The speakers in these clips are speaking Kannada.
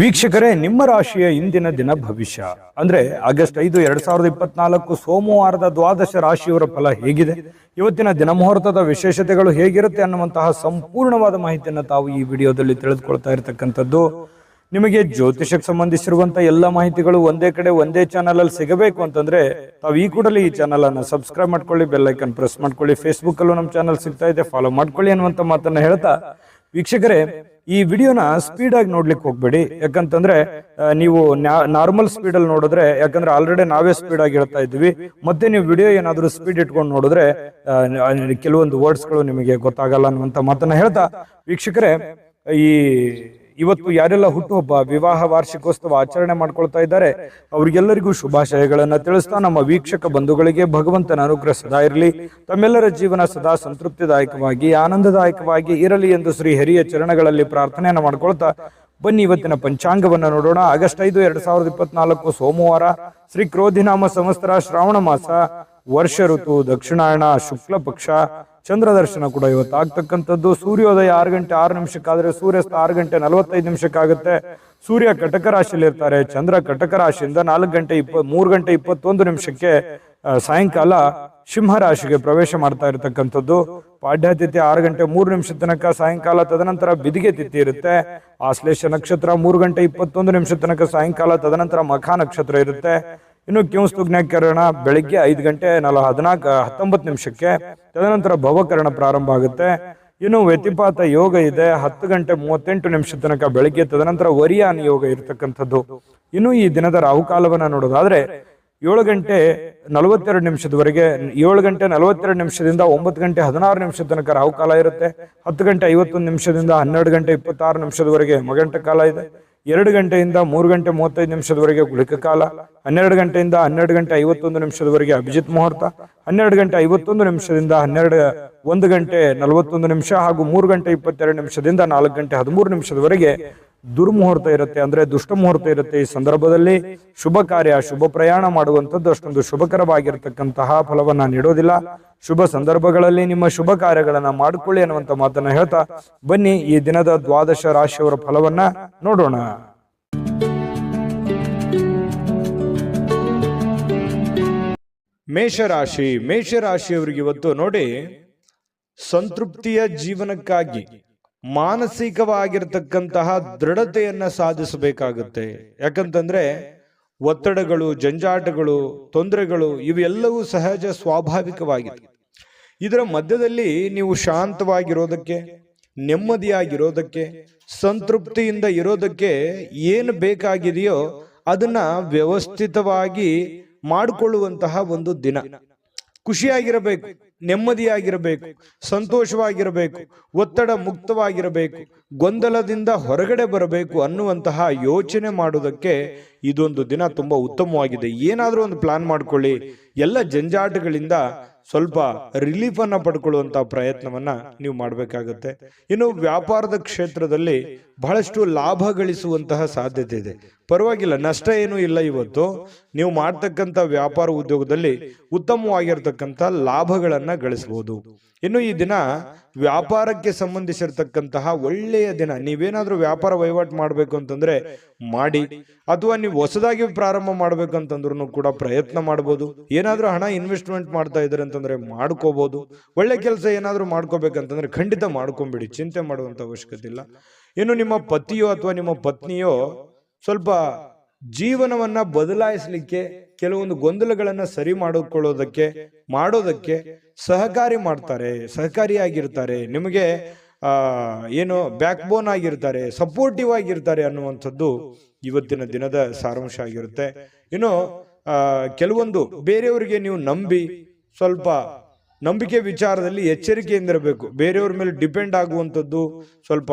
ವೀಕ್ಷಕರೇ, ನಿಮ್ಮ ರಾಶಿಯ ಇಂದಿನ ದಿನ ಭವಿಷ್ಯ ಅಂದ್ರೆ ಆಗಸ್ಟ್ 5, 2024 ಸೋಮವಾರದ ದ್ವಾದಶ ರಾಶಿಯವರ ಫಲ ಹೇಗಿದೆ, ಇವತ್ತಿನ ದಿನ ಮುಹೂರ್ತದ ವಿಶೇಷತೆಗಳು ಹೇಗಿರುತ್ತೆ ಅನ್ನುವಂತಹ ಸಂಪೂರ್ಣವಾದ ಮಾಹಿತಿಯನ್ನು ತಾವು ಈ ವಿಡಿಯೋದಲ್ಲಿ ತಿಳಿದುಕೊಳ್ತಾ ಇರತಕ್ಕಂಥದ್ದು. ನಿಮಗೆ ಜ್ಯೋತಿಷಕ್ಕೆ ಸಂಬಂಧಿಸಿರುವಂತಹ ಎಲ್ಲ ಮಾಹಿತಿಗಳು ಒಂದೇ ಕಡೆ ಒಂದೇ ಚಾನಲ್ ಅಲ್ಲಿ ಸಿಗಬೇಕು ಅಂತಂದ್ರೆ ತಾವು ಈ ಕೂಡಲೇ ಈ ಚಾನಲ್ ಅನ್ನು ಸಬ್ಸ್ಕ್ರೈಬ್ ಮಾಡ್ಕೊಳ್ಳಿ, ಬೆಲ್ ಐಕನ್ ಪ್ರೆಸ್ ಮಾಡ್ಕೊಳ್ಳಿ. ಫೇಸ್ಬುಕ್ ಅಲ್ಲೂ ನಮ್ಮ ಚಾನಲ್ ಸಿಗ್ತಾ ಇದೆ, ಫಾಲೋ ಮಾಡ್ಕೊಳ್ಳಿ ಅನ್ನುವಂತ ಮಾತನ್ನ ಹೇಳ್ತಾ, ವೀಕ್ಷಕರೇ ಈ ವಿಡಿಯೋನ ಸ್ಪೀಡ್ ಆಗಿ ನೋಡ್ಲಿಕ್ಕೆ ಹೋಗ್ಬೇಡಿ. ಯಾಕಂತಂದ್ರೆ ನೀವು ನಾರ್ಮಲ್ ಸ್ಪೀಡ್ ಅಲ್ಲಿ ನೋಡಿದ್ರೆ, ಯಾಕಂದ್ರೆ ಆಲ್ರೆಡಿ ನಾವೇ ಸ್ಪೀಡ್ ಆಗಿ ಹೇಳ್ತಾ ಇದ್ವಿ, ಮತ್ತೆ ನೀವು ವಿಡಿಯೋ ಏನಾದ್ರೂ ಸ್ಪೀಡ್ ಇಟ್ಕೊಂಡು ನೋಡಿದ್ರೆ ಕೆಲವೊಂದು ವರ್ಡ್ಸ್ ಗಳು ನಿಮಗೆ ಗೊತ್ತಾಗಲ್ಲ ಅನ್ನುವಂತ ಮಾತನ್ನ ಹೇಳ್ತಾ, ವೀಕ್ಷಕರೇ ಇವತ್ತು ಯಾರೆಲ್ಲ ಹುಟ್ಟುಹಬ್ಬ, ವಿವಾಹ ವಾರ್ಷಿಕೋತ್ಸವ ಆಚರಣೆ ಮಾಡ್ಕೊಳ್ತಾ ಇದ್ದಾರೆ ಅವ್ರಿಗೆಲ್ಲರಿಗೂ ಶುಭಾಶಯಗಳನ್ನ ತಿಳಿಸ್ತಾ, ನಮ್ಮ ವೀಕ್ಷಕ ಬಂಧುಗಳಿಗೆ ಭಗವಂತನ ಅನುಗ್ರಹ ಸದಾ ಇರಲಿ, ತಮ್ಮೆಲ್ಲರ ಜೀವನ ಸದಾ ಸಂತೃಪ್ತಿದಾಯಕವಾಗಿ ಆನಂದದಾಯಕವಾಗಿ ಇರಲಿ ಎಂದು ಶ್ರೀ ಹರಿಯ ಚರಣಗಳಲ್ಲಿ ಪ್ರಾರ್ಥನೆಯನ್ನ ಮಾಡ್ಕೊಳ್ತಾ, ಬನ್ನಿ ಇವತ್ತಿನ ಪಂಚಾಂಗವನ್ನ ನೋಡೋಣ. ಆಗಸ್ಟ್ 5, 2024 ಸೋಮವಾರ, ಶ್ರೀ ಕ್ರೋಧಿನಾಮ ಸಂವತ್ಸರ, ಶ್ರಾವಣ ಮಾಸ, ವರ್ಷ ಋತು ದಕ್ಷಿಣಾಯಣ, ಶುಕ್ಲ ಪಕ್ಷ, ಚಂದ್ರ ದರ್ಶನ ಕೂಡ ಇವತ್ತು ಆಗ್ತಕ್ಕಂಥದ್ದು. ಸೂರ್ಯೋದಯ 6 ಗಂಟೆ 6 ನಿಮಿಷಕ್ಕಾದ್ರೆ ಸೂರ್ಯಾಸ್ತ 6 ಗಂಟೆ 45 ನಿಮಿಷಕ್ಕಾಗುತ್ತೆ. ಸೂರ್ಯ ಕಟಕ ರಾಶಿಯಲ್ಲಿ ಇರ್ತಾರೆ, ಚಂದ್ರ ಕಟಕ ರಾಶಿಯಿಂದ 3 ಗಂಟೆ 21 ನಿಮಿಷಕ್ಕೆ ಸಾಯಂಕಾಲ ಸಿಂಹ ರಾಶಿಗೆ ಪ್ರವೇಶ ಮಾಡ್ತಾ ಇರತಕ್ಕಂಥದ್ದು. ಪಾಡ್ಯತಿಥಿ 6 ಗಂಟೆ 3 ನಿಮಿಷ ತನಕ ಸಾಯಂಕಾಲ, ತದನಂತರ ಬಿದಿಗೆ ತಿಥಿ ಇರುತ್ತೆ. ಆಶ್ಲೇಷ ನಕ್ಷತ್ರ 3 ಗಂಟೆ 21 ನಿಮಿಷ ತನಕ ಸಾಯಂಕಾಲ, ತದನಂತರ ಮಖ ನಕ್ಷತ್ರ ಇರುತ್ತೆ. ಇನ್ನು ಕಿಂಸ್ತುಜ್ಞಾಕರಣ ಬೆಳಿಗ್ಗೆ 5 ಗಂಟೆ 19 ನಿಮಿಷಕ್ಕೆ, ತದನಂತರ ಭವಕರಣ ಪ್ರಾರಂಭ ಆಗುತ್ತೆ. ಇನ್ನು ವ್ಯತಿಪಾತ ಯೋಗ ಇದೆ 10 ಗಂಟೆ 38 ನಿಮಿಷ ತನಕ ಬೆಳಿಗ್ಗೆ, ತದನಂತರ ವರಿಯಾನ್ ಯೋಗ ಇರತಕ್ಕಂಥದ್ದು. ಇನ್ನು ಈ ದಿನದ ರಾಹುಕಾಲವನ್ನ ನೋಡೋದಾದ್ರೆ 7 ಗಂಟೆ 42 ನಿಮಿಷದವರೆಗೆ, 7 ಗಂಟೆ 42 ನಿಮಿಷದಿಂದ 9 ಗಂಟೆ 16 ನಿಮಿಷ ತನಕ ರಾಹುಕಾಲ ಇರುತ್ತೆ. 10 ಗಂಟೆ 51 ನಿಮಿಷದಿಂದ 12 ಗಂಟೆ 26 ನಿಮಿಷದವರೆಗೆ ಮಗಂಟ ಕಾಲ ಇದೆ. 2 ಗಂಟೆಯಿಂದ 3 ಗಂಟೆ 35 ನಿಮಿಷದವರೆಗೆ ಗುಳಿಕ ಕಾಲ, 12 ಗಂಟೆಯಿಂದ 12 ಗಂಟೆ 51 ನಿಮಿಷದವರೆಗೆ ಅಭಿಜಿತ್ ಮುಹೂರ್ತ, 12 ಗಂಟೆ 51 ನಿಮಿಷದಿಂದ 1 ಗಂಟೆ 41 ನಿಮಿಷ ಹಾಗೂ 3 ಗಂಟೆ 22 ನಿಮಿಷದಿಂದ 4 ಗಂಟೆ 13 ನಿಮಿಷದವರೆಗೆ ದುರ್ಮುಹೂರ್ತ ಇರುತ್ತೆ, ಅಂದ್ರೆ ದುಷ್ಟ ಮುಹೂರ್ತ ಇರುತ್ತೆ. ಈ ಸಂದರ್ಭದಲ್ಲಿ ಶುಭ ಕಾರ್ಯ, ಶುಭ ಪ್ರಯಾಣ ಮಾಡುವಂಥದ್ದು ಅಷ್ಟೊಂದು ಶುಭಕರವಾಗಿರ್ತಕ್ಕಂತಹ ಫಲವನ್ನ ನೀಡೋದಿಲ್ಲ. ಶುಭ ಸಂದರ್ಭಗಳಲ್ಲಿ ನಿಮ್ಮ ಶುಭ ಕಾರ್ಯಗಳನ್ನ ಮಾಡಿಕೊಳ್ಳಿ ಅನ್ನುವಂತ ಮಾತನ್ನ ಹೇಳ್ತಾ, ಬನ್ನಿ ಈ ದಿನದ ದ್ವಾದಶ ರಾಶಿಯವರ ಫಲವನ್ನ ನೋಡೋಣ. ಮೇಷರಾಶಿ. ಮೇಷರಾಶಿಯವರಿಗೆ ಇವತ್ತು ನೋಡಿ, ಸಂತೃಪ್ತಿಯ ಜೀವನಕ್ಕಾಗಿ ಮಾನಸಿಕವಾಗಿರ್ತಕ್ಕಂತಹ ದೃಢತೆಯನ್ನ ಸಾಧಿಸಬೇಕಾಗುತ್ತೆ. ಯಾಕಂತಂದ್ರೆ ಒತ್ತಡಗಳು, ಜಂಜಾಟಗಳು, ತೊಂದರೆಗಳು ಇವೆಲ್ಲವೂ ಸಹಜ, ಸ್ವಾಭಾವಿಕವಾಗಿದೆ. ಇದರ ಮಧ್ಯದಲ್ಲಿ ನೀವು ಶಾಂತವಾಗಿರೋದಕ್ಕೆ, ನೆಮ್ಮದಿಯಾಗಿರೋದಕ್ಕೆ, ಸಂತೃಪ್ತಿಯಿಂದ ಇರೋದಕ್ಕೆ ಏನು ಬೇಕಾಗಿದೆಯೋ ಅದನ್ನ ವ್ಯವಸ್ಥಿತವಾಗಿ ಮಾಡಿಕೊಳ್ಳುವಂತಹ ಒಂದು ದಿನ. ಖುಷಿಯಾಗಿರಬೇಕು, ನೆಮ್ಮದಿಯಾಗಿರಬೇಕು, ಸಂತೋಷವಾಗಿರಬೇಕು, ಒತ್ತಡ ಮುಕ್ತವಾಗಿರಬೇಕು, ಗೊಂದಲದಿಂದ ಹೊರಗಡೆ ಬರಬೇಕು ಅನ್ನುವಂತಹ ಯೋಚನೆ ಮಾಡುವುದಕ್ಕೆ ಇದೊಂದು ದಿನ ತುಂಬಾ ಉತ್ತಮವಾಗಿದೆ. ಏನಾದರೂ ಒಂದು ಪ್ಲಾನ್ ಮಾಡ್ಕೊಳ್ಳಿ, ಎಲ್ಲ ಜಂಜಾಟಗಳಿಂದ ಸ್ವಲ್ಪ ರಿಲೀಫ್ ಅನ್ನ ಪಡ್ಕೊಳ್ಳುವಂತಹ ಪ್ರಯತ್ನವನ್ನ ನೀವು ಮಾಡಬೇಕಾಗುತ್ತೆ. ಇನ್ನು ವ್ಯಾಪಾರದ ಕ್ಷೇತ್ರದಲ್ಲಿ ಬಹಳಷ್ಟು ಲಾಭ ಗಳಿಸುವಂತಹ ಸಾಧ್ಯತೆ ಇದೆ. ಪರವಾಗಿಲ್ಲ, ನಷ್ಟ ಏನೂ ಇಲ್ಲ. ಇವತ್ತು ನೀವು ಮಾಡ್ತಕ್ಕಂಥ ವ್ಯಾಪಾರ ಉದ್ಯೋಗದಲ್ಲಿ ಉತ್ತಮವಾಗಿರ್ತಕ್ಕಂಥ ಲಾಭಗಳನ್ನ ಗಳಿಸಬಹುದು. ಇನ್ನು ಈ ದಿನ ವ್ಯಾಪಾರಕ್ಕೆ ಸಂಬಂಧಿಸಿರ್ತಕ್ಕಂತಹ ಒಳ್ಳೆಯ ದಿನ. ನೀವೇನಾದ್ರೂ ವ್ಯಾಪಾರ ವಹಿವಾಟು ಮಾಡ್ಬೇಕು ಅಂತಂದ್ರೆ ಮಾಡಿ, ಅಥವಾ ನೀವು ಹೊಸದಾಗಿ ಪ್ರಾರಂಭ ಮಾಡ್ಬೇಕು ಅಂತಂದ್ರೂ ಕೂಡ ಪ್ರಯತ್ನ ಮಾಡಬಹುದು. ಏನಾದ್ರೂ ಹಣ ಇನ್ವೆಸ್ಟ್ಮೆಂಟ್ ಮಾಡ್ತಾ ಇದ್ರೆ ಅಂತಂದ್ರೆ ಮಾಡ್ಕೋಬಹುದು. ಒಳ್ಳೆ ಕೆಲಸ ಏನಾದ್ರೂ ಮಾಡ್ಕೋಬೇಕಂತಂದ್ರೆ ಖಂಡಿತ ಮಾಡ್ಕೊಂಬಿಡಿ, ಚಿಂತೆ ಮಾಡುವಂತ ಅವಶ್ಯಕತೆ ಇಲ್ಲ. ಇನ್ನು ನಿಮ್ಮ ಪತಿಯೋ ಅಥವಾ ನಿಮ್ಮ ಪತ್ನಿಯೋ ಸ್ವಲ್ಪ ಜೀವನವನ್ನ ಬದಲಾಯಿಸಲಿಕ್ಕೆ, ಕೆಲವೊಂದು ಗೊಂದಲಗಳನ್ನ ಸರಿ ಮಾಡೋದಕ್ಕೆ ಸಹಕಾರಿಯಾಗಿರ್ತಾರೆ. ನಿಮಗೆ ಏನು ಬ್ಯಾಕ್ ಬೋನ್ ಆಗಿರ್ತಾರೆ, ಸಪೋರ್ಟಿವ್ ಆಗಿರ್ತಾರೆ ಅನ್ನುವಂಥದ್ದು ಇವತ್ತಿನ ದಿನದ ಸಾರಾಂಶ ಆಗಿರುತ್ತೆ. ಇನ್ನು ಕೆಲವೊಂದು ಬೇರೆಯವರಿಗೆ ನೀವು ನಂಬಿ ಸ್ವಲ್ಪ ನಂಬಿಕೆ ವಿಚಾರದಲ್ಲಿ ಎಚ್ಚರಿಕೆಯಿಂದ ಇರಬೇಕು. ಬೇರೆಯವ್ರ ಮೇಲೆ ಡಿಪೆಂಡ್ ಆಗುವಂಥದ್ದು ಸ್ವಲ್ಪ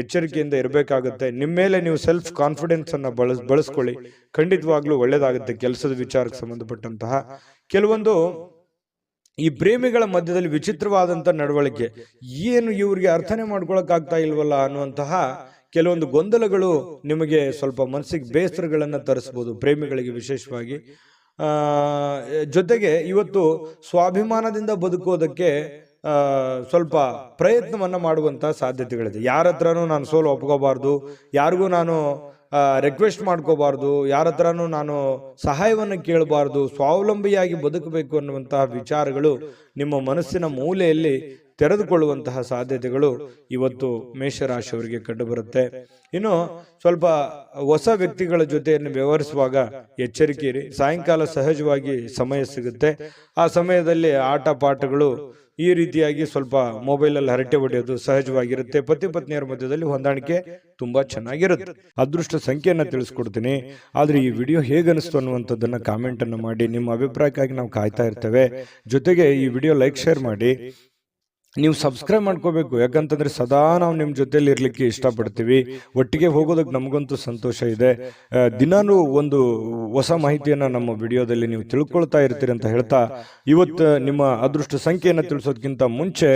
ಎಚ್ಚರಿಕೆಯಿಂದ ಇರಬೇಕಾಗುತ್ತೆ. ನಿಮ್ಮ ಮೇಲೆ ನೀವು ಸೆಲ್ಫ್ ಕಾನ್ಫಿಡೆನ್ಸ್ ಅನ್ನ ಬಳಸ್ಕೊಳ್ಳಿ, ಖಂಡಿತವಾಗ್ಲೂ ಒಳ್ಳೇದಾಗುತ್ತೆ. ಕೆಲಸದ ವಿಚಾರಕ್ಕೆ ಸಂಬಂಧಪಟ್ಟಂತಹ ಕೆಲವೊಂದು ಈ ಪ್ರೇಮಿಗಳ ಮಧ್ಯದಲ್ಲಿ ವಿಚಿತ್ರವಾದಂತ ನಡವಳಿಕೆ, ಏನು ಇವ್ರಿಗೆ ಅರ್ಥನೆ ಮಾಡ್ಕೊಳಕ್ ಆಗ್ತಾ ಇಲ್ವಲ್ಲ ಅನ್ನುವಂತಹ ಕೆಲವೊಂದು ಗೊಂದಲಗಳು ನಿಮಗೆ ಸ್ವಲ್ಪ ಮನಸ್ಸಿಗೆ ಬೇಸರಗಳನ್ನ ತರಿಸಬಹುದು, ಪ್ರೇಮಿಗಳಿಗೆ ವಿಶೇಷವಾಗಿ. ಜೊತೆಗೆ ಇವತ್ತು ಸ್ವಾಭಿಮಾನದಿಂದ ಬದುಕೋದಕ್ಕೆ ಸ್ವಲ್ಪ ಪ್ರಯತ್ನವನ್ನ ಮಾಡುವಂತಹ ಸಾಧ್ಯತೆಗಳಿದೆ. ಯಾರ ಹತ್ರನೂ ನಾನು ಸೋಲು ಒಪ್ಕೋಬಾರ್ದು, ಯಾರಿಗೂ ನಾನು ರಿಕ್ವೆಸ್ಟ್ ಮಾಡ್ಕೋಬಾರ್ದು, ಯಾರ ಹತ್ರನೂ ನಾನು ಸಹಾಯವನ್ನು ಕೇಳಬಾರ್ದು, ಸ್ವಾವಲಂಬಿಯಾಗಿ ಬದುಕಬೇಕು ಅನ್ನುವಂತಹ ವಿಚಾರಗಳು ನಿಮ್ಮ ಮನಸ್ಸಿನ ಮೂಲೆಯಲ್ಲಿ ತೆರೆದುಕೊಳ್ಳುವಂತಹ ಸಾಧ್ಯತೆಗಳು ಇವತ್ತು ಮೇಷರಾಶಿಯವರಿಗೆ ಕಂಡುಬರುತ್ತೆ. ಇನ್ನು ಸ್ವಲ್ಪ ಹೊಸ ವ್ಯಕ್ತಿಗಳ ಜೊತೆಯನ್ನು ವ್ಯವಹರಿಸುವಾಗ ಎಚ್ಚರಿಕೆ ಇರಿ. ಸಾಯಂಕಾಲ ಸಹಜವಾಗಿ ಸಮಯ ಸಿಗುತ್ತೆ. ಆ ಸಮಯದಲ್ಲಿ ಆಟ ಪಾಠಗಳು ಈ ರೀತಿಯಾಗಿ ಸ್ವಲ್ಪ ಮೊಬೈಲಲ್ಲಿ ಹರಟೆ ಹೊಡೆಯೋದು ಸಹಜವಾಗಿರುತ್ತೆ. ಪತಿ ಪತ್ನಿಯರ ಮಧ್ಯದಲ್ಲಿ ಹೊಂದಾಣಿಕೆ ತುಂಬಾ ಚೆನ್ನಾಗಿರುತ್ತೆ. ಅದೃಷ್ಟ ಸಂಖ್ಯೆಯನ್ನ ತಿಳಿಸ್ಕೊಡ್ತೀನಿ. ಆದ್ರೆ ಈ ವಿಡಿಯೋ ಹೇಗನಿಸ್ತು ಅನ್ನುವಂಥದ್ದನ್ನ ಕಾಮೆಂಟ್ ಅನ್ನು ಮಾಡಿ. ನಿಮ್ಮ ಅಭಿಪ್ರಾಯಕ್ಕಾಗಿ ನಾವು ಕಾಯ್ತಾ ಇರ್ತೇವೆ. ಜೊತೆಗೆ ಈ ವಿಡಿಯೋ ಲೈಕ್ ಶೇರ್ ಮಾಡಿ. ನೀವು ಸಬ್ಸ್ಕ್ರೈಬ್ ಮಾಡ್ಕೋಬೇಕು, ಯಾಕಂತಂದ್ರೆ ಸದಾ ನಾವು ನಿಮ್ಮ ಜೊತೆಲಿ ಇರ್ಲಿಕ್ಕೆ ಇಷ್ಟಪಡ್ತೀವಿ. ಒಟ್ಟಿಗೆ ಹೋಗೋದಕ್ಕೆ ನಮಗಂತೂ ಸಂತೋಷ ಇದೆ. ದಿನಾನು ಒಂದು ಹೊಸ ಮಾಹಿತಿಯನ್ನ ನಮ್ಮ ವಿಡಿಯೋದಲ್ಲಿ ನೀವು ತಿಳ್ಕೊಳ್ತಾ ಇರ್ತೀರಿ ಅಂತ ಹೇಳ್ತಾ, ಇವತ್ತು ನಿಮ್ಮ ಅದೃಷ್ಟ ಸಂಖ್ಯೆಯನ್ನು ತಿಳಿಸೋದಕ್ಕಿಂತ ಮುಂಚೆ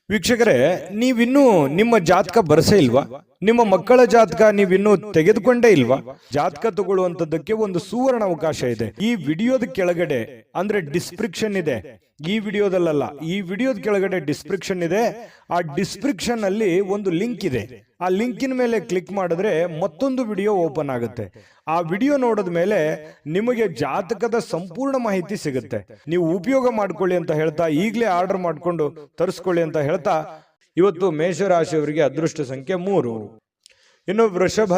ವೀಕ್ಷಕರೇ, ನೀವಿನ್ನೂ ನಿಮ್ಮ ಜಾತಕ ಬರಸೇ ಇಲ್ವಾ? ನಿಮ್ಮ ಮಕ್ಕಳ ಜಾತಕ ನೀವಿನ್ನೂ ತೆಗೆದುಕೊಂಡೇ ಇಲ್ವಾ? ಜಾತಕ ತಗೊಳ್ಳುವಂತದ್ದಕ್ಕೆ ಒಂದು ಸುವರ್ಣ ಅವಕಾಶ ಇದೆ. ಈ ವಿಡಿಯೋದ ಕೆಳಗಡೆ ಅಂದ್ರೆ ಡಿಸ್ಕ್ರಿಪ್ಷನ್ ಇದೆ. ಈ ವಿಡಿಯೋದಲ್ಲ, ಈ ವಿಡಿಯೋದ ಕೆಳಗಡೆ ಡಿಸ್ಕ್ರಿಪ್ಷನ್ ಇದೆ. ಆ ಡಿಸ್ಕ್ರಿಪ್ಷನ್ ಅಲ್ಲಿ ಒಂದು ಲಿಂಕ್ ಇದೆ. ಆ ಲಿಂಕಿನ ಮೇಲೆ ಕ್ಲಿಕ್ ಮಾಡಿದ್ರೆ ಮತ್ತೊಂದು ವಿಡಿಯೋ ಓಪನ್ ಆಗುತ್ತೆ. ಆ ವಿಡಿಯೋ ನೋಡಿದ ಮೇಲೆ ನಿಮಗೆ ಜಾತಕದ ಸಂಪೂರ್ಣ ಮಾಹಿತಿ ಸಿಗುತ್ತೆ. ನೀವು ಉಪಯೋಗ ಮಾಡ್ಕೊಳ್ಳಿ ಅಂತ ಹೇಳ್ತಾ, ಈಗಲೇ ಆರ್ಡರ್ ಮಾಡ್ಕೊಂಡು ತರಿಸ್ಕೊಳ್ಳಿ ಅಂತ ಹೇಳ್ತಾ, ಇವತ್ತು ಮೇಷರಾಶಿಯವರಿಗೆ ಅದೃಷ್ಟ ಸಂಖ್ಯೆ 3. ಇನ್ನು ವೃಷಭ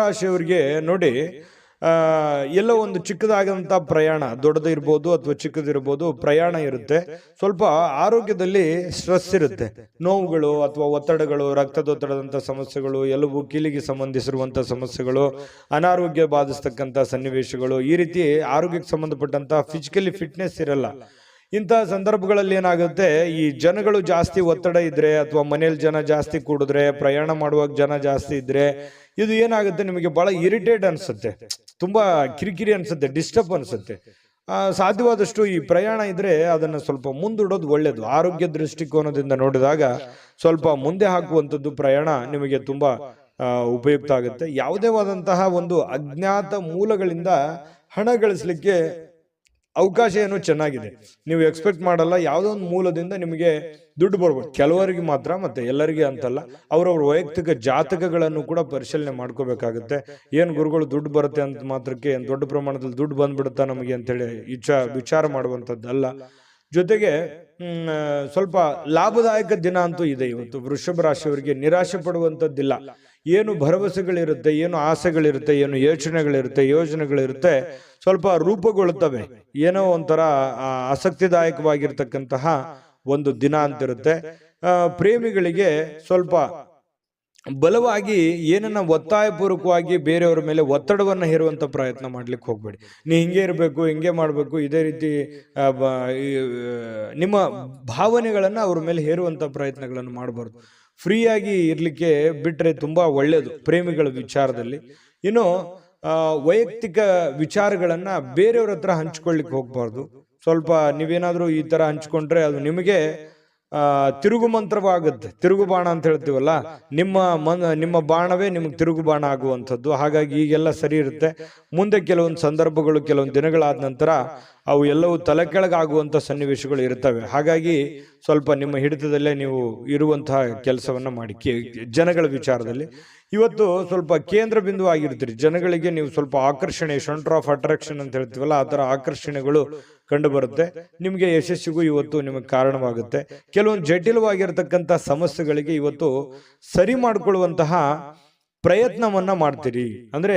ರಾಶಿಯವರಿಗೆ ನೋಡಿ, ಎಲ್ಲೋ ಒಂದು ಚಿಕ್ಕದಾದಂಥ ಪ್ರಯಾಣ, ದೊಡ್ಡದಿರ್ಬೋದು ಅಥವಾ ಚಿಕ್ಕದಿರ್ಬೋದು, ಪ್ರಯಾಣ ಇರುತ್ತೆ. ಸ್ವಲ್ಪ ಆರೋಗ್ಯದಲ್ಲಿ ಸ್ಟ್ರೆಸ್ ಇರುತ್ತೆ, ನೋವುಗಳು ಅಥವಾ ಒತ್ತಡಗಳು, ರಕ್ತದೊತ್ತಡದಂಥ ಸಮಸ್ಯೆಗಳು, ಎಲುಬು ಕೀಲಿಗೆ ಸಂಬಂಧಿಸಿರುವಂಥ ಸಮಸ್ಯೆಗಳು, ಅನಾರೋಗ್ಯ ಬಾಧಿಸ್ತಕ್ಕಂಥ ಸನ್ನಿವೇಶಗಳು, ಈ ರೀತಿ ಆರೋಗ್ಯಕ್ಕೆ ಸಂಬಂಧಪಟ್ಟಂಥ ಫಿಸಿಕಲಿ ಫಿಟ್ನೆಸ್ ಇರಲ್ಲ. ಇಂತಹ ಸಂದರ್ಭಗಳಲ್ಲಿ ಏನಾಗುತ್ತೆ, ಈ ಜನಗಳು ಜಾಸ್ತಿ ಒತ್ತಡ ಇದ್ರೆ ಅಥವಾ ಮನೇಲಿ ಜನ ಜಾಸ್ತಿ ಕೂಡಿದ್ರೆ, ಪ್ರಯಾಣ ಮಾಡುವಾಗ ಜನ ಜಾಸ್ತಿ ಇದ್ರೆ, ಇದು ಏನಾಗುತ್ತೆ, ನಿಮಗೆ ಬಹಳ ಇರಿಟೇಟ್ ಅನ್ಸುತ್ತೆ, ತುಂಬಾ ಕಿರಿಕಿರಿ ಅನ್ಸುತ್ತೆ, ಡಿಸ್ಟರ್ಬ್ ಅನ್ಸುತ್ತೆ. ಸಾಧ್ಯವಾದಷ್ಟು ಈ ಪ್ರಯಾಣ ಇದ್ರೆ ಅದನ್ನು ಸ್ವಲ್ಪ ಮುಂದೂಡೋದು ಒಳ್ಳೇದು. ಆರೋಗ್ಯ ದೃಷ್ಟಿಕೋನದಿಂದ ನೋಡಿದಾಗ ಸ್ವಲ್ಪ ಮುಂದೆ ಹಾಕುವಂಥದ್ದು ಪ್ರಯಾಣ ನಿಮಗೆ ತುಂಬಾ ಉಪಯುಕ್ತ ಆಗುತ್ತೆ. ಯಾವುದೇವಾದಂತಹ ಒಂದು ಅಜ್ಞಾತ ಮೂಲಗಳಿಂದ ಹಣ ಗಳಿಸಲಿಕ್ಕೆ ಅವಕಾಶ ಏನೋ ಚೆನ್ನಾಗಿದೆ. ನೀವು ಎಕ್ಸ್ಪೆಕ್ಟ್ ಮಾಡಲ್ಲ, ಯಾವುದೋ ಒಂದು ಮೂಲದಿಂದ ನಿಮಗೆ ದುಡ್ಡು ಬರ್ಬೋದು. ಕೆಲವರಿಗೆ ಮಾತ್ರ, ಮತ್ತೆ ಎಲ್ಲರಿಗೆ ಅಂತಲ್ಲ. ಅವರವ್ರ ವೈಯಕ್ತಿಕ ಜಾತಕಗಳನ್ನು ಕೂಡ ಪರಿಶೀಲನೆ ಮಾಡ್ಕೋಬೇಕಾಗುತ್ತೆ. ಏನು ಗುರುಗಳು ದುಡ್ಡು ಬರುತ್ತೆ ಅಂತ ಮಾತ್ರಕ್ಕೆ ಏನು ದೊಡ್ಡ ಪ್ರಮಾಣದಲ್ಲಿ ದುಡ್ಡು ಬಂದ್ಬಿಡುತ್ತಾ ನಮಗೆ ಅಂತೇಳಿ ವಿಚಾರ ಮಾಡುವಂಥದ್ದಲ್ಲ. ಜೊತೆಗೆ ಸ್ವಲ್ಪ ಲಾಭದಾಯಕ ದಿನ ಅಂತೂ ಇದೆ ಇವತ್ತು. ವೃಷಭ ರಾಶಿಯವರಿಗೆ ನಿರಾಶೆ ಪಡುವಂಥದ್ದಿಲ್ಲ. ಏನು ಭರವಸೆಗಳಿರುತ್ತೆ, ಏನು ಆಸೆಗಳಿರುತ್ತೆ, ಏನು ಯೋಜನೆಗಳಿರುತ್ತೆ, ಸ್ವಲ್ಪ ರೂಪುಗೊಳ್ಳುತ್ತವೆ. ಏನೋ ಒಂಥರ ಆಸಕ್ತಿದಾಯಕವಾಗಿರ್ತಕ್ಕಂತಹ ಒಂದು ದಿನ ಅಂತಿರುತ್ತೆ. ಪ್ರೇಮಿಗಳಿಗೆ ಸ್ವಲ್ಪ ಬಲವಾಗಿ ಏನನ್ನ ಒತ್ತಾಯಪೂರ್ವಕವಾಗಿ ಬೇರೆಯವರ ಮೇಲೆ ಒತ್ತಡವನ್ನ ಹೇರುವಂತ ಪ್ರಯತ್ನ ಮಾಡ್ಲಿಕ್ಕೆ ಹೋಗ್ಬೇಡಿ. ನೀ ಹಿಂಗೆ ಇರಬೇಕು, ಹಿಂಗೆ ಮಾಡಬೇಕು, ಇದೇ ರೀತಿ ನಿಮ್ಮ ಭಾವನೆಗಳನ್ನ ಅವ್ರ ಮೇಲೆ ಹೇರುವಂತ ಪ್ರಯತ್ನಗಳನ್ನು ಮಾಡಬಾರ್ದು. ಫ್ರೀಯಾಗಿ ಇರ್ಲಿಕ್ಕೆ ಬಿಟ್ರೆ ತುಂಬಾ ಒಳ್ಳೇದು ಪ್ರೇಮಿಗಳ ವಿಚಾರದಲ್ಲಿ. ಇನ್ನು ವೈಯಕ್ತಿಕ ವಿಚಾರಗಳನ್ನ ಬೇರೆಯವ್ರ ಹತ್ರ ಹಂಚ್ಕೊಳ್ಳಿಕ್ಕೆ ಹೋಗ್ಬಾರ್ದು. ಸ್ವಲ್ಪ ನೀವೇನಾದ್ರೂ ಈ ತರ ಹಂಚ್ಕೊಂಡ್ರೆ ಅದು ನಿಮಗೆ ತಿರುಗು ಮಂತ್ರವಾಗುತ್ತೆ. ತಿರುಗು ಬಾಣ ಅಂತ ಹೇಳ್ತೀವಲ್ಲ, ನಿಮ್ಮ ಬಾಣವೇ ನಿಮಗೆ ತಿರುಗು ಬಾಣ ಆಗುವಂಥದ್ದು. ಹಾಗಾಗಿ ಈಗೆಲ್ಲ ಸರಿ ಇರುತ್ತೆ. ಮುಂದೆ ಕೆಲವೊಂದು ಸಂದರ್ಭಗಳು, ಕೆಲವೊಂದು ದಿನಗಳಾದ ನಂತರ ಅವು ಎಲ್ಲವೂ ತಲೆ ಕೆಳಗಾಗುವಂಥ ಸನ್ನಿವೇಶಗಳು ಇರ್ತವೆ. ಹಾಗಾಗಿ ಸ್ವಲ್ಪ ನಿಮ್ಮ ಹಿಡಿತದಲ್ಲೇ ನೀವು ಇರುವಂತಹ ಕೆಲಸವನ್ನ ಮಾಡಿ. ಜನಗಳ ವಿಚಾರದಲ್ಲಿ ಇವತ್ತು ಸ್ವಲ್ಪ ಕೇಂದ್ರ ಬಿಂದು ಆಗಿರ್ತೀರಿ. ಜನಗಳಿಗೆ ನೀವು ಸ್ವಲ್ಪ ಆಕರ್ಷಣೆ, ಸೆಂಟರ್ ಆಫ್ ಅಟ್ರಾಕ್ಷನ್ ಅಂತ ಹೇಳ್ತೀವಲ್ಲ, ಆ ತರ ಆಕರ್ಷಣೆಗಳು ಕಂಡು ಬರುತ್ತೆ. ನಿಮಗೆ ಯಶಸ್ಸಿಗೂ ಇವತ್ತು ನಿಮಗೆ ಕಾರಣವಾಗುತ್ತೆ. ಕೆಲವೊಂದು ಜಟಿಲವಾಗಿರ್ತಕ್ಕಂಥ ಸಮಸ್ಯೆಗಳಿಗೆ ಇವತ್ತು ಸರಿ ಮಾಡಿಕೊಳ್ಳುವಂತಹ ಪ್ರಯತ್ನವನ್ನ ಮಾಡ್ತೀರಿ. ಅಂದ್ರೆ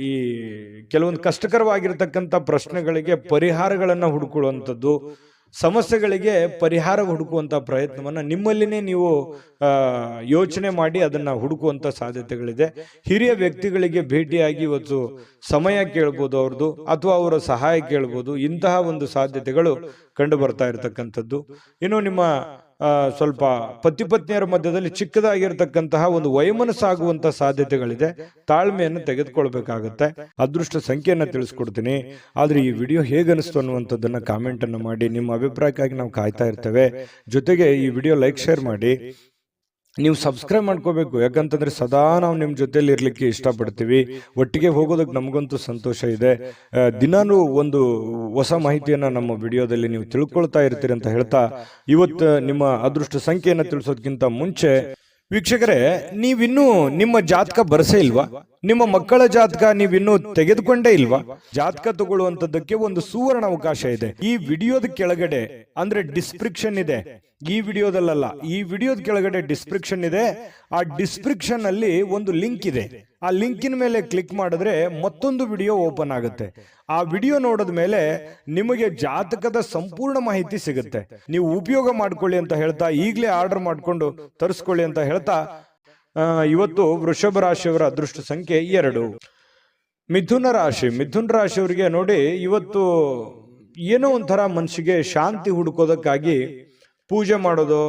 ಈ ಕೆಲವೊಂದು ಕಷ್ಟಕರವಾಗಿರ್ತಕ್ಕಂಥ ಪ್ರಶ್ನೆಗಳಿಗೆ ಪರಿಹಾರಗಳನ್ನ ಹುಡುಕೊಳ್ಳುವಂಥದ್ದು, ಸಮಸ್ಯೆಗಳಿಗೆ ಪರಿಹಾರ ಹುಡುಕುವಂತ ಪ್ರಯತ್ನವನ್ನ ನಿಮ್ಮಲ್ಲಿನೇ ನೀವು ಯೋಚನೆ ಮಾಡಿ ಅದನ್ನ ಹುಡುಕುವಂತ ಸಾಧ್ಯತೆಗಳಿದೆ. ಹಿರಿಯ ವ್ಯಕ್ತಿಗಳಿಗೆ ಭೇಟಿಯಾಗಿ ಇವತ್ತು ಸಮಯ ಕೇಳ್ಬೋದು ಅವ್ರದ್ದು, ಅಥವಾ ಅವರ ಸಹಾಯ ಕೇಳ್ಬೋದು. ಇಂತಹ ಒಂದು ಸಾಧ್ಯತೆಗಳು ಕಂಡು ಬರ್ತಾ ಇರತಕ್ಕಂಥದ್ದು. ಇನ್ನು ನಿಮ್ಮ ಸ್ವಲ್ಪ ಪತಿ ಪತ್ನಿಯರ ಮಧ್ಯದಲ್ಲಿ ಚಿಕ್ಕದಾಗಿರ್ತಕ್ಕಂತಹ ಒಂದು ವೈಮನಸ್ಸಾಗುವಂತ ಸಾಧ್ಯತೆಗಳಿದೆ. ತಾಳ್ಮೆಯನ್ನು ತೆಗೆದುಕೊಳ್ಬೇಕಾಗುತ್ತೆ. ಅದೃಷ್ಟ ಸಂಖ್ಯೆಯನ್ನ ತಿಳಿಸ್ಕೊಡ್ತೀನಿ. ಆದ್ರೆ ಈ ವಿಡಿಯೋ ಹೇಗನಿಸ್ತು ಅನ್ನುವಂಥದ್ದನ್ನ ಕಾಮೆಂಟ್ ಅನ್ನು ಮಾಡಿ. ನಿಮ್ಮ ಅಭಿಪ್ರಾಯಕ್ಕಾಗಿ ನಾವು ಕಾಯ್ತಾ ಇರ್ತೇವೆ. ಜೊತೆಗೆ ಈ ವಿಡಿಯೋ ಲೈಕ್ ಶೇರ್ ಮಾಡಿ. ನೀವು ಸಬ್ಸ್ಕ್ರೈಬ್ ಮಾಡ್ಕೋಬೇಕು, ಯಾಕಂತಂದ್ರೆ ಸದಾ ನಾವು ನಿಮ್ಮ ಜೊತೆಲಿ ಇರ್ಲಿಕ್ಕೆ ಇಷ್ಟಪಡ್ತೀವಿ. ಒಟ್ಟಿಗೆ ಹೋಗೋದಕ್ಕೆ ನಮಗಂತೂ ಸಂತೋಷ ಇದೆ. ದಿನಾನು ಒಂದು ಹೊಸ ಮಾಹಿತಿಯನ್ನ ನಮ್ಮ ವಿಡಿಯೋದಲ್ಲಿ ನೀವು ತಿಳ್ಕೊಳ್ತಾ ಇರ್ತೀರಿ ಅಂತ ಹೇಳ್ತಾ, ಇವತ್ತು ನಿಮ್ಮ ಅದೃಷ್ಟ ಸಂಖ್ಯೆಯನ್ನು ತಿಳಿಸೋದಕ್ಕಿಂತ ಮುಂಚೆ ವೀಕ್ಷಕರೇ, ನೀವಿನ್ನೂ ನಿಮ್ಮ ಜಾತಕ ಬರಸೇ ಇಲ್ವಾ? ನಿಮ್ಮ ಮಕ್ಕಳ ಜಾತಕ ನೀವಿನ್ನೂ ತೆಗೆದುಕೊಂಡೇ ಇಲ್ವಾ? ಜಾತಕ ತಗೊಳ್ಳುವಂತದ್ದಕ್ಕೆ ಒಂದು ಸುವರ್ಣ ಅವಕಾಶ ಇದೆ. ಈ ವಿಡಿಯೋದ ಕೆಳಗಡೆ ಅಂದ್ರೆ ಡಿಸ್ಕ್ರಿಪ್ಷನ್ ಇದೆ, ಈ ವಿಡಿಯೋದಲ್ಲ, ಈ ವಿಡಿಯೋದ ಕೆಳಗಡೆ ಡಿಸ್ಕ್ರಿಪ್ಷನ್ ಇದೆ. ಆ ಡಿಸ್ಕ್ರಿಪ್ಷನ್ ಅಲ್ಲಿ ಒಂದು ಲಿಂಕ್ ಇದೆ. ಆ ಲಿಂಕಿನ ಮೇಲೆ ಕ್ಲಿಕ್ ಮಾಡಿದ್ರೆ ಮತ್ತೊಂದು ವಿಡಿಯೋ ಓಪನ್ ಆಗುತ್ತೆ. ಆ ವಿಡಿಯೋ ನೋಡಿದ ಮೇಲೆ ನಿಮಗೆ ಜಾತಕದ ಸಂಪೂರ್ಣ ಮಾಹಿತಿ ಸಿಗುತ್ತೆ. ನೀವು ಉಪಯೋಗ ಮಾಡ್ಕೊಳ್ಳಿ ಅಂತ ಹೇಳ್ತಾ, ಈಗಲೇ ಆರ್ಡರ್ ಮಾಡ್ಕೊಂಡು ತರಿಸ್ಕೊಳ್ಳಿ ಅಂತ ಹೇಳ್ತಾ, ಇವತ್ತು ವೃಷಭ ರಾಶಿಯವರ ಅದೃಷ್ಟ ಸಂಖ್ಯೆ 2. ಮಿಥುನ ರಾಶಿಯವರಿಗೆ ನೋಡಿ, ಇವತ್ತು ಏನೋ ಒಂಥರ ಮನಸ್ಸಿಗೆ ಶಾಂತಿ ಹುಡುಕೋದಕ್ಕಾಗಿ ಪೂಜೆ ಮಾಡೋದು,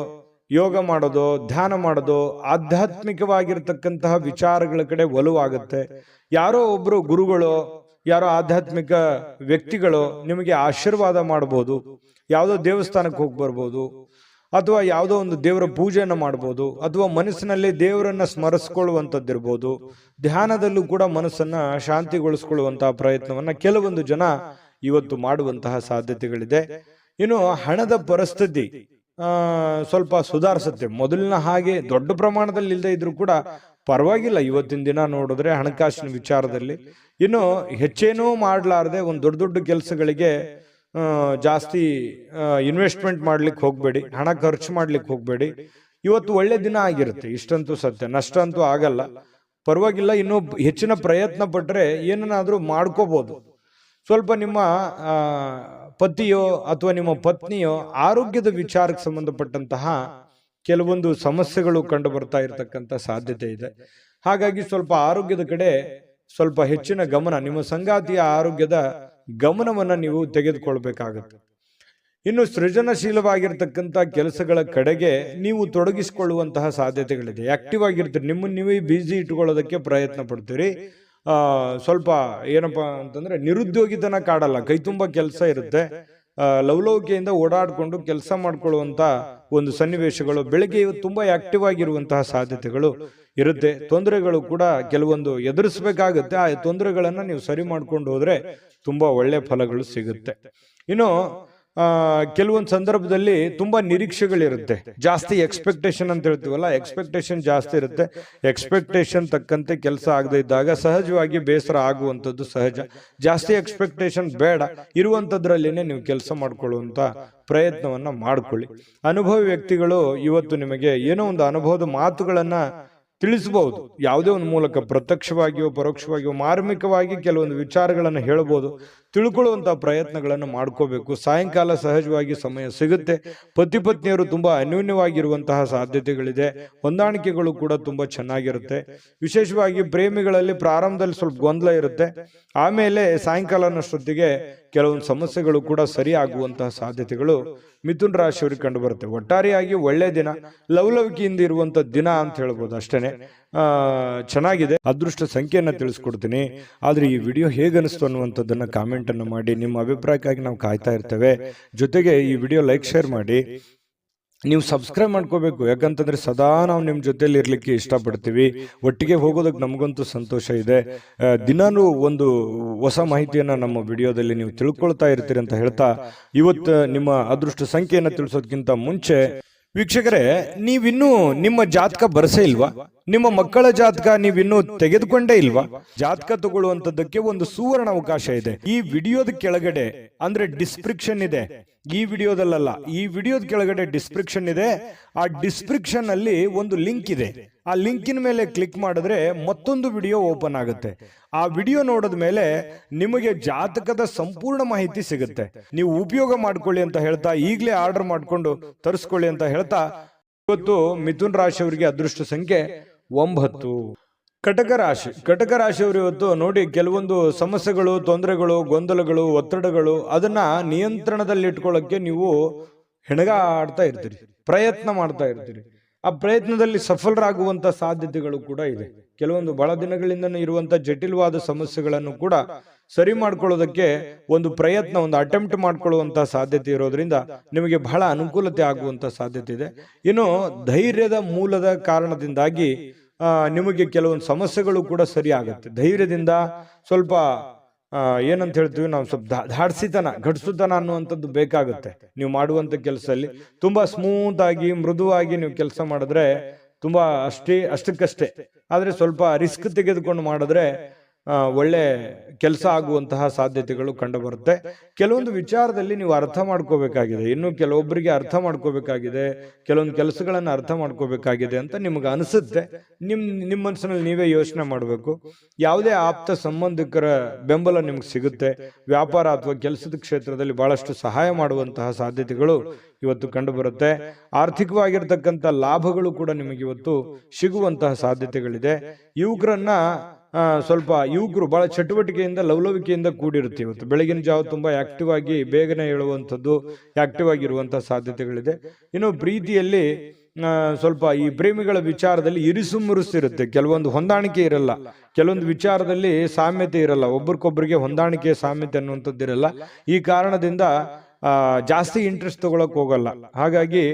ಯೋಗ ಮಾಡೋದು, ಧ್ಯಾನ ಮಾಡೋದು, ಆಧ್ಯಾತ್ಮಿಕವಾಗಿರ್ತಕ್ಕಂತಹ ವಿಚಾರಗಳ ಕಡೆ ಒಲವಾಗುತ್ತೆ. ಯಾರೋ ಒಬ್ರು ಗುರುಗಳು, ಯಾರೋ ಆಧ್ಯಾತ್ಮಿಕ ವ್ಯಕ್ತಿಗಳು ನಿಮಗೆ ಆಶೀರ್ವಾದ ಮಾಡಬಹುದು. ಯಾವುದೋ ದೇವಸ್ಥಾನಕ್ಕೆ ಹೋಗಿ ಬರ್ಬೋದು, ಅಥವಾ ಯಾವುದೋ ಒಂದು ದೇವರ ಪೂಜೆಯನ್ನು ಮಾಡ್ಬೋದು, ಅಥವಾ ಮನಸ್ಸಿನಲ್ಲಿ ದೇವರನ್ನ ಸ್ಮರಿಸ್ಕೊಳ್ಳುವಂಥದ್ದಿರ್ಬೋದು. ಧ್ಯಾನದಲ್ಲೂ ಕೂಡ ಮನಸ್ಸನ್ನ ಶಾಂತಿಗೊಳಿಸ್ಕೊಳ್ಳುವಂತಹ ಪ್ರಯತ್ನವನ್ನ ಕೆಲವೊಂದು ಜನ ಇವತ್ತು ಮಾಡುವಂತಹ ಸಾಧ್ಯತೆಗಳಿದೆ. ಇನ್ನು ಹಣದ ಪರಿಸ್ಥಿತಿ ಸ್ವಲ್ಪ ಸುಧಾರಿಸುತ್ತೆ. ಮೊದಲಿನ ಹಾಗೆ ದೊಡ್ಡ ಪ್ರಮಾಣದಲ್ಲಿ ಇಲ್ಲದೆ ಇದ್ರೂ ಕೂಡ ಪರವಾಗಿಲ್ಲ. ಇವತ್ತಿನ ದಿನ ನೋಡಿದ್ರೆ ಹಣಕಾಸಿನ ವಿಚಾರದಲ್ಲಿ ಇನ್ನು ಹೆಚ್ಚೇನೂ ಮಾಡಲಾರದೆ ಒಂದು ದೊಡ್ಡ ದೊಡ್ಡ ಕೆಲಸಗಳಿಗೆ ಜಾಸ್ತಿ ಇನ್ವೆಸ್ಟ್ಮೆಂಟ್ ಮಾಡ್ಲಿಕ್ಕೆ ಹೋಗ್ಬೇಡಿ, ಹಣ ಖರ್ಚು ಮಾಡ್ಲಿಕ್ಕೆ ಹೋಗ್ಬೇಡಿ. ಇವತ್ತು ಒಳ್ಳೆ ದಿನ ಆಗಿರುತ್ತೆ, ಇಷ್ಟಂತೂ ಸತ್ಯ. ನಷ್ಟ ಅಂತೂ ಆಗಲ್ಲ, ಪರವಾಗಿಲ್ಲ. ಇನ್ನು ಹೆಚ್ಚಿನ ಪ್ರಯತ್ನ ಪಟ್ರೆ ಏನನ್ನಾದ್ರೂ ಮಾಡ್ಕೋಬಹುದು. ಸ್ವಲ್ಪ ನಿಮ್ಮ ಪತಿಯೋ ಅಥವಾ ನಿಮ್ಮ ಪತ್ನಿಯೋ ಆರೋಗ್ಯದ ವಿಚಾರಕ್ಕೆ ಸಂಬಂಧಪಟ್ಟಂತಹ ಕೆಲವೊಂದು ಸಮಸ್ಯೆಗಳು ಕಂಡು ಬರ್ತಾ ಇರತಕ್ಕಂಥ ಸಾಧ್ಯತೆ ಇದೆ. ಹಾಗಾಗಿ ಸ್ವಲ್ಪ ಆರೋಗ್ಯದ ಕಡೆ ಸ್ವಲ್ಪ ಹೆಚ್ಚಿನ ಗಮನ, ನಿಮ್ಮ ಸಂಗಾತಿಯ ಆರೋಗ್ಯದ ಗಮನವನ್ನ ನೀವು ತೆಗೆದುಕೊಳ್ಬೇಕಾಗತ್ತೆ. ಇನ್ನು ಸೃಜನಶೀಲವಾಗಿರ್ತಕ್ಕಂಥ ಕೆಲಸಗಳ ಕಡೆಗೆ ನೀವು ತೊಡಗಿಸಿಕೊಳ್ಳುವಂತಹ ಸಾಧ್ಯತೆಗಳಿದೆ. ಆಕ್ಟಿವ್ ಆಗಿರ್ತೀರಿ, ನಿಮ್ಮನ್ನು ನೀವೇ ಬ್ಯುಸಿ ಇಟ್ಕೊಳ್ಳೋದಕ್ಕೆ ಪ್ರಯತ್ನ ಪಡ್ತೀರಿ. ಸ್ವಲ್ಪ ಏನಪ್ಪಾ ಅಂತಂದ್ರೆ ನಿರುದ್ಯೋಗಿತನ ಕಾಡಲ್ಲ, ಕೈ ತುಂಬಾ ಕೆಲಸ ಇರುತ್ತೆ. ಲವಲವಿಕೆಯಿಂದ ಓಡಾಡ್ಕೊಂಡು ಕೆಲಸ ಮಾಡ್ಕೊಳ್ಳುವಂತ ಒಂದು ಸನ್ನಿವೇಶಗಳು, ಬೆಳಗ್ಗೆ ಇವತ್ತು ತುಂಬಾ ಆಕ್ಟಿವ್ ಆಗಿರುವಂತಹ ಸಾಧ್ಯತೆಗಳು ಇರುತ್ತೆ. ತೊಂದರೆಗಳು ಕೂಡ ಕೆಲವೊಂದು ಎದುರಿಸಬೇಕಾಗುತ್ತೆ. ಆ ತೊಂದರೆಗಳನ್ನ ನೀವು ಸರಿ ಮಾಡ್ಕೊಂಡು ಹೋದ್ರೆ ತುಂಬಾ ಒಳ್ಳೆ ಫಲಗಳು ಸಿಗುತ್ತೆ. ಇನ್ನು ಕೆಲವೊಂದು ಸಂದರ್ಭದಲ್ಲಿ ತುಂಬಾ ನಿರೀಕ್ಷೆಗಳಿರುತ್ತೆ, ಜಾಸ್ತಿ ಎಕ್ಸ್ಪೆಕ್ಟೇಷನ್ ಅಂತ ಹೇಳ್ತೀವಲ್ಲ, ಎಕ್ಸ್ಪೆಕ್ಟೇಷನ್ ಜಾಸ್ತಿ ಇರುತ್ತೆ. ಎಕ್ಸ್ಪೆಕ್ಟೇಷನ್ ತಕ್ಕಂತೆ ಕೆಲಸ ಆಗದೆ ಇದ್ದಾಗ ಸಹಜವಾಗಿ ಬೇಸರ ಆಗುವಂಥದ್ದು ಸಹಜ. ಜಾಸ್ತಿ ಎಕ್ಸ್ಪೆಕ್ಟೇಷನ್ ಬೇಡ, ಇರುವಂಥದ್ರಲ್ಲೇನೆ ನೀವು ಕೆಲಸ ಮಾಡ್ಕೊಳ್ಳುವಂತ ಪ್ರಯತ್ನವನ್ನ ಮಾಡ್ಕೊಳ್ಳಿ. ಅನುಭವಿ ವ್ಯಕ್ತಿಗಳು ಇವತ್ತು ನಿಮಗೆ ಏನೋ ಒಂದು ಅನುಭವದ ಮಾತುಗಳನ್ನ ತಿಳಿಸಬಹುದು. ಯಾವುದೇ ಒಂದು ಮೂಲಕ ಪ್ರತ್ಯಕ್ಷವಾಗಿಯೋ ಪರೋಕ್ಷವಾಗಿಯೋ ಮಾರ್ಮಿಕವಾಗಿ ಕೆಲವೊಂದು ವಿಚಾರಗಳನ್ನು ಹೇಳಬಹುದು. ತಿಳ್ಕೊಳ್ಳುವಂತಹ ಪ್ರಯತ್ನಗಳನ್ನು ಮಾಡ್ಕೋಬೇಕು. ಸಾಯಂಕಾಲ ಸಹಜವಾಗಿ ಸಮಯ ಸಿಗುತ್ತೆ. ಪತಿ ಪತ್ನಿಯರು ತುಂಬಾ ಅನ್ಯೋನ್ಯವಾಗಿರುವಂತಹ ಸಾಧ್ಯತೆಗಳಿದೆ. ಹೊಂದಾಣಿಕೆಗಳು ಕೂಡ ತುಂಬಾ ಚೆನ್ನಾಗಿರುತ್ತೆ. ವಿಶೇಷವಾಗಿ ಪ್ರೇಮಿಗಳಲ್ಲಿ ಪ್ರಾರಂಭದಲ್ಲಿ ಸ್ವಲ್ಪ ಗೊಂದಲ ಇರುತ್ತೆ, ಆಮೇಲೆ ಸಾಯಂಕಾಲನಷ್ಟೊತ್ತಿಗೆ ಕೆಲವೊಂದು ಸಮಸ್ಯೆಗಳು ಕೂಡ ಸರಿ ಆಗುವಂತಹ ಸಾಧ್ಯತೆಗಳು ಮಿಥುನ ರಾಶಿಯವರಿಗೆ ಕಂಡು ಬರುತ್ತೆ. ಒಟ್ಟಾರೆಯಾಗಿ ಒಳ್ಳೆ ದಿನ, ಲವಲವಿಕೆಯಿಂದ ಇರುವಂತ ದಿನ ಅಂತ ಹೇಳ್ಬೋದು. ಅಷ್ಟೇನೆ ಚೆನ್ನಾಗಿದೆ. ಅದೃಷ್ಟ ಸಂಖ್ಯೆಯನ್ನ ತಿಳಿಸ್ಕೊಡ್ತೀನಿ. ಆದ್ರೆ ಈ ವಿಡಿಯೋ ಹೇಗನಿಸ್ತು ಅನ್ನುವಂಥದ್ದನ್ನ ಕಾಮೆಂಟ್ ಅನ್ನು ಮಾಡಿ. ನಿಮ್ಮ ಅಭಿಪ್ರಾಯಕ್ಕಾಗಿ ನಾವು ಕಾಯ್ತಾ ಇರ್ತೇವೆ. ಜೊತೆಗೆ ಈ ವಿಡಿಯೋ ಲೈಕ್ ಶೇರ್ ಮಾಡಿ. ನೀವು ಸಬ್ಸ್ಕ್ರೈಬ್ ಮಾಡ್ಕೋಬೇಕು, ಯಾಕಂತಂದ್ರೆ ಸದಾ ನಾವು ನಿಮ್ಮ ಜೊತೆಲಿ ಇರ್ಲಿಕ್ಕೆ ಇಷ್ಟಪಡ್ತೀವಿ. ಒಟ್ಟಿಗೆ ಹೋಗೋದಕ್ಕೆ ನಮಗಂತೂ ಸಂತೋಷ ಇದೆ. ದಿನಾನೂ ಒಂದು ಹೊಸ ಮಾಹಿತಿಯನ್ನ ನಮ್ಮ ವಿಡಿಯೋದಲ್ಲಿ ನೀವು ತಿಳ್ಕೊಳ್ತಾ ಇರ್ತೀರಿ ಅಂತ ಹೇಳ್ತಾ, ಇವತ್ತು ನಿಮ್ಮ ಅದೃಷ್ಟ ಸಂಖ್ಯೆಯನ್ನು ತಿಳಿಸೋದಕ್ಕಿಂತ ಮುಂಚೆ ವೀಕ್ಷಕರೇ, ನೀವಿನ್ನೂ ನಿಮ್ಮ ಜಾತಕ ಬರಸೇ ಇಲ್ವಾ? ನಿಮ್ಮ ಮಕ್ಕಳ ಜಾತಕ ನೀವಿನ್ನೂ ತೆಗೆದುಕೊಂಡೇ ಇಲ್ವಾ? ಜಾತಕ ತಗೊಳ್ಳುವಂತದ್ದಕ್ಕೆ ಒಂದು ಸುವರ್ಣ ಅವಕಾಶ ಇದೆ. ಈ ವಿಡಿಯೋದ ಕೆಳಗಡೆ ಅಂದ್ರೆ ಡಿಸ್ಕ್ರಿಪ್ಷನ್ ಇದೆ, ಈ ವಿಡಿಯೋದಲ್ಲ, ಈ ವಿಡಿಯೋದ ಕೆಳಗಡೆ ಡಿಸ್ಕ್ರಿಪ್ಷನ್ ಇದೆ. ಆ ಡಿಸ್ಕ್ರಿಪ್ಷನ್ ಅಲ್ಲಿ ಒಂದು ಲಿಂಕ್ ಇದೆ. ಆ ಲಿಂಕಿನ ಮೇಲೆ ಕ್ಲಿಕ್ ಮಾಡಿದ್ರೆ ಮತ್ತೊಂದು ವಿಡಿಯೋ ಓಪನ್ ಆಗುತ್ತೆ. ಆ ವಿಡಿಯೋ ನೋಡಿದ ಮೇಲೆ ನಿಮಗೆ ಜಾತಕದ ಸಂಪೂರ್ಣ ಮಾಹಿತಿ ಸಿಗುತ್ತೆ. ನೀವು ಉಪಯೋಗ ಮಾಡ್ಕೊಳ್ಳಿ ಅಂತ ಹೇಳ್ತಾ, ಈಗಲೇ ಆರ್ಡರ್ ಮಾಡ್ಕೊಂಡು ತರಿಸ್ಕೊಳ್ಳಿ ಅಂತ ಹೇಳ್ತಾ, ಇವತ್ತು ಮಿಥುನ ರಾಶಿಯವರಿಗೆ ಅದೃಷ್ಟ ಸಂಖ್ಯೆ 9. ಕಟಕ ರಾಶಿಯವರು ಇವತ್ತು ನೋಡಿ, ಕೆಲವೊಂದು ಸಮಸ್ಯೆಗಳು, ತೊಂದರೆಗಳು, ಗೊಂದಲಗಳು, ಒತ್ತಡಗಳು, ಅದನ್ನ ನಿಯಂತ್ರಣದಲ್ಲಿ ಇಟ್ಕೊಳ್ಳೋಕೆ ನೀವು ಹೆಣಗಾಡ್ತಾ ಇರ್ತೀರಿ, ಪ್ರಯತ್ನ ಮಾಡ್ತಾ ಇರ್ತೀರಿ. ಆ ಪ್ರಯತ್ನದಲ್ಲಿ ಸಫಲರಾಗುವಂತ ಸಾಧ್ಯತೆಗಳು ಕೂಡ ಇದೆ. ಕೆಲವೊಂದು ಬಹಳ ದಿನಗಳಿಂದ ಇರುವಂತ ಜಟಿಲವಾದ ಸಮಸ್ಯೆಗಳನ್ನು ಕೂಡ ಸರಿ ಮಾಡ್ಕೊಳ್ಳೋದಕ್ಕೆ ಒಂದು ಪ್ರಯತ್ನ, ಒಂದು ಅಟೆಂಪ್ಟ್ ಮಾಡ್ಕೊಳ್ಳುವಂತ ಸಾಧ್ಯತೆ ಇರೋದ್ರಿಂದ ನಿಮಗೆ ಬಹಳ ಅನುಕೂಲತೆ ಆಗುವಂತ ಸಾಧ್ಯತೆ ಇದೆ. ಇನ್ನು ಧೈರ್ಯದ ಮೂಲದ ಕಾರಣದಿಂದಾಗಿ ನಿಮಗೆ ಕೆಲವೊಂದು ಸಮಸ್ಯೆಗಳು ಕೂಡ ಸರಿ ಆಗುತ್ತೆ. ಧೈರ್ಯದಿಂದ ಸ್ವಲ್ಪ ಏನಂತ ಹೇಳ್ತೀವಿ ನಾವು, ಸ್ವಲ್ಪ ಧಾಡ್ಸಿತನ, ಘಟಿಸುತನ ಅನ್ನುವಂಥದ್ದು ಬೇಕಾಗುತ್ತೆ. ನೀವು ಮಾಡುವಂತ ಕೆಲಸದಲ್ಲಿ ತುಂಬಾ ಸ್ಮೂತ್ ಆಗಿ, ಮೃದುವಾಗಿ ನೀವು ಕೆಲಸ ಮಾಡಿದ್ರೆ ತುಂಬಾ ಅಷ್ಟಕ್ಕಷ್ಟೇ, ಆದ್ರೆ ಸ್ವಲ್ಪ ರಿಸ್ಕ್ ತೆಗೆದುಕೊಂಡು ಮಾಡಿದ್ರೆ ಒಳ್ಳೆ ಕೆಲಸ ಆಗುವಂತಹ ಸಾಧ್ಯತೆಗಳು ಕಂಡು ಬರುತ್ತೆ. ಕೆಲವೊಂದು ವಿಚಾರದಲ್ಲಿ ನೀವು ಅರ್ಥ ಮಾಡ್ಕೋಬೇಕಾಗಿದೆ, ಇನ್ನು ಕೆಲವೊಬ್ಬರಿಗೆ ಅರ್ಥ ಮಾಡ್ಕೋಬೇಕಾಗಿದೆ, ಕೆಲವೊಂದು ಕೆಲಸಗಳನ್ನ ಅರ್ಥ ಮಾಡ್ಕೋಬೇಕಾಗಿದೆ ಅಂತ ನಿಮ್ಗೆ ಅನಿಸುತ್ತೆ. ನಿಮ್ಮ ಮನಸ್ಸಿನಲ್ಲಿ ನೀವೇ ಯೋಚನೆ ಮಾಡಬೇಕು. ಯಾವುದೇ ಆಪ್ತ ಸಂಬಂಧಿಕರ ಬೆಂಬಲ ನಿಮ್ಗೆ ಸಿಗುತ್ತೆ. ವ್ಯಾಪಾರ ಅಥವಾ ಕೆಲಸದ ಕ್ಷೇತ್ರದಲ್ಲಿ ಬಹಳಷ್ಟು ಸಹಾಯ ಮಾಡುವಂತಹ ಸಾಧ್ಯತೆಗಳು ಇವತ್ತು ಕಂಡು ಬರುತ್ತೆ. ಆರ್ಥಿಕವಾಗಿರ್ತಕ್ಕಂಥ ಲಾಭಗಳು ಕೂಡ ನಿಮಗೆ ಇವತ್ತು ಸಿಗುವಂತಹ ಸಾಧ್ಯತೆಗಳಿದೆ. ಯುವಕರು ಬಹಳ ಚಟುವಟಿಕೆಯಿಂದ ಲವಲವಿಕೆಯಿಂದ ಕೂಡಿರುತ್ತೆ. ಇವತ್ತು ಬೆಳಗಿನ ಜಾವ ತುಂಬಾ ಆಕ್ಟಿವ್ ಆಗಿ ಬೇಗನೆ ಹೇಳುವಂಥದ್ದು, ಆಕ್ಟಿವ್ ಆಗಿರುವಂತಹ ಸಾಧ್ಯತೆಗಳಿದೆ. ಇನ್ನು ಪ್ರೀತಿಯಲ್ಲಿ ಸ್ವಲ್ಪ ಈ ಪ್ರೇಮಿಗಳ ವಿಚಾರದಲ್ಲಿ ಇರಿಸುಮುರುಸಿರುತ್ತೆ. ಕೆಲವೊಂದು ಹೊಂದಾಣಿಕೆ ಇರಲ್ಲ, ಕೆಲವೊಂದು ವಿಚಾರದಲ್ಲಿ ಸಾಮ್ಯತೆ ಇರಲ್ಲ, ಒಬ್ರಿಗೊಬ್ರಿಗೆ ಹೊಂದಾಣಿಕೆ ಸಾಮ್ಯತೆ ಅನ್ನುವಂಥದ್ದು ಇರಲ್ಲ. ಈ ಕಾರಣದಿಂದ ಜಾಸ್ತಿ ಇಂಟ್ರೆಸ್ಟ್ ತಗೊಳಕ್ ಹೋಗಲ್ಲ. ಹಾಗಾಗಿ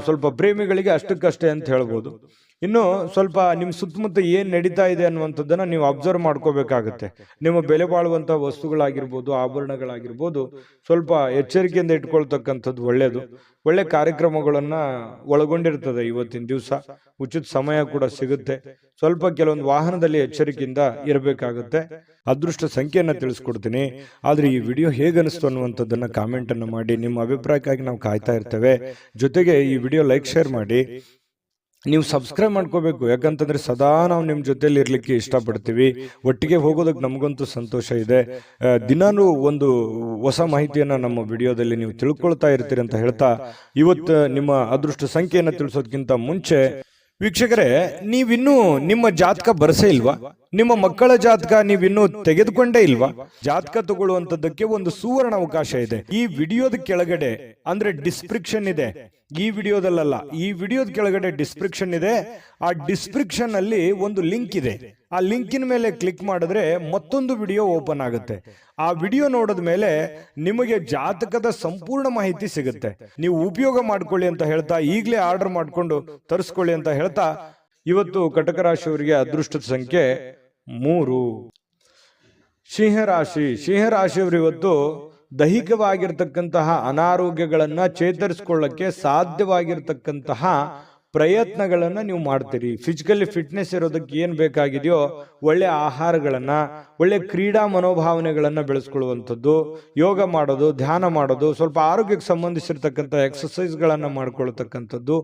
ಸ್ವಲ್ಪ ಪ್ರೇಮಿಗಳಿಗೆ ಅಷ್ಟಕ್ಕಷ್ಟೇ ಅಂತ ಹೇಳ್ಬೋದು. ಇನ್ನು ಸ್ವಲ್ಪ ನಿಮ್ಮ ಸುತ್ತಮುತ್ತ ಏನ್ ನಡೀತಾ ಇದೆ ಅನ್ನುವಂಥದ್ದನ್ನ ನೀವು ಅಬ್ಸರ್ವ್ ಮಾಡ್ಕೋಬೇಕಾಗುತ್ತೆ. ನಿಮ್ಮ ಬೆಲೆ ಬಾಳುವಂತಹ ವಸ್ತುಗಳಾಗಿರ್ಬೋದು, ಆಭರಣಗಳಾಗಿರ್ಬೋದು, ಸ್ವಲ್ಪ ಎಚ್ಚರಿಕೆಯಿಂದ ಇಟ್ಕೊಳ್ತಕ್ಕಂಥದ್ದು ಒಳ್ಳೇದು. ಒಳ್ಳೆ ಕಾರ್ಯಕ್ರಮಗಳನ್ನ ಒಳಗೊಂಡಿರ್ತದೆ ಇವತ್ತಿನ ದಿವಸ. ಉಚಿತ ಸಮಯ ಕೂಡ ಸಿಗುತ್ತೆ. ಸ್ವಲ್ಪ ಕೆಲವೊಂದು ವಾಹನದಲ್ಲಿ ಎಚ್ಚರಿಕೆಯಿಂದ ಇರಬೇಕಾಗುತ್ತೆ. ಅದೃಷ್ಟ ಸಂಖ್ಯೆಯನ್ನ ತಿಳಿಸ್ಕೊಡ್ತೀನಿ. ಆದ್ರೆ ಈ ವಿಡಿಯೋ ಹೇಗನಿಸ್ತು ಅನ್ನುವಂಥದ್ದನ್ನ ಕಾಮೆಂಟ್ ಅನ್ನು ಮಾಡಿ. ನಿಮ್ಮ ಅಭಿಪ್ರಾಯಕ್ಕಾಗಿ ನಾವು ಕಾಯ್ತಾ ಇರ್ತೇವೆ. ಜೊತೆಗೆ ಈ ವಿಡಿಯೋ ಲೈಕ್, ಶೇರ್ ಮಾಡಿ. ನೀವು ಸಬ್ಸ್ಕ್ರೈಬ್ ಮಾಡ್ಕೋಬೇಕು, ಯಾಕಂತಂದ್ರೆ ಸದಾ ನಾವು ನಿಮ್ಮ ಜೊತೆಲಿ ಇರ್ಲಿಕ್ಕೆ ಇಷ್ಟಪಡ್ತೀವಿ. ಒಟ್ಟಿಗೆ ಹೋಗೋದಕ್ಕೆ ನಮಗಂತೂ ಸಂತೋಷ ಇದೆ. ದಿನಾನು ಒಂದು ಹೊಸ ಮಾಹಿತಿಯನ್ನ ನಮ್ಮ ವಿಡಿಯೋದಲ್ಲಿ ನೀವು ತಿಳ್ಕೊಳ್ತಾ ಇರ್ತೀರಿ ಅಂತ ಹೇಳ್ತಾ, ಇವತ್ತು ನಿಮ್ಮ ಅದೃಷ್ಟ ಸಂಖ್ಯೆಯನ್ನು ತಿಳಿಸೋದಕ್ಕಿಂತ ಮುಂಚೆ ವೀಕ್ಷಕರೇ, ನೀವಿನ್ನೂ ನಿಮ್ಮ ಜಾತಕ ಬರಸೇ ಇಲ್ವಾ? ನಿಮ್ಮ ಮಕ್ಕಳ ಜಾತಕ ನೀವಿನ್ನೂ ತೆಗೆದುಕೊಂಡೇ ಇಲ್ವಾ? ಜಾತಕ ತಗೊಳ್ಳುವಂತದ್ದಕ್ಕೆ ಒಂದು ಸುವರ್ಣ ಅವಕಾಶ ಇದೆ. ಈ ವಿಡಿಯೋದ ಕೆಳಗಡೆ ಅಂದ್ರೆ ಡಿಸ್ಕ್ರಿಪ್ಷನ್ ಇದೆ. ಈ ವಿಡಿಯೋದಲ್ಲ, ಈ ವಿಡಿಯೋದ ಕೆಳಗಡೆ ಡಿಸ್ಕ್ರಿಪ್ಷನ್ ಇದೆ. ಆ ಡಿಸ್ಕ್ರಿಪ್ಷನ್ ಅಲ್ಲಿ ಒಂದು ಲಿಂಕ್ ಇದೆ. ಆ ಲಿಂಕಿನ ಮೇಲೆ ಕ್ಲಿಕ್ ಮಾಡಿದ್ರೆ ಮತ್ತೊಂದು ವಿಡಿಯೋ ಓಪನ್ ಆಗುತ್ತೆ. ಆ ವಿಡಿಯೋ ನೋಡಿದ ಮೇಲೆ ನಿಮಗೆ ಜಾತಕದ ಸಂಪೂರ್ಣ ಮಾಹಿತಿ ಸಿಗುತ್ತೆ. ನೀವು ಉಪಯೋಗ ಮಾಡ್ಕೊಳ್ಳಿ ಅಂತ ಹೇಳ್ತಾ, ಈಗಲೇ ಆರ್ಡರ್ ಮಾಡ್ಕೊಂಡು ತರಿಸ್ಕೊಳ್ಳಿ ಅಂತ ಹೇಳ್ತಾ, ಇವತ್ತು ಕಟಕ ರಾಶಿಯವರಿಗೆ ಅದೃಷ್ಟದ ಸಂಖ್ಯೆ 3. ಸಿಂಹರಾಶಿಯವರು ಇವತ್ತು ದೈಹಿಕವಾಗಿರ್ತಕ್ಕಂತಹ ಅನಾರೋಗ್ಯಗಳನ್ನ ಚೇತರಿಸಿಕೊಳ್ಳಕ್ಕೆ ಸಾಧ್ಯವಾಗಿರ್ತಕ್ಕಂತಹ ಪ್ರಯತ್ನಗಳನ್ನ ನೀವು ಮಾಡ್ತೀರಿ. ಫಿಸಿಕಲಿ ಫಿಟ್ನೆಸ್ ಇರೋದಕ್ಕೆ ಏನ್ ಬೇಕಾಗಿದೆಯೋ ಒಳ್ಳೆ ಆಹಾರಗಳನ್ನ, ಒಳ್ಳೆ ಕ್ರೀಡಾ ಮನೋಭಾವನೆಗಳನ್ನ ಬೆಳೆಸ್ಕೊಳ್ಳುವಂಥದ್ದು, ಯೋಗ ಮಾಡೋದು, ಧ್ಯಾನ ಮಾಡೋದು, ಸ್ವಲ್ಪ ಆರೋಗ್ಯಕ್ಕೆ ಸಂಬಂಧಿಸಿರ್ತಕ್ಕಂಥ ಎಕ್ಸರ್ಸೈಸ್ಗಳನ್ನ ಮಾಡ್ಕೊಳ್ತಕ್ಕಂಥದ್ದು,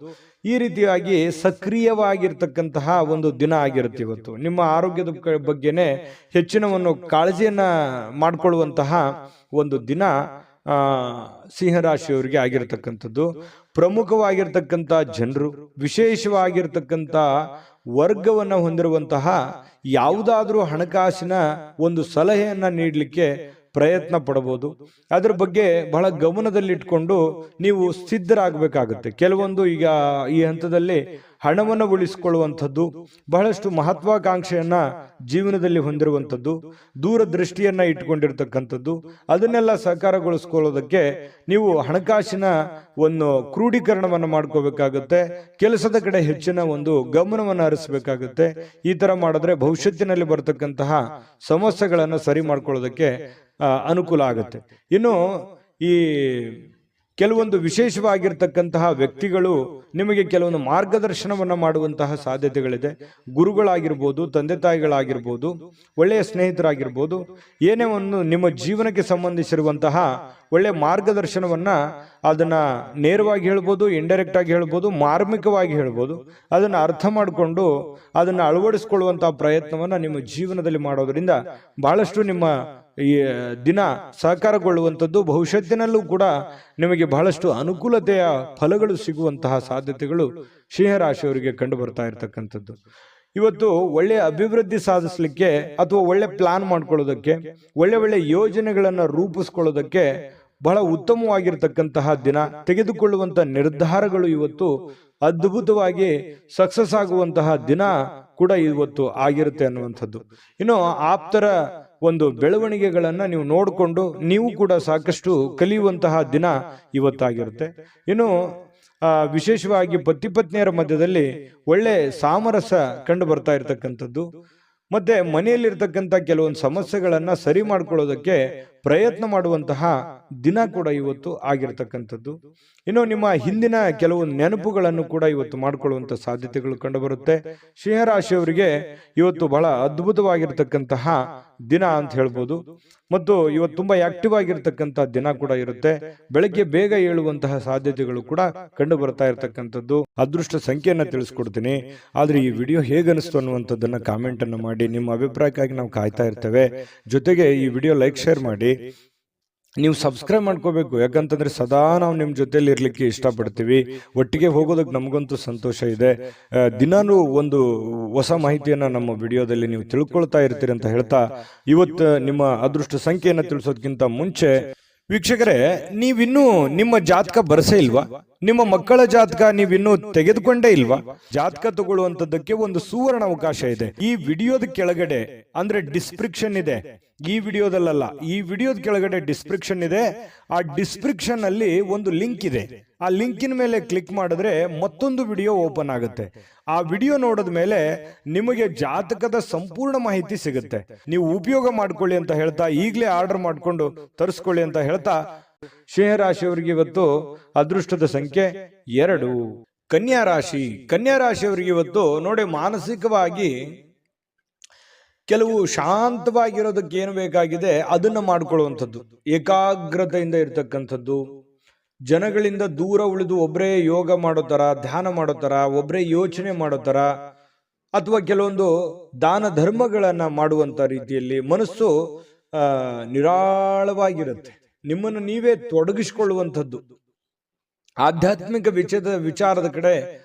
ಈ ರೀತಿಯಾಗಿ ಸಕ್ರಿಯವಾಗಿರ್ತಕ್ಕಂತಹ ಒಂದು ದಿನ ಆಗಿರುತ್ತೆ ಇವತ್ತು. ನಿಮ್ಮ ಆರೋಗ್ಯದ ಬಗ್ಗೆನೆ ಹೆಚ್ಚಿನ ಒಂದು ಕಾಳಜಿಯನ್ನ ಮಾಡ್ಕೊಳ್ಳುವಂತಹ ಒಂದು ದಿನ ಸಿಂಹರಾಶಿಯವರಿಗೆ ಆಗಿರತಕ್ಕಂಥದ್ದು. ಪ್ರಮುಖವಾಗಿರ್ತಕ್ಕಂಥ ಜನರು, ವಿಶೇಷವಾಗಿರ್ತಕ್ಕಂಥ ವರ್ಗವನ್ನ ಹೊಂದಿರುವಂತಹ ಯಾವುದಾದ್ರೂ ಹಣಕಾಸಿನ ಒಂದು ಸಲಹೆಯನ್ನ ನೀಡಲಿಕ್ಕೆ ಪ್ರಯತ್ನ ಪಡಬಹುದು. ಅದ್ರ ಬಗ್ಗೆ ಬಹಳ ಗಮನದಲ್ಲಿಟ್ಕೊಂಡು ನೀವು ಸಿದ್ಧರಾಗಬೇಕಾಗುತ್ತೆ. ಕೆಲವೊಂದು ಈಗ ಈ ಹಂತದಲ್ಲಿ ಹಣವನ್ನು ಉಳಿಸಿಕೊಳ್ಳುವಂಥದ್ದು, ಬಹಳಷ್ಟು ಮಹತ್ವಾಕಾಂಕ್ಷೆಯನ್ನ ಜೀವನದಲ್ಲಿ ಹೊಂದಿರುವಂಥದ್ದು, ದೂರದೃಷ್ಟಿಯನ್ನ ಇಟ್ಕೊಂಡಿರ್ತಕ್ಕಂಥದ್ದು, ಅದನ್ನೆಲ್ಲ ಸಾಕಾರಗೊಳಿಸ್ಕೊಳ್ಳೋದಕ್ಕೆ ನೀವು ಹಣಕಾಸಿನ ಒಂದು ಕ್ರೋಢೀಕರಣವನ್ನು ಮಾಡ್ಕೋಬೇಕಾಗುತ್ತೆ. ಕೆಲಸದ ಕಡೆ ಹೆಚ್ಚಿನ ಒಂದು ಗಮನವನ್ನು ಹರಿಸಬೇಕಾಗುತ್ತೆ. ಈ ತರ ಮಾಡಿದ್ರೆ ಭವಿಷ್ಯತ್ತಿನಲ್ಲಿ ಬರತಕ್ಕಂತಹ ಸಮಸ್ಯೆಗಳನ್ನು ಸರಿ ಮಾಡ್ಕೊಳ್ಳೋದಕ್ಕೆ ಅನುಕೂಲ ಆಗುತ್ತೆ. ಇನ್ನು ಈ ಕೆಲವೊಂದು ವಿಶೇಷವಾಗಿರ್ತಕ್ಕಂತಹ ವ್ಯಕ್ತಿಗಳು ನಿಮಗೆ ಕೆಲವೊಂದು ಮಾರ್ಗದರ್ಶನವನ್ನ ಮಾಡುವಂತಹ ಸಾಧ್ಯತೆಗಳಿದೆ. ಗುರುಗಳಾಗಿರ್ಬೋದು, ತಂದೆ ತಾಯಿಗಳಾಗಿರ್ಬೋದು, ಒಳ್ಳೆಯ ಸ್ನೇಹಿತರಾಗಿರ್ಬೋದು, ಏನೇ ಒಂದು ನಿಮ್ಮ ಜೀವನಕ್ಕೆ ಸಂಬಂಧಿಸಿರುವಂತಹ ಒಳ್ಳೆ ಮಾರ್ಗದರ್ಶನವನ್ನ ಅದನ್ನ ನೇರವಾಗಿ ಹೇಳ್ಬೋದು, ಇಂಡೈರೆಕ್ಟ್ ಆಗಿ ಹೇಳ್ಬೋದು, ಮಾರ್ಮಿಕವಾಗಿ ಹೇಳ್ಬೋದು, ಅದನ್ನ ಅರ್ಥ ಮಾಡಿಕೊಂಡು ಅದನ್ನ ಅಳವಡಿಸಿಕೊಳ್ಳುವಂತಹ ಪ್ರಯತ್ನವನ್ನ ನಿಮ್ಮ ಜೀವನದಲ್ಲಿ ಮಾಡೋದ್ರಿಂದ ಬಹಳಷ್ಟು ನಿಮ್ಮ ಈ ದಿನ ಸಹಕಾರಗೊಳ್ಳುವಂಥದ್ದು, ಭವಿಷ್ಯತ್ತಿನಲ್ಲೂ ಕೂಡ ನಿಮಗೆ ಬಹಳಷ್ಟು ಅನುಕೂಲತೆಯ ಫಲಗಳು ಸಿಗುವಂತಹ ಸಾಧ್ಯತೆಗಳು ಸಿಂಹರಾಶಿಯವರಿಗೆ ಕಂಡು ಬರ್ತಾ ಇರತಕ್ಕಂಥದ್ದು. ಇವತ್ತು ಒಳ್ಳೆ ಅಭಿವೃದ್ಧಿ ಸಾಧಿಸಲಿಕ್ಕೆ ಅಥವಾ ಒಳ್ಳೆ ಪ್ಲಾನ್ ಮಾಡ್ಕೊಳ್ಳೋದಕ್ಕೆ, ಒಳ್ಳೆ ಯೋಜನೆಗಳನ್ನ ರೂಪಿಸ್ಕೊಳ್ಳೋದಕ್ಕೆ ಬಹಳ ಉತ್ತಮವಾಗಿರ್ತಕ್ಕಂತಹ ದಿನ. ತೆಗೆದುಕೊಳ್ಳುವಂತ ನಿರ್ಧಾರಗಳು ಇವತ್ತು ಅದ್ಭುತವಾಗಿ ಸಕ್ಸಸ್ ಆಗುವಂತಹ ದಿನ ಕೂಡ ಇವತ್ತು ಆಗಿರುತ್ತೆ ಅನ್ನುವಂಥದ್ದು. ಇನ್ನು ಆಪ್ತರ ಒಂದು ಬೆಳವಣಿಗೆಗಳನ್ನ ನೀವು ನೋಡಿಕೊಂಡು ನೀವು ಕೂಡ ಸಾಕಷ್ಟು ಕಲಿಯುವಂತಹ ದಿನ ಇವತ್ತಾಗಿರುತ್ತೆ. ಇನ್ನು ವಿಶೇಷವಾಗಿ ಪತಿ ಪತ್ನಿಯರ ಮಧ್ಯದಲ್ಲಿ ಒಳ್ಳೆ ಸಾಮರಸ್ಯ ಕಂಡು ಬರ್ತಾ ಇರತಕ್ಕಂಥದ್ದು. ಮತ್ತೆ ಮನೆಯಲ್ಲಿರ್ತಕ್ಕಂಥ ಕೆಲವೊಂದು ಸಮಸ್ಯೆಗಳನ್ನ ಸರಿ ಮಾಡ್ಕೊಳ್ಳೋದಕ್ಕೆ ಪ್ರಯತ್ನ ಮಾಡುವಂತಹ ದಿನ ಕೂಡ ಇವತ್ತು ಆಗಿರ್ತಕ್ಕಂಥದ್ದು. ಇನ್ನು ನಿಮ್ಮ ಹಿಂದಿನ ಕೆಲವು ನೆನಪುಗಳನ್ನು ಕೂಡ ಇವತ್ತು ಮಾಡಿಕೊಳ್ಳುವಂತ ಸಾಧ್ಯತೆಗಳು ಕಂಡುಬರುತ್ತೆ. ಸಿಂಹರಾಶಿಯವರಿಗೆ ಇವತ್ತು ಬಹಳ ಅದ್ಭುತವಾಗಿರ್ತಕ್ಕಂತಹ ದಿನ ಅಂತ ಹೇಳ್ಬೋದು. ಮತ್ತು ಇವತ್ತು ತುಂಬಾ ಆಕ್ಟಿವ್ ಆಗಿರ್ತಕ್ಕಂಥ ದಿನ ಕೂಡ ಇರುತ್ತೆ. ಬೆಳಗ್ಗೆ ಬೇಗ ಏಳುವಂತಹ ಸಾಧ್ಯತೆಗಳು ಕೂಡ ಕಂಡು ಬರ್ತಾ ಇರತಕ್ಕಂಥದ್ದು. ಅದೃಷ್ಟ ಸಂಖ್ಯೆಯನ್ನ ತಿಳಿಸ್ಕೊಡ್ತೀನಿ. ಆದ್ರೆ ಈ ವಿಡಿಯೋ ಹೇಗನಿಸ್ತು ಅನ್ನುವಂಥದ್ದನ್ನ ಕಾಮೆಂಟ್ ಅನ್ನು ಮಾಡಿ. ನಿಮ್ಮ ಅಭಿಪ್ರಾಯಕ್ಕಾಗಿ ನಾವು ಕಾಯ್ತಾ ಇರ್ತೇವೆ. ಜೊತೆಗೆ ಈ ವಿಡಿಯೋ ಲೈಕ್ ಶೇರ್ ಮಾಡಿ. ನೀವು ಸಬ್ಸ್ಕ್ರೈಬ್ ಮಾಡ್ಕೋಬೇಕು, ಯಾಕಂತಂದ್ರೆ ಸದಾ ನಾವು ನಿಮ್ ಜೊತೆಲಿ ಇರ್ಲಿಕ್ಕೆ ಇಷ್ಟಪಡ್ತೀವಿ. ಒಟ್ಟಿಗೆ ಹೋಗೋದಕ್ಕೆ ನಮಗಂತೂ ಸಂತೋಷ ಇದೆ. ದಿನಾನು ಒಂದು ಹೊಸ ಮಾಹಿತಿಯನ್ನ ನಮ್ಮ ವಿಡಿಯೋದಲ್ಲಿ ನೀವು ತಿಳ್ಕೊಳ್ತಾ ಇರ್ತೀರಿ ಅಂತ ಹೇಳ್ತಾ, ಇವತ್ತು ನಿಮ್ಮ ಅದೃಷ್ಟ ಸಂಖ್ಯೆಯನ್ನ ತಿಳಿಸೋದಕ್ಕಿಂತ ಮುಂಚೆ ವೀಕ್ಷಕರೇ, ನೀವಿನ್ನೂ ನಿಮ್ಮ ಜಾತಕ ಬರಸೇ ಇಲ್ವಾ? ನಿಮ್ಮ ಮಕ್ಕಳ ಜಾತಕ ನೀವಿನ್ನೂ ತೆಗೆದುಕೊಂಡೇ ಇಲ್ವಾ? ಜಾತಕ ತಗೊಳ್ಳುವಂತದ್ದಕ್ಕೆ ಒಂದು ಸುವರ್ಣ ಅವಕಾಶ ಇದೆ. ಈ ವಿಡಿಯೋದ ಕೆಳಗಡೆ ಅಂದ್ರೆ ಡಿಸ್ಕ್ರಿಪ್ಷನ್ ಇದೆ. ಈ ವಿಡಿಯೋದಲ್ಲ, ಈ ವಿಡಿಯೋದ ಕೆಳಗಡೆ ಡಿಸ್ಕ್ರಿಪ್ಷನ್ ಇದೆ. ಆ ಡಿಸ್ಕ್ರಿಪ್ಷನ್ ಅಲ್ಲಿ ಒಂದು ಲಿಂಕ್ ಇದೆ. ಆ ಲಿಂಕಿನ ಮೇಲೆ ಕ್ಲಿಕ್ ಮಾಡಿದ್ರೆ ಮತ್ತೊಂದು ವಿಡಿಯೋ ಓಪನ್ ಆಗುತ್ತೆ. ಆ ವಿಡಿಯೋ ನೋಡಿದ ಮೇಲೆ ನಿಮಗೆ ಜಾತಕದ ಸಂಪೂರ್ಣ ಮಾಹಿತಿ ಸಿಗುತ್ತೆ. ನೀವು ಉಪಯೋಗ ಮಾಡ್ಕೊಳ್ಳಿ ಅಂತ ಹೇಳ್ತಾ, ಈಗಲೇ ಆರ್ಡರ್ ಮಾಡ್ಕೊಂಡು ತರಿಸ್ಕೊಳ್ಳಿ ಅಂತ ಹೇಳ್ತಾ, ಸಿಂಹರಾಶಿಯವರಿಗೆ ಇವತ್ತು ಅದೃಷ್ಟದ ಸಂಖ್ಯೆ 2. ಕನ್ಯಾ ರಾಶಿ. ಕನ್ಯಾ ರಾಶಿಯವರಿಗೆ ಇವತ್ತು ನೋಡಿ, ಮಾನಸಿಕವಾಗಿ ಕೆಲವು ಶಾಂತವಾಗಿರೋದಕ್ಕೆ ಏನು ಬೇಕಾಗಿದೆ ಅದನ್ನ ಮಾಡ್ಕೊಳ್ಳುವಂಥದ್ದು, ಏಕಾಗ್ರತೆಯಿಂದ ಇರ್ತಕ್ಕಂಥದ್ದು, ಜನಗಳಿಂದ ದೂರ ಉಳಿದು ಒಬ್ಬರೇ ಯೋಗ ಮಾಡೋ ತರ, ಧ್ಯಾನ ಮಾಡೋ ತರ, ಒಬ್ಬರೇ ಯೋಚನೆ ಮಾಡೋ ತರ, ಅಥವಾ ಕೆಲವೊಂದು ದಾನ ಧರ್ಮಗಳನ್ನ ಮಾಡುವಂತ ರೀತಿಯಲ್ಲಿ ಮನಸ್ಸು ನಿರಾಳವಾಗಿರುತ್ತೆ. ನಿಮ್ಮನ್ನು ನೀವೇ ತೊಡಗಿಸಿಕೊಳ್ಳುವಂಥದ್ದು, ಆಧ್ಯಾತ್ಮಿಕ ವಿಚಾರದ ಕಡೆ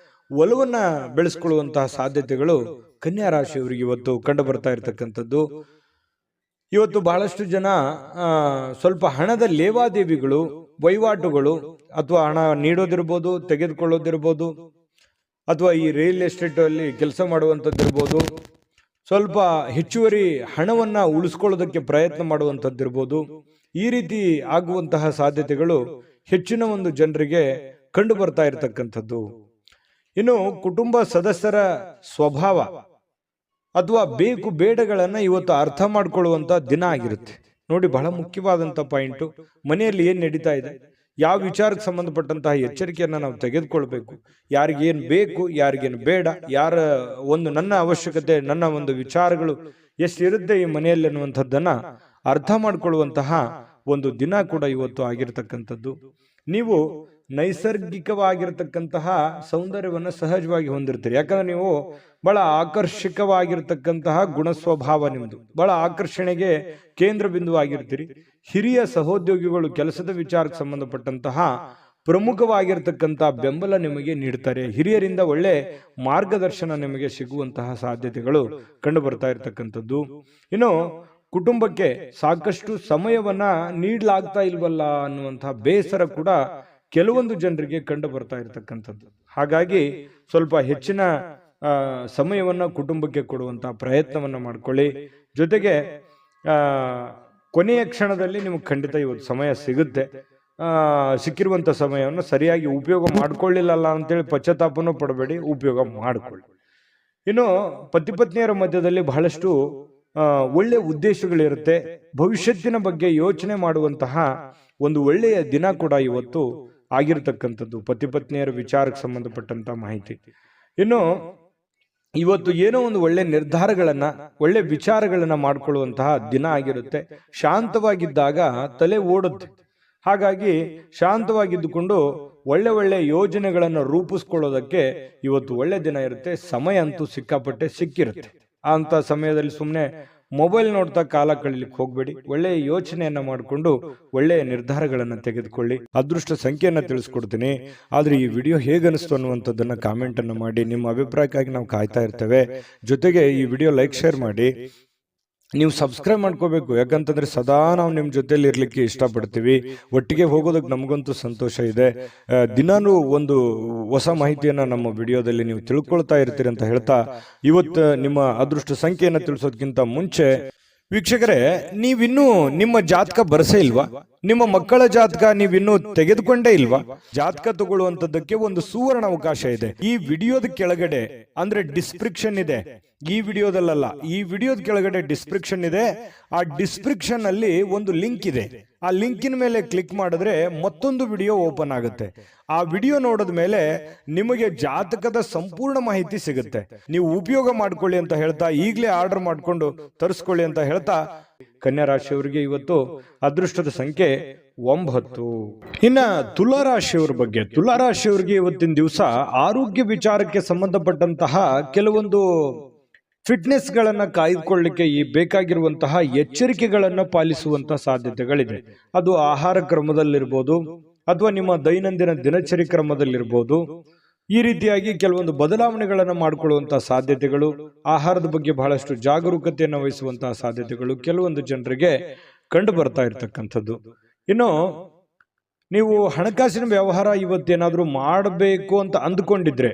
ಒಲವನ್ನ ಬೆಳೆಸ್ಕೊಳ್ಳುವಂತಹ ಸಾಧ್ಯತೆಗಳು ಕನ್ಯಾ ರಾಶಿಯವರಿಗೆ ಇವತ್ತು ಕಂಡು ಬರ್ತಾ ಇರತಕ್ಕಂಥದ್ದು. ಇವತ್ತು ಬಹಳಷ್ಟು ಜನ ಸ್ವಲ್ಪ ಹಣದ ಲೇವಾದೇವಿಗಳು, ವಹಿವಾಟುಗಳು, ಅಥವಾ ಹಣ ನೀಡೋದಿರ್ಬೋದು, ತೆಗೆದುಕೊಳ್ಳೋದಿರ್ಬೋದು, ಅಥವಾ ಈ ರಿಯಲ್ ಎಸ್ಟೇಟ್ ಅಲ್ಲಿ ಕೆಲಸ ಮಾಡುವಂಥದ್ದಿರ್ಬೋದು, ಸ್ವಲ್ಪ ಹೆಚ್ಚುವರಿ ಹಣವನ್ನ ಉಳಿಸ್ಕೊಳ್ಳೋದಕ್ಕೆ ಪ್ರಯತ್ನ ಮಾಡುವಂಥದ್ದಿರ್ಬೋದು. ಈ ರೀತಿ ಆಗುವಂತಹ ಸಾಧ್ಯತೆಗಳು ಹೆಚ್ಚಿನ ಒಂದು ಜನರಿಗೆ ಕಂಡು ಬರ್ತಾ ಇರತಕ್ಕಂಥದ್ದು. ಇನ್ನು ಕುಟುಂಬ ಸದಸ್ಯರ ಸ್ವಭಾವ ಅಥವಾ ಬೇಕು ಬೇಡಗಳನ್ನ ಇವತ್ತು ಅರ್ಥ ಮಾಡ್ಕೊಳ್ಳುವಂತ ದಿನ ಆಗಿರುತ್ತೆ. ನೋಡಿ, ಬಹಳ ಮುಖ್ಯವಾದಂತ ಪಾಯಿಂಟ್, ಮನೆಯಲ್ಲಿ ಏನ್ ನಡೀತಾ ಇದೆ, ಯಾವ ವಿಚಾರಕ್ಕೆ ಸಂಬಂಧಪಟ್ಟಂತಹ ಎಚ್ಚರಿಕೆಯನ್ನ ನಾವು ತೆಗೆದುಕೊಳ್ಬೇಕು, ಯಾರಿಗೇನ್ ಬೇಕು, ಯಾರಿಗೇನು ಬೇಡ, ಯಾರ ಒಂದು ನನ್ನ ಅವಶ್ಯಕತೆ, ನನ್ನ ಒಂದು ವಿಚಾರಗಳು ಎಷ್ಟಿರುತ್ತೆ ಈ ಮನೆಯಲ್ಲಿ ಅನ್ನುವಂಥದ್ದನ್ನ ಅರ್ಥ ಮಾಡ್ಕೊಳ್ಳುವಂತಹ ಒಂದು ದಿನ ಕೂಡ ಇವತ್ತು ಆಗಿರ್ತಕ್ಕಂಥದ್ದು. ನೀವು ನೈಸರ್ಗಿಕವಾಗಿರ್ತಕ್ಕಂತಹ ಸೌಂದರ್ಯವನ್ನು ಸಹಜವಾಗಿ ಹೊಂದಿರ್ತೀರಿ. ಯಾಕಂದ್ರೆ ನೀವು ಬಹಳ ಆಕರ್ಷಕವಾಗಿರ್ತಕ್ಕಂತಹ ಗುಣ ಸ್ವಭಾವ ನಿಮ್ದು, ಬಹಳ ಆಕರ್ಷಣೆಗೆ ಕೇಂದ್ರ ಬಿಂದುವಾಗಿರ್ತೀರಿ. ಹಿರಿಯ ಸಹೋದ್ಯೋಗಿಗಳು ಕೆಲಸದ ವಿಚಾರಕ್ಕೆ ಸಂಬಂಧಪಟ್ಟಂತಹ ಪ್ರಮುಖವಾಗಿರ್ತಕ್ಕಂತಹ ಬೆಂಬಲ ನಿಮಗೆ ನೀಡ್ತಾರೆ. ಹಿರಿಯರಿಂದ ಒಳ್ಳೆ ಮಾರ್ಗದರ್ಶನ ನಿಮಗೆ ಸಿಗುವಂತಹ ಸಾಧ್ಯತೆಗಳು ಕಂಡು ಬರ್ತಾ ಇರತಕ್ಕಂಥದ್ದು. ಇನ್ನು ಕುಟುಂಬಕ್ಕೆ ಸಾಕಷ್ಟು ಸಮಯವನ್ನ ನೀಡಲಾಗ್ತಾ ಇಲ್ವಲ್ಲ ಅನ್ನುವಂತಹ ಬೇಸರ ಕೂಡ ಕೆಲವೊಂದು ಜನರಿಗೆ ಕಂಡು ಬರ್ತಾ ಇರತಕ್ಕಂಥದ್ದು. ಹಾಗಾಗಿ ಸ್ವಲ್ಪ ಹೆಚ್ಚಿನ ಸಮಯವನ್ನ ಕುಟುಂಬಕ್ಕೆ ಕೊಡುವಂತಹ ಪ್ರಯತ್ನವನ್ನ ಮಾಡ್ಕೊಳ್ಳಿ. ಜೊತೆಗೆ ಕೊನೆಯ ಕ್ಷಣದಲ್ಲಿ ನಿಮಗೆ ಖಂಡಿತ ಇವತ್ತು ಸಮಯ ಸಿಗುತ್ತೆ. ಸಿಕ್ಕಿರುವಂತ ಸಮಯವನ್ನು ಸರಿಯಾಗಿ ಉಪಯೋಗ ಮಾಡ್ಕೊಳ್ಳಿಲ್ಲ ಅಂತೇಳಿ ಪಶ್ಚಾತ್ತಾಪನೂ ಪಡಬೇಡಿ, ಉಪಯೋಗ ಮಾಡಿಕೊಳ್ಳಿ. ಇನ್ನು ಪತಿ ಪತ್ನಿಯರ ಮಧ್ಯದಲ್ಲಿ ಬಹಳಷ್ಟು ಒಳ್ಳೆ ಉದ್ದೇಶಗಳಿರುತ್ತೆ. ಭವಿಷ್ಯತ್ತಿನ ಬಗ್ಗೆ ಯೋಚನೆ ಮಾಡುವಂತಹ ಒಂದು ಒಳ್ಳೆಯ ದಿನ ಕೂಡ ಇವತ್ತು ಆಗಿರ್ತಕ್ಕಂಥದ್ದು, ಪತಿ ಪತ್ನಿಯರ ವಿಚಾರಕ್ಕೆ ಸಂಬಂಧಪಟ್ಟಂತ ಮಾಹಿತಿ. ಇನ್ನು ಇವತ್ತು ಏನೋ ಒಂದು ಒಳ್ಳೆ ನಿರ್ಧಾರಗಳನ್ನ, ಒಳ್ಳೆ ವಿಚಾರಗಳನ್ನ ಮಾಡ್ಕೊಳ್ಳುವಂತಹ ದಿನ ಆಗಿರುತ್ತೆ. ಶಾಂತವಾಗಿದ್ದಾಗ ತಲೆ ಓಡುತ್ತೆ. ಹಾಗಾಗಿ ಶಾಂತವಾಗಿದ್ದುಕೊಂಡು ಒಳ್ಳೆ ಒಳ್ಳೆ ಯೋಜನೆಗಳನ್ನು ರೂಪಿಸ್ಕೊಳ್ಳೋದಕ್ಕೆ ಇವತ್ತು ಒಳ್ಳೆ ದಿನ ಇರುತ್ತೆ. ಸಮಯ ಅಂತೂ ಸಿಕ್ಕಾಪಟ್ಟೆ ಸಿಕ್ಕಿರುತ್ತೆ. ಅಂತ ಸಮಯದಲ್ಲಿ ಸುಮ್ಮನೆ ಮೊಬೈಲ್ ನೋಡ್ತಾ ಕಾಲ ಕಳೀಲಿಕ್ಕೆ ಹೋಗ್ಬೇಡಿ. ಒಳ್ಳೆಯ ಯೋಚನೆಯನ್ನ ಮಾಡಿಕೊಂಡು ಒಳ್ಳೆಯ ನಿರ್ಧಾರಗಳನ್ನ ತೆಗೆದುಕೊಳ್ಳಿ. ಅದೃಷ್ಟ ಸಂಖ್ಯೆಯನ್ನ ತಿಳಿಸ್ಕೊಡ್ತೀನಿ. ಆದ್ರೆ ಈ ವಿಡಿಯೋ ಹೇಗನಿಸ್ತು ಅನ್ನುವಂಥದ್ದನ್ನ ಕಾಮೆಂಟ್ ಅನ್ನು ಮಾಡಿ. ನಿಮ್ಮ ಅಭಿಪ್ರಾಯಕ್ಕಾಗಿ ನಾವು ಕಾಯ್ತಾ ಇರ್ತೇವೆ. ಜೊತೆಗೆ ಈ ವಿಡಿಯೋ ಲೈಕ್ ಶೇರ್ ಮಾಡಿ. ನೀವು ಸಬ್ಸ್ಕ್ರೈಬ್ ಮಾಡ್ಕೋಬೇಕು, ಯಾಕಂತಂದ್ರೆ ಸದಾ ನಾವು ನಿಮ್ ಜೊತೆಲಿ ಇರ್ಲಿಕ್ಕೆ ಇಷ್ಟಪಡ್ತೀವಿ. ಒಟ್ಟಿಗೆ ಹೋಗೋದಕ್ಕೆ ನಮಗಂತೂ ಸಂತೋಷ ಇದೆ. ದಿನಾನು ಒಂದು ಹೊಸ ಮಾಹಿತಿಯನ್ನ ನಮ್ಮ ವಿಡಿಯೋದಲ್ಲಿ ನೀವು ತಿಳ್ಕೊಳ್ತಾ ಇರ್ತೀರಿ ಅಂತ ಹೇಳ್ತಾ, ಇವತ್ತು ನಿಮ್ಮ ಅದೃಷ್ಟ ಸಂಖ್ಯೆಯನ್ನ ತಿಳಿಸೋದಕ್ಕಿಂತ ಮುಂಚೆ ವೀಕ್ಷಕರೇ, ನೀವಿನ್ನೂ ನಿಮ್ಮ ಜಾತಕ ಬರಸೇ ಇಲ್ವಾ? ನಿಮ್ಮ ಮಕ್ಕಳ ಜಾತಕ ನೀವಿನ್ನೂ ತೆಗೆದುಕೊಂಡೇ ಇಲ್ವಾ? ಜಾತಕ ತಗೊಳ್ಳುವಂತದ್ದಕ್ಕೆ ಒಂದು ಸುವರ್ಣ ಅವಕಾಶ ಇದೆ. ಈ ವಿಡಿಯೋದ ಕೆಳಗಡೆ ಅಂದ್ರೆ ಡಿಸ್ಕ್ರಿಪ್ಷನ್ ಇದೆ, ಈ ವಿಡಿಯೋದಲ್ಲ, ಈ ವಿಡಿಯೋದ ಕೆಳಗಡೆ ಡಿಸ್ಕ್ರಿಪ್ಷನ್ ಇದೆ. ಆ ಡಿಸ್ಕ್ರಿಪ್ಷನ್ ಅಲ್ಲಿ ಒಂದು ಲಿಂಕ್ ಇದೆ. ಆ ಲಿಂಕಿನ ಮೇಲೆ ಕ್ಲಿಕ್ ಮಾಡಿದ್ರೆ ಮತ್ತೊಂದು ವಿಡಿಯೋ ಓಪನ್ ಆಗುತ್ತೆ. ಆ ವಿಡಿಯೋ ನೋಡಿದ ಮೇಲೆ ನಿಮಗೆ ಜಾತಕದ ಸಂಪೂರ್ಣ ಮಾಹಿತಿ ಸಿಗುತ್ತೆ. ನೀವು ಉಪಯೋಗ ಮಾಡ್ಕೊಳ್ಳಿ ಅಂತ ಹೇಳ್ತಾ, ಈಗಲೇ ಆರ್ಡರ್ ಮಾಡ್ಕೊಂಡು ತರಿಸ್ಕೊಳ್ಳಿ ಅಂತ ಹೇಳ್ತಾ, ಕನ್ಯಾ ರಾಶಿಯವರಿಗೆ ಇವತ್ತು ಅದೃಷ್ಟದ ಸಂಖ್ಯೆ 9. ಇನ್ನ ತುಲಾ ರಾಶಿಯವರ ಬಗ್ಗೆ, ತುಲಾ ರಾಶಿಯವರಿಗೆ ಇವತ್ತಿನ ದಿವಸ ಆರೋಗ್ಯ ವಿಚಾರಕ್ಕೆ ಸಂಬಂಧಪಟ್ಟಂತಹ ಕೆಲವೊಂದು ಫಿಟ್ನೆಸ್ ಗಳನ್ನ ಕಾಯ್ದುಕೊಳ್ಳಲಿಕ್ಕೆ ಈ ಬೇಕಾಗಿರುವಂತಹ ಎಚ್ಚರಿಕೆಗಳನ್ನ ಪಾಲಿಸುವಂತಹ ಸಾಧ್ಯತೆಗಳಿದೆ. ಅದು ಆಹಾರ ಕ್ರಮದಲ್ಲಿರ್ಬೋದು ಅಥವಾ ನಿಮ್ಮ ದೈನಂದಿನ ದಿನಚರಿ ಕ್ರಮದಲ್ಲಿರ್ಬೋದು. ಈ ರೀತಿಯಾಗಿ ಕೆಲವೊಂದು ಬದಲಾವಣೆಗಳನ್ನು ಮಾಡಿಕೊಳ್ಳುವಂತಹ ಸಾಧ್ಯತೆಗಳು, ಆಹಾರದ ಬಗ್ಗೆ ಬಹಳಷ್ಟು ಜಾಗರೂಕತೆಯನ್ನು ವಹಿಸುವಂತಹ ಸಾಧ್ಯತೆಗಳು ಕೆಲವೊಂದು ಜನರಿಗೆ ಕಂಡು ಬರ್ತಾ ಇರ್ತಕ್ಕಂಥದ್ದು. ಇನ್ನು ನೀವು ಹಣಕಾಸಿನ ವ್ಯವಹಾರ ಇವತ್ತೇನಾದ್ರೂ ಮಾಡಬೇಕು ಅಂತ ಅಂದ್ಕೊಂಡಿದ್ರೆ,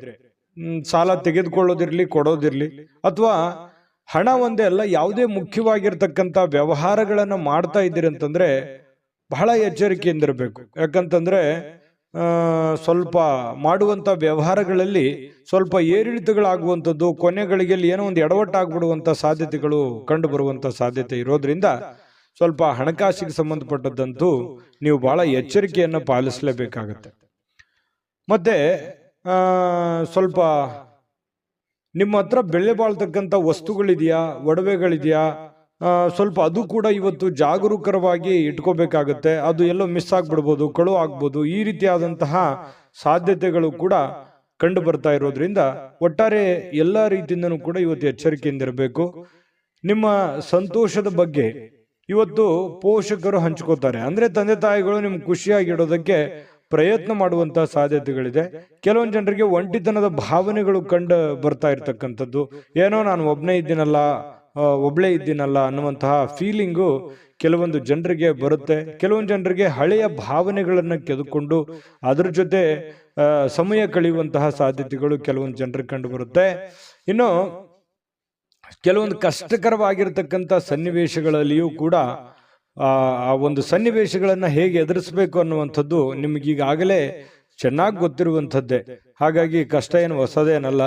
ಸಾಲ ತೆಗೆದುಕೊಳ್ಳೋದಿರ್ಲಿ ಕೊಡೋದಿರ್ಲಿ, ಅಥವಾ ಹಣ ಒಂದೇ ಅಲ್ಲ ಯಾವುದೇ ಮುಖ್ಯವಾಗಿರ್ತಕ್ಕಂಥ ವ್ಯವಹಾರಗಳನ್ನ ಮಾಡ್ತಾ ಇದ್ದೀರಿ ಅಂತಂದ್ರೆ ಬಹಳ ಎಚ್ಚರಿಕೆಯಿಂದಿರಬೇಕು. ಯಾಕಂತಂದ್ರೆ ಸ್ವಲ್ಪ ಮಾಡುವಂತ ವ್ಯವಹಾರಗಳಲ್ಲಿ ಸ್ವಲ್ಪ ಏರಿಳಿತಗಳಾಗುವಂಥದ್ದು, ಕೊನೆಗಳಿಗೆ ಏನೋ ಒಂದು ಎಡವಟ್ಟಾಗ್ಬಿಡುವಂತ ಸಾಧ್ಯತೆಗಳು ಕಂಡು ಬರುವಂತ ಸಾಧ್ಯತೆ ಇರೋದ್ರಿಂದ ಸ್ವಲ್ಪ ಹಣಕಾಸಿಗೆ ಸಂಬಂಧಪಟ್ಟದ್ದಂತೂ ನೀವು ಬಹಳ ಎಚ್ಚರಿಕೆಯನ್ನು ಪಾಲಿಸಲೇಬೇಕಾಗತ್ತೆ. ಮತ್ತೆ ಸ್ವಲ್ಪ ನಿಮ್ಮ ಹತ್ರ ಬೆಲೆ ಬಾಳ್ತಕ್ಕಂಥ ವಸ್ತುಗಳಿದೆಯಾ, ಒಡವೆಗಳಿದೆಯಾ, ಸ್ವಲ್ಪ ಅದು ಕೂಡ ಇವತ್ತು ಜಾಗರೂಕರವಾಗಿ ಇಟ್ಕೋಬೇಕಾಗತ್ತೆ. ಅದು ಎಲ್ಲೋ ಮಿಸ್ ಆಗ್ಬಿಡ್ಬೋದು, ಕಳುವು ಆಗ್ಬೋದು. ಈ ರೀತಿಯಾದಂತಹ ಸಾಧ್ಯತೆಗಳು ಕೂಡ ಕಂಡು ಬರ್ತಾ ಇರೋದ್ರಿಂದ ಒಟ್ಟಾರೆ ಎಲ್ಲ ರೀತಿಯಿಂದನೂ ಕೂಡ ಇವತ್ತು ಎಚ್ಚರಿಕೆಯಿಂದಿರಬೇಕು. ನಿಮ್ಮ ಸಂತೋಷದ ಬಗ್ಗೆ ಇವತ್ತು ಪೋಷಕರು ಹಂಚ್ಕೋತಾರೆ. ಅಂದ್ರೆ ತಂದೆ ತಾಯಿಗಳು ನಿಮ್ಗೆ ಖುಷಿಯಾಗಿಡೋದಕ್ಕೆ ಪ್ರಯತ್ನ ಮಾಡುವಂತಹ ಸಾಧ್ಯತೆಗಳಿದೆ. ಕೆಲವೊಂದು ಜನರಿಗೆ ಒಂಟಿತನದ ಭಾವನೆಗಳು ಕಂಡು ಬರ್ತಾ ಇರ್ತಕ್ಕಂಥದ್ದು, ಏನೋ ನಾನು ಒಬ್ಳೇ ಇದ್ದೀನಲ್ಲ ಅನ್ನುವಂತಹ ಫೀಲಿಂಗು ಕೆಲವೊಂದು ಜನರಿಗೆ ಬರುತ್ತೆ. ಕೆಲವೊಂದು ಜನರಿಗೆ ಹಳೆಯ ಭಾವನೆಗಳನ್ನ ಕೆದಕೊಂಡು ಅದ್ರ ಜೊತೆ ಸಮಯ ಕಳೆಯುವಂತಹ ಸಾಧ್ಯತೆಗಳು ಕೆಲವೊಂದು ಜನರಿಗೆ ಕಂಡು ಬರುತ್ತೆ. ಇನ್ನು ಕೆಲವೊಂದು ಕಷ್ಟಕರವಾಗಿರ್ತಕ್ಕಂಥ ಸನ್ನಿವೇಶಗಳಲ್ಲಿಯೂ ಕೂಡ ಆ ಒಂದು ಸನ್ನಿವೇಶಗಳನ್ನ ಹೇಗೆ ಎದುರಿಸಬೇಕು ಅನ್ನುವಂಥದ್ದು ನಿಮಗೀಗಾಗಲೇ ಚೆನ್ನಾಗಿ ಗೊತ್ತಿರುವಂಥದ್ದೇ. ಹಾಗಾಗಿ ಕಷ್ಟ ಏನು ಹೊಸದೇನಲ್ಲ,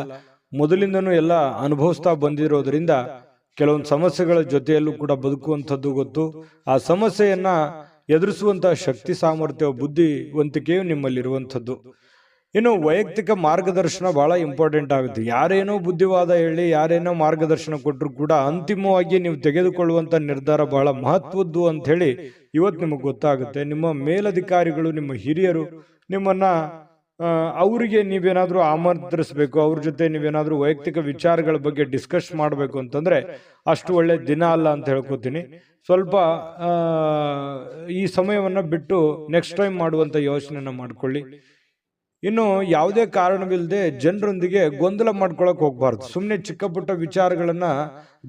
ಮೊದಲಿಂದನೂ ಎಲ್ಲ ಅನುಭವಿಸ್ತಾ ಬಂದಿರೋದ್ರಿಂದ ಕೆಲವೊಂದು ಸಮಸ್ಯೆಗಳ ಜೊತೆಯಲ್ಲೂ ಕೂಡ ಬದುಕುವಂಥದ್ದು ಗೊತ್ತು. ಆ ಸಮಸ್ಯೆಯನ್ನ ಎದುರಿಸುವಂತಹ ಶಕ್ತಿ, ಸಾಮರ್ಥ್ಯ, ಬುದ್ಧಿವಂತಿಕೆಯು ನಿಮ್ಮಲ್ಲಿರುವಂಥದ್ದು. ಇನ್ನು ವೈಯಕ್ತಿಕ ಮಾರ್ಗದರ್ಶನ ಬಹಳ ಇಂಪಾರ್ಟೆಂಟ್ ಆಗುತ್ತೆ. ಯಾರೇನೋ ಬುದ್ಧಿವಾದ ಹೇಳಿ, ಯಾರೇನೋ ಮಾರ್ಗದರ್ಶನ ಕೊಟ್ಟರು ಕೂಡ ಅಂತಿಮವಾಗಿ ನೀವು ತೆಗೆದುಕೊಳ್ಳುವಂತ ನಿರ್ಧಾರ ಬಹಳ ಮಹತ್ವದ್ದು ಅಂತ ಹೇಳಿ ಇವತ್ತು ನಿಮಗೆ ಗೊತ್ತಾಗುತ್ತೆ. ನಿಮ್ಮ ಮೇಲಧಿಕಾರಿಗಳು, ನಿಮ್ಮ ಹಿರಿಯರು ನಿಮ್ಮನ್ನ ಅವರಿಗೆ ನೀವೇನಾದ್ರೂ ಆಮಂತ್ರಿಸಬೇಕು, ಅವ್ರ ಜೊತೆ ನೀವೇನಾದ್ರೂ ವೈಯಕ್ತಿಕ ವಿಚಾರಗಳ ಬಗ್ಗೆ ಡಿಸ್ಕಸ್ ಮಾಡಬೇಕು ಅಂತಂದ್ರೆ ಅಷ್ಟು ಒಳ್ಳೆ ದಿನ ಅಲ್ಲ ಅಂತ ಹೇಳ್ಕೊತೀನಿ. ಸ್ವಲ್ಪ ಈ ಸಮಯವನ್ನ ಬಿಟ್ಟು ನೆಕ್ಸ್ಟ್ ಟೈಮ್ ಮಾಡುವಂತ ಯೋಚನೆಯನ್ನ ಮಾಡ್ಕೊಳ್ಳಿ. ಇನ್ನು ಯಾವುದೇ ಕಾರಣವಿಲ್ಲದೆ ಜನರೊಂದಿಗೆ ಗೊಂದಲ ಮಾಡ್ಕೊಳಕ್ ಹೋಗ್ಬಾರ್ದು. ಸುಮ್ಮನೆ ಚಿಕ್ಕ ಪುಟ್ಟ ವಿಚಾರಗಳನ್ನ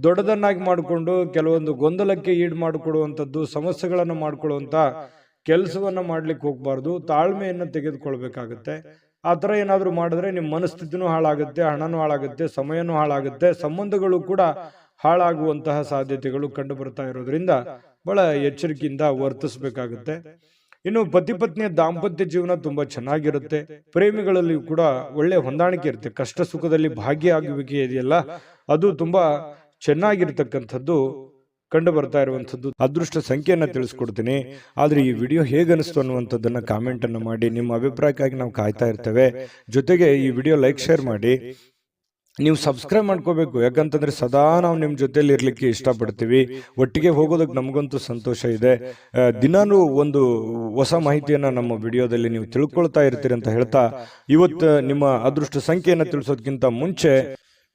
ದೊಡ್ಡದನ್ನಾಗಿ ಮಾಡಿಕೊಂಡು ಕೆಲವೊಂದು ಗೊಂದಲಕ್ಕೆ ಈಡು ಮಾಡಿಕೊಡುವಂಥದ್ದು, ಸಮಸ್ಯೆಗಳನ್ನು ಮಾಡ್ಕೊಳ್ಳುವಂತ ಕೆಲಸವನ್ನ ಮಾಡ್ಲಿಕ್ಕೆ ಹೋಗ್ಬಾರ್ದು. ತಾಳ್ಮೆಯನ್ನು ತೆಗೆದುಕೊಳ್ಬೇಕಾಗತ್ತೆ. ಆ ಥರ ಏನಾದರೂ ಮಾಡಿದ್ರೆ ನಿಮ್ಮ ಮನಸ್ಥಿತಿನೂ ಹಾಳಾಗುತ್ತೆ, ಹಣನೂ ಹಾಳಾಗುತ್ತೆ, ಸಮಯನೂ ಹಾಳಾಗುತ್ತೆ, ಸಂಬಂಧಗಳು ಕೂಡ ಹಾಳಾಗುವಂತಹ ಸಾಧ್ಯತೆಗಳು ಕಂಡು ಬರ್ತಾ ಇರೋದ್ರಿಂದ ಬಹಳ ಎಚ್ಚರಿಕೆಯಿಂದ ವರ್ತಿಸಬೇಕಾಗುತ್ತೆ. ಇನ್ನು ಪತಿ ಪತ್ನಿಯ ದಾಂಪತ್ಯ ಜೀವನ ತುಂಬಾ ಚೆನ್ನಾಗಿರುತ್ತೆ. ಪ್ರೇಮಿಗಳಲ್ಲಿಯೂ ಕೂಡ ಒಳ್ಳೆ ಹೊಂದಾಣಿಕೆ ಇರುತ್ತೆ. ಕಷ್ಟ ಸುಖದಲ್ಲಿ ಭಾಗಿಯಾಗುವಿಕೆ ಇದೆಯಲ್ಲ, ಅದು ತುಂಬಾ ಚೆನ್ನಾಗಿರ್ತಕ್ಕಂಥದ್ದು ಕಂಡು ಬರ್ತಾ ಇರುವಂಥದ್ದು. ಅದೃಷ್ಟ ಸಂಖ್ಯೆಯನ್ನ ತಿಳಿಸ್ಕೊಡ್ತೀನಿ. ಆದ್ರೆ ಈ ವಿಡಿಯೋ ಹೇಗನಿಸ್ತು ಅನ್ನುವಂಥದ್ದನ್ನ ಕಾಮೆಂಟ್ ಅನ್ನು ಮಾಡಿ. ನಿಮ್ಮ ಅಭಿಪ್ರಾಯಕ್ಕಾಗಿ ನಾವು ಕಾಯ್ತಾ ಇರ್ತೇವೆ. ಜೊತೆಗೆ ಈ ವಿಡಿಯೋ ಲೈಕ್, ಶೇರ್ ಮಾಡಿ. ನೀವು ಸಬ್ಸ್ಕ್ರೈಬ್ ಮಾಡ್ಕೋಬೇಕು. ಯಾಕಂತಂದ್ರೆ ಸದಾ ನಾವು ನಿಮ್ಮ ಜೊತೆಲಿ ಇರ್ಲಿಕ್ಕೆ ಇಷ್ಟಪಡ್ತೀವಿ. ಒಟ್ಟಿಗೆ ಹೋಗೋದಕ್ಕೆ ನಮಗಂತೂ ಸಂತೋಷ ಇದೆ. ದಿನಾನು ಒಂದು ಹೊಸ ಮಾಹಿತಿಯನ್ನ ನಮ್ಮ ವಿಡಿಯೋದಲ್ಲಿ ನೀವು ತಿಳ್ಕೊಳ್ತಾ ಇರ್ತೀರಿ ಅಂತ ಹೇಳ್ತಾ, ಇವತ್ತು ನಿಮ್ಮ ಅದೃಷ್ಟ ಸಂಖ್ಯೆಯನ್ನ ತಿಳಿಸೋದಕ್ಕಿಂತ ಮುಂಚೆ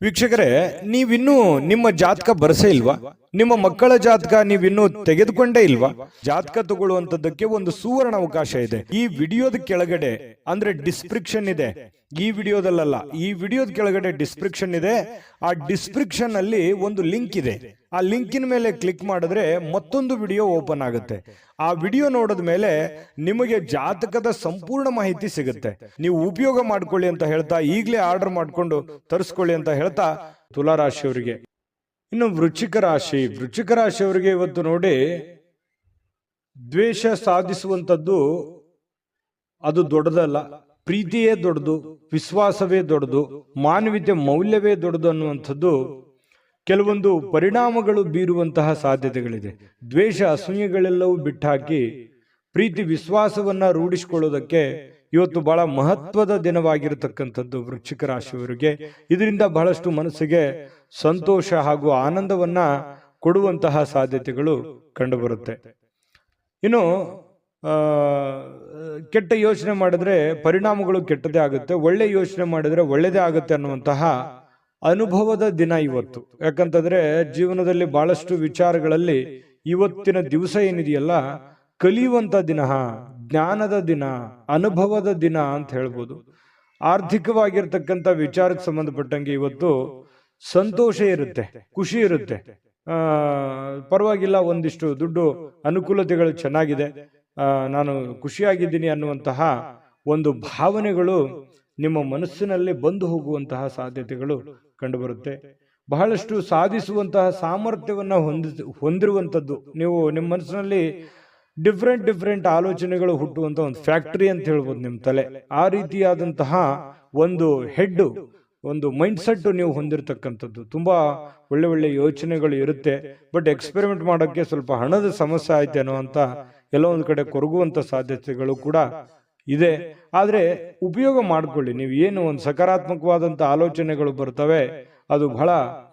ವೀಕ್ಷಕರೇ, ನೀವಿನ್ನೂ ನಿಮ್ಮ ಜಾತಕ ಬರಸೇ ಇಲ್ವಾ? ನಿಮ್ಮ ಮಕ್ಕಳ ಜಾತಕ ನೀವಿನ್ನೂ ತೆಗೆದುಕೊಂಡೇ ಇಲ್ವಾ? ಜಾತಕ ತಗೊಳ್ಳುವಂತದ್ದಕ್ಕೆ ಒಂದು ಸುವರ್ಣ ಅವಕಾಶ ಇದೆ. ಈ ವಿಡಿಯೋದ ಕೆಳಗಡೆ ಅಂದ್ರೆ ಡಿಸ್ಕ್ರಿಪ್ಷನ್ ಇದೆ, ಈ ವಿಡಿಯೋದಲ್ಲ, ಈ ವಿಡಿಯೋದ ಕೆಳಗಡೆ ಡಿಸ್ಕ್ರಿಪ್ಷನ್ ಇದೆ. ಆ ಡಿಸ್ಕ್ರಿಪ್ಷನ್ ಅಲ್ಲಿ ಒಂದು ಲಿಂಕ್ ಇದೆ. ಆ ಲಿಂಕಿನ ಮೇಲೆ ಕ್ಲಿಕ್ ಮಾಡಿದ್ರೆ ಮತ್ತೊಂದು ವಿಡಿಯೋ ಓಪನ್ ಆಗುತ್ತೆ. ಆ ವಿಡಿಯೋ ನೋಡಿದ ಮೇಲೆ ನಿಮಗೆ ಜಾತಕದ ಸಂಪೂರ್ಣ ಮಾಹಿತಿ ಸಿಗುತ್ತೆ. ನೀವು ಉಪಯೋಗ ಮಾಡ್ಕೊಳ್ಳಿ ಅಂತ ಹೇಳ್ತಾ, ಈಗಲೇ ಆರ್ಡರ್ ಮಾಡ್ಕೊಂಡು ತರಿಸ್ಕೊಳ್ಳಿ ಅಂತ ಹೇಳ್ತಾ, ತುಲಾ ರಾಶಿಯವರಿಗೆ. ಇನ್ನು ವೃಶ್ಚಿಕ ರಾಶಿಯವರಿಗೆ ಇವತ್ತು ನೋಡಿ, ದ್ವೇಷ ಸಾಧಿಸುವಂಥದ್ದು ಅದು ದೊಡ್ಡದಲ್ಲ, ಪ್ರೀತಿಯೇ ದೊಡ್ಡದು, ವಿಶ್ವಾಸವೇ ದೊಡ್ಡದು, ಮಾನವೀಯತೆ ಮೌಲ್ಯವೇ ದೊಡ್ಡದು ಅನ್ನುವಂಥದ್ದು ಕೆಲವೊಂದು ಪರಿಣಾಮಗಳು ಬೀರುವಂತಹ ಸಾಧ್ಯತೆಗಳಿದೆ. ದ್ವೇಷ ಅಸೂಯೆಗಳೆಲ್ಲವೂ ಬಿಟ್ಟಾಕಿ ಪ್ರೀತಿ ವಿಶ್ವಾಸವನ್ನ ರೂಢಿಸಿಕೊಳ್ಳೋದಕ್ಕೆ ಇವತ್ತು ಬಹಳ ಮಹತ್ವದ ದಿನವಾಗಿರತಕ್ಕಂಥದ್ದು ವೃಶ್ಚಿಕ ರಾಶಿಯವರಿಗೆ. ಇದರಿಂದ ಬಹಳಷ್ಟು ಮನಸ್ಸಿಗೆ ಸಂತೋಷ ಹಾಗೂ ಆನಂದವನ್ನ ಕೊಡುವಂತಹ ಸಾಧ್ಯತೆಗಳು ಕಂಡುಬರುತ್ತೆ. ಇನ್ನು ಕೆಟ್ಟ ಯೋಚನೆ ಮಾಡಿದ್ರೆ ಪರಿಣಾಮಗಳು ಕೆಟ್ಟದೇ ಆಗುತ್ತೆ, ಒಳ್ಳೆ ಯೋಚನೆ ಮಾಡಿದ್ರೆ ಒಳ್ಳೆಯದೇ ಆಗುತ್ತೆ ಅನ್ನುವಂತಹ ಅನುಭವದ ದಿನ ಇವತ್ತು. ಯಾಕಂತಂದ್ರೆ ಜೀವನದಲ್ಲಿ ಬಹಳಷ್ಟು ವಿಚಾರಗಳಲ್ಲಿ ಇವತ್ತಿನ ದಿವಸ ಏನಿದೆಯಲ್ಲ ಕಲಿಯುವಂತ ದಿನ, ಜ್ಞಾನದ ದಿನ, ಅನುಭವದ ದಿನ ಅಂತ ಹೇಳ್ಬೋದು. ಆರ್ಥಿಕವಾಗಿರ್ತಕ್ಕಂಥ ವಿಚಾರಕ್ಕೆ ಸಂಬಂಧಪಟ್ಟಂಗೆ ಇವತ್ತು ಸಂತೋಷ ಇರುತ್ತೆ, ಖುಷಿ ಇರುತ್ತೆ. ಪರವಾಗಿಲ್ಲ, ಒಂದಿಷ್ಟು ದುಡ್ಡು ಅನುಕೂಲತೆಗಳು ಚೆನ್ನಾಗಿದೆ, ನಾನು ಖುಷಿಯಾಗಿದ್ದೀನಿ ಅನ್ನುವಂತಹ ಒಂದು ಭಾವನೆಗಳು ನಿಮ್ಮ ಮನಸ್ಸಿನಲ್ಲಿ ಬಂದು ಹೋಗುವಂತಹ ಸಾಧ್ಯತೆಗಳು ಕಂಡುಬರುತ್ತೆ. ಬಹಳಷ್ಟು ಸಾಧಿಸುವಂತಹ ಸಾಮರ್ಥ್ಯವನ್ನ ಹೊಂದಿರುವಂಥದ್ದು. ನೀವು ನಿಮ್ಮ ಮನಸ್ಸಿನಲ್ಲಿ ಡಿಫ್ರೆಂಟ್ ಆಲೋಚನೆಗಳು ಹುಟ್ಟುವಂತ ಒಂದು ಫ್ಯಾಕ್ಟರಿ ಅಂತ ಹೇಳ್ಬೋದು ನಿಮ್ಮ ತಲೆ. ಆ ರೀತಿಯಾದಂತಹ ಒಂದು ಹೆಡ್, ಒಂದು ಮೈಂಡ್ ಸೆಟ್ ನೀವು ಹೊಂದಿರತಕ್ಕಂಥದ್ದು. ತುಂಬಾ ಒಳ್ಳೆ ಯೋಚನೆಗಳು ಇರುತ್ತೆ. ಬಟ್ ಎಕ್ಸ್ಪೆರಿಮೆಂಟ್ ಮಾಡೋಕ್ಕೆ ಸ್ವಲ್ಪ ಹಣದ ಸಮಸ್ಯೆ ಆಯ್ತೇನೋ ಅಂತ ಎಲ್ಲೋ ಒಂದು ಕಡೆ ಕೊರಗುವಂತ ಸಾಧ್ಯತೆಗಳು ಕೂಡ ಇದೆ. ಆದ್ರೆ ಉಪಯೋಗ ಮಾಡ್ಕೊಳ್ಳಿ. ನೀವು ಏನು ಒಂದು ಸಕಾರಾತ್ಮಕವಾದಂತ ಆಲೋಚನೆಗಳು ಬರ್ತವೆ, ಅದು ಬಹಳ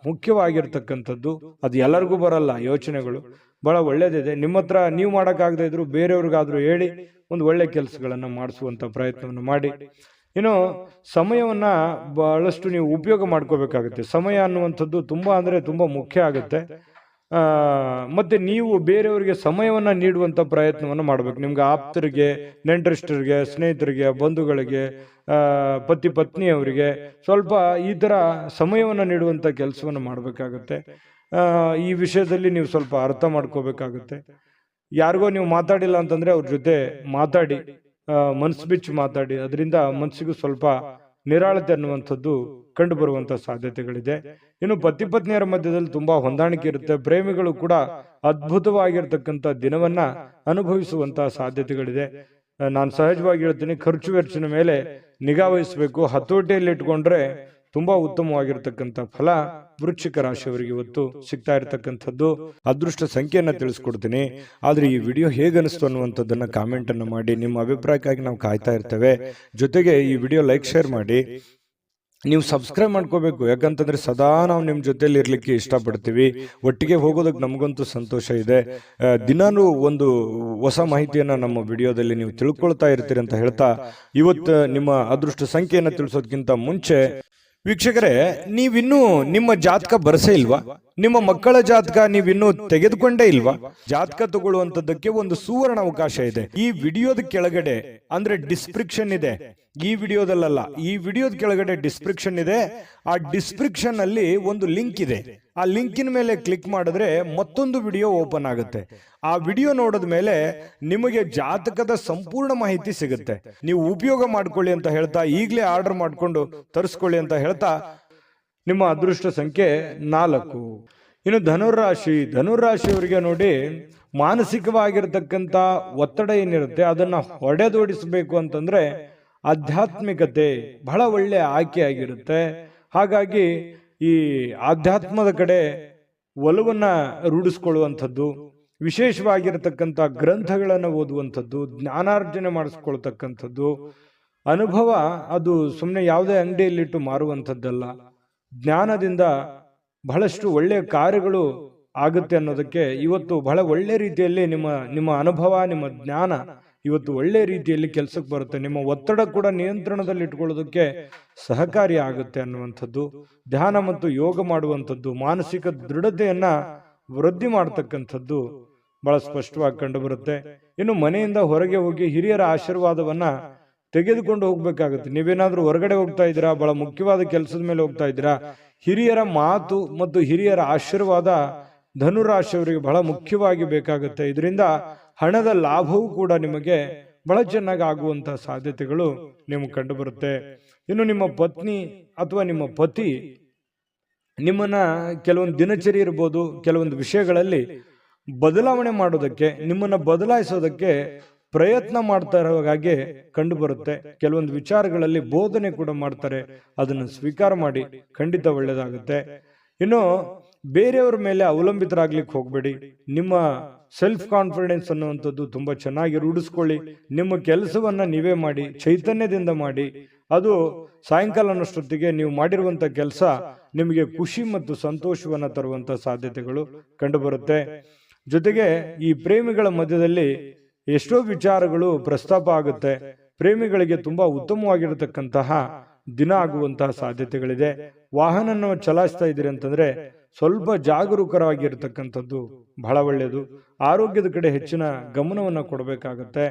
ಮುಖ್ಯವಾಗಿರ್ತಕ್ಕಂಥದ್ದು. ಅದು ಎಲ್ಲರಿಗೂ ಬರಲ್ಲ. ಯೋಚನೆಗಳು ಬಹಳ ಒಳ್ಳೇದಿದೆ. ನಿಮ್ಮ ಹತ್ರ ನೀವು ಮಾಡೋಕ್ಕಾಗದೇ ಇದ್ರು ಬೇರೆಯವ್ರಿಗಾದ್ರೂ ಹೇಳಿ ಒಂದು ಒಳ್ಳೆ ಕೆಲಸಗಳನ್ನ ಮಾಡಿಸುವಂತ ಪ್ರಯತ್ನವನ್ನು ಮಾಡಿ. ಇನ್ನು ಸಮಯವನ್ನ ಬಹಳಷ್ಟು ನೀವು ಉಪಯೋಗ ಮಾಡ್ಕೋಬೇಕಾಗುತ್ತೆ. ಸಮಯ ಅನ್ನುವಂಥದ್ದು ತುಂಬಾ ಅಂದ್ರೆ ತುಂಬಾ ಮುಖ್ಯ ಆಗುತ್ತೆ. ಮತ್ತೆ ನೀವು ಬೇರೆಯವರಿಗೆ ಸಮಯವನ್ನ ನೀಡುವಂತ ಪ್ರಯತ್ನವನ್ನು ಮಾಡ್ಬೇಕು. ನಿಮ್ಗೆ ಆಪ್ತರಿಗೆ, ನೆಂಟರಿಷ್ಟರಿಗೆ, ಸ್ನೇಹಿತರಿಗೆ, ಬಂಧುಗಳಿಗೆ, ಪತಿ ಪತ್ನಿಯವರಿಗೆ ಸ್ವಲ್ಪ ಈ ತರ ಸಮಯವನ್ನ ನೀಡುವಂತ ಕೆಲಸವನ್ನು ಮಾಡ್ಬೇಕಾಗತ್ತೆ. ಈ ವಿಷಯದಲ್ಲಿ ನೀವು ಸ್ವಲ್ಪ ಅರ್ಥ ಮಾಡ್ಕೋಬೇಕಾಗುತ್ತೆ. ಯಾರಿಗೋ ನೀವು ಮಾತಾಡಿಲ್ಲ ಅಂತಂದ್ರೆ ಅವ್ರ ಜೊತೆ ಮಾತಾಡಿ, ಮನಸ್ಸು ಬಿಚ್ಚಿ ಮಾತಾಡಿ. ಅದರಿಂದ ಮನಸ್ಸಿಗೂ ಸ್ವಲ್ಪ ನಿರಾಳತೆ ಅನ್ನುವಂಥದ್ದು ಕಂಡು ಬರುವಂತ ಸಾಧ್ಯತೆಗಳಿದೆ. ಇನ್ನು ಪತಿ ಪತ್ನಿಯರ ಮಧ್ಯದಲ್ಲಿ ತುಂಬಾ ಹೊಂದಾಣಿಕೆ ಇರುತ್ತೆ. ಪ್ರೇಮಿಗಳು ಕೂಡ ಅದ್ಭುತವಾಗಿರ್ತಕ್ಕಂಥ ದಿನವನ್ನ ಅನುಭವಿಸುವಂತಹ ಸಾಧ್ಯತೆಗಳಿದೆ. ನಾನು ಸಹಜವಾಗಿ ಹೇಳ್ತೀನಿ, ಖರ್ಚು ವೆಚ್ಚಿನ ಮೇಲೆ ನಿಗಾ ವಹಿಸಬೇಕು. ಹತೋಟಿಯಲ್ಲಿ ಇಟ್ಕೊಂಡ್ರೆ ತುಂಬಾ ಉತ್ತಮವಾಗಿರ್ತಕ್ಕಂಥ ಫಲ ವೃಶ್ಚಿಕ ರಾಶಿಯವರಿಗೆ ಇವತ್ತು ಸಿಗ್ತಾ ಇರತಕ್ಕಂಥದ್ದು. ಅದೃಷ್ಟ ಸಂಖ್ಯೆಯನ್ನ ತಿಳಿಸ್ಕೊಡ್ತೀನಿ. ಆದ್ರೆ ಈ ವಿಡಿಯೋ ಹೇಗನಿಸ್ತು ಅನ್ನುವಂಥದ್ದನ್ನ ಕಾಮೆಂಟ್ ಅನ್ನು ಮಾಡಿ. ನಿಮ್ಮ ಅಭಿಪ್ರಾಯಕ್ಕಾಗಿ ನಾವು ಕಾಯ್ತಾ ಇರ್ತೇವೆ. ಜೊತೆಗೆ ಈ ವಿಡಿಯೋ ಲೈಕ್, ಶೇರ್ ಮಾಡಿ. ನೀವು ಸಬ್ಸ್ಕ್ರೈಬ್ ಮಾಡ್ಕೋಬೇಕು. ಯಾಕಂತಂದ್ರೆ ಸದಾ ನಾವು ನಿಮ್ಮ ಜೊತೆಲಿ ಇರ್ಲಿಕ್ಕೆ ಇಷ್ಟಪಡ್ತೀವಿ. ಒಟ್ಟಿಗೆ ಹೋಗೋದಕ್ಕೆ ನಮಗಂತೂ ಸಂತೋಷ ಇದೆ. ದಿನಾನು ಒಂದು ಹೊಸ ಮಾಹಿತಿಯನ್ನ ನಮ್ಮ ವಿಡಿಯೋದಲ್ಲಿ ನೀವು ತಿಳ್ಕೊಳ್ತಾ ಇರ್ತೀರಿ ಅಂತ ಹೇಳ್ತಾ, ಇವತ್ತು ನಿಮ್ಮ ಅದೃಷ್ಟ ಸಂಖ್ಯೆಯನ್ನ ತಿಳಿಸೋದಕ್ಕಿಂತ ಮುಂಚೆ ವೀಕ್ಷಕರೇ, ನೀವಿನ್ನೂ ನಿಮ್ಮ ಜಾತಕ ಬರಸೇ ಇಲ್ವಾ? ನಿಮ್ಮ ಮಕ್ಕಳ ಜಾತಕ ನೀವಿನ್ನೂ ತೆಗೆದುಕೊಂಡೇ ಇಲ್ವಾ? ಜಾತಕ ತಗೊಳ್ಳುವಂತದ್ದಕ್ಕೆ ಒಂದು ಸುವರ್ಣ ಅವಕಾಶ ಇದೆ. ಈ ವಿಡಿಯೋದ ಕೆಳಗಡೆ ಅಂದ್ರೆ ಡಿಸ್ಕ್ರಿಪ್ಷನ್ ಇದೆ. ಈ ವಿಡಿಯೋದಲ್ಲ, ಈ ವಿಡಿಯೋದ ಕೆಳಗಡೆ ಡಿಸ್ಕ್ರಿಪ್ಷನ್ ಇದೆ. ಆ ಡಿಸ್ಕ್ರಿಪ್ಷನ್ ಅಲ್ಲಿ ಒಂದು ಲಿಂಕ್ ಇದೆ. ಆ ಲಿಂಕಿನ ಮೇಲೆ ಕ್ಲಿಕ್ ಮಾಡಿದ್ರೆ ಮತ್ತೊಂದು ವಿಡಿಯೋ ಓಪನ್ ಆಗುತ್ತೆ. ಆ ವಿಡಿಯೋ ನೋಡಿದ ಮೇಲೆ ನಿಮಗೆ ಜಾತಕದ ಸಂಪೂರ್ಣ ಮಾಹಿತಿ ಸಿಗುತ್ತೆ. ನೀವು ಉಪಯೋಗ ಮಾಡ್ಕೊಳ್ಳಿ ಅಂತ ಹೇಳ್ತಾ, ಈಗಲೇ ಆರ್ಡರ್ ಮಾಡ್ಕೊಂಡು ತರಿಸ್ಕೊಳ್ಳಿ ಅಂತ ಹೇಳ್ತಾ, ನಿಮ್ಮ ಅದೃಷ್ಟ ಸಂಖ್ಯೆ 4. ಇನ್ನು ಧನುರಾಶಿಯವರಿಗೆ ನೋಡಿ, ಮಾನಸಿಕವಾಗಿರ್ತಕ್ಕಂಥ ಒತ್ತಡ ಏನಿರುತ್ತೆ ಅದನ್ನ ಹೊಡೆದೋಡಿಸಬೇಕು ಅಂತಂದ್ರೆ ಆಧ್ಯಾತ್ಮಿಕತೆ ಬಹಳ ಒಳ್ಳೆ ಆಯ್ಕೆ ಆಗಿರುತ್ತೆ. ಹಾಗಾಗಿ ಈ ಆಧ್ಯಾತ್ಮದ ಕಡೆ ಒಲವನ್ನ ರೂಢಿಸ್ಕೊಳ್ಳುವಂಥದ್ದು, ವಿಶೇಷವಾಗಿರತಕ್ಕಂಥ ಗ್ರಂಥಗಳನ್ನು ಓದುವಂಥದ್ದು, ಜ್ಞಾನಾರ್ಜನೆ ಮಾಡಿಸ್ಕೊಳ್ತಕ್ಕಂಥದ್ದು, ಅನುಭವ ಅದು ಸುಮ್ಮನೆ ಯಾವುದೇ ಅಂಗಡಿಯಲ್ಲಿಟ್ಟು ಮಾರುವಂಥದ್ದಲ್ಲ. ಜ್ಞಾನದಿಂದ ಬಹಳಷ್ಟು ಒಳ್ಳೆಯ ಕಾರ್ಯಗಳು ಆಗುತ್ತೆ ಅನ್ನೋದಕ್ಕೆ ಇವತ್ತು ಬಹಳ ಒಳ್ಳೆ ರೀತಿಯಲ್ಲಿ ನಿಮ್ಮ ಅನುಭವ, ನಿಮ್ಮ ಜ್ಞಾನ ಇವತ್ತು ಒಳ್ಳೆ ರೀತಿಯಲ್ಲಿ ಕೆಲಸಕ್ಕೆ ಬರುತ್ತೆ. ನಿಮ್ಮ ಒತ್ತಡ ಕೂಡ ನಿಯಂತ್ರಣದಲ್ಲಿ ಇಟ್ಕೊಳ್ಳೋದಕ್ಕೆ ಸಹಕಾರಿ ಆಗುತ್ತೆ ಅನ್ನುವಂಥದ್ದು. ಧ್ಯಾನ ಮತ್ತು ಯೋಗ ಮಾಡುವಂಥದ್ದು ಮಾನಸಿಕ ದೃಢತೆಯನ್ನ ವೃದ್ಧಿ ಮಾಡತಕ್ಕಂಥದ್ದು ಬಹಳ ಸ್ಪಷ್ಟವಾಗಿ ಕಂಡು ಬರುತ್ತೆ. ಇನ್ನು ಮನೆಯಿಂದ ಹೊರಗೆ ಹೋಗಿ ಹಿರಿಯರ ಆಶೀರ್ವಾದವನ್ನ ತೆಗೆದುಕೊಂಡು ಹೋಗ್ಬೇಕಾಗುತ್ತೆ. ನೀವೇನಾದ್ರೂ ಹೊರಗಡೆ ಹೋಗ್ತಾ ಇದ್ದೀರಾ, ಬಹಳ ಮುಖ್ಯವಾದ ಕೆಲಸದ ಮೇಲೆ ಹೋಗ್ತಾ ಇದ್ದೀರಾ, ಹಿರಿಯರ ಮಾತು ಮತ್ತು ಹಿರಿಯರ ಆಶೀರ್ವಾದ ಧನುರಾಶಿಯವರಿಗೆ ಬಹಳ ಮುಖ್ಯವಾಗಿ ಬೇಕಾಗುತ್ತೆ. ಇದರಿಂದ ಹಣದ ಲಾಭವೂ ಕೂಡ ನಿಮಗೆ ಬಹಳ ಚೆನ್ನಾಗಿ ಆಗುವಂತಹ ಸಾಧ್ಯತೆಗಳು ನಿಮಗೆ ಕಂಡು ಬರುತ್ತೆ. ಇನ್ನು ನಿಮ್ಮ ಪತ್ನಿ ಅಥವಾ ನಿಮ್ಮ ಪತಿ ನಿಮ್ಮನ್ನ ಕೆಲವೊಂದು ದಿನಚರಿ ಇರ್ಬೋದು, ಕೆಲವೊಂದು ವಿಷಯಗಳಲ್ಲಿ ಬದಲಾವಣೆ ಮಾಡೋದಕ್ಕೆ, ನಿಮ್ಮನ್ನ ಬದಲಾಯಿಸೋದಕ್ಕೆ ಪ್ರಯತ್ನ ಮಾಡ್ತಾ ಇರೋ ಹಾಗೆ ಕಂಡು ಬರುತ್ತೆ. ಕೆಲವೊಂದು ವಿಚಾರಗಳಲ್ಲಿ ಬೋಧನೆ ಕೂಡ ಮಾಡ್ತಾರೆ, ಅದನ್ನು ಸ್ವೀಕಾರ ಮಾಡಿ, ಖಂಡಿತ ಒಳ್ಳೇದಾಗುತ್ತೆ. ಇನ್ನು ಬೇರೆಯವ್ರ ಮೇಲೆ ಅವಲಂಬಿತರಾಗ್ಲಿಕ್ಕೆ ಹೋಗ್ಬೇಡಿ. ನಿಮ್ಮ ಸೆಲ್ಫ್ ಕಾನ್ಫಿಡೆನ್ಸ್ ಅನ್ನುವಂಥದ್ದು ತುಂಬಾ ಚೆನ್ನಾಗಿ ರೂಢಿಸ್ಕೊಳ್ಳಿ. ನಿಮ್ಮ ಕೆಲಸವನ್ನ ನೀವೇ ಮಾಡಿ, ಚೈತನ್ಯದಿಂದ ಮಾಡಿ. ಅದು ಸಾಯಂಕಾಲ ಅನ್ನೋಷ್ಟೊತ್ತಿಗೆ ನೀವು ಮಾಡಿರುವಂತ ಕೆಲಸ ನಿಮಗೆ ಖುಷಿ ಮತ್ತು ಸಂತೋಷವನ್ನ ತರುವಂತ ಸಾಧ್ಯತೆಗಳು ಕಂಡುಬರುತ್ತೆ. ಜೊತೆಗೆ ಈ ಪ್ರೇಮಿಗಳ ಮಧ್ಯದಲ್ಲಿ ಎಷ್ಟೋ ವಿಚಾರಗಳು ಪ್ರಸ್ತಾಪ ಆಗುತ್ತೆ. ಪ್ರೇಮಿಗಳಿಗೆ ತುಂಬಾ ಉತ್ತಮವಾಗಿರತಕ್ಕಂತಹ ದಿನ ಆಗುವಂತಹ ಸಾಧ್ಯತೆಗಳಿದೆ. ವಾಹನ ಚಲಾಯಿಸ್ತಾ ಇದ್ದೀರಿ ಅಂತಂದ್ರೆ ಸ್ವಲ್ಪ ಜಾಗರೂಕರಾಗಿರ್ತಕ್ಕಂಥದ್ದು ಬಹಳ ಒಳ್ಳೆಯದು. ಆರೋಗ್ಯದ ಕಡೆ ಹೆಚ್ಚಿನ ಗಮನವನ್ನ ಕೊಡಬೇಕಾಗತ್ತೆ.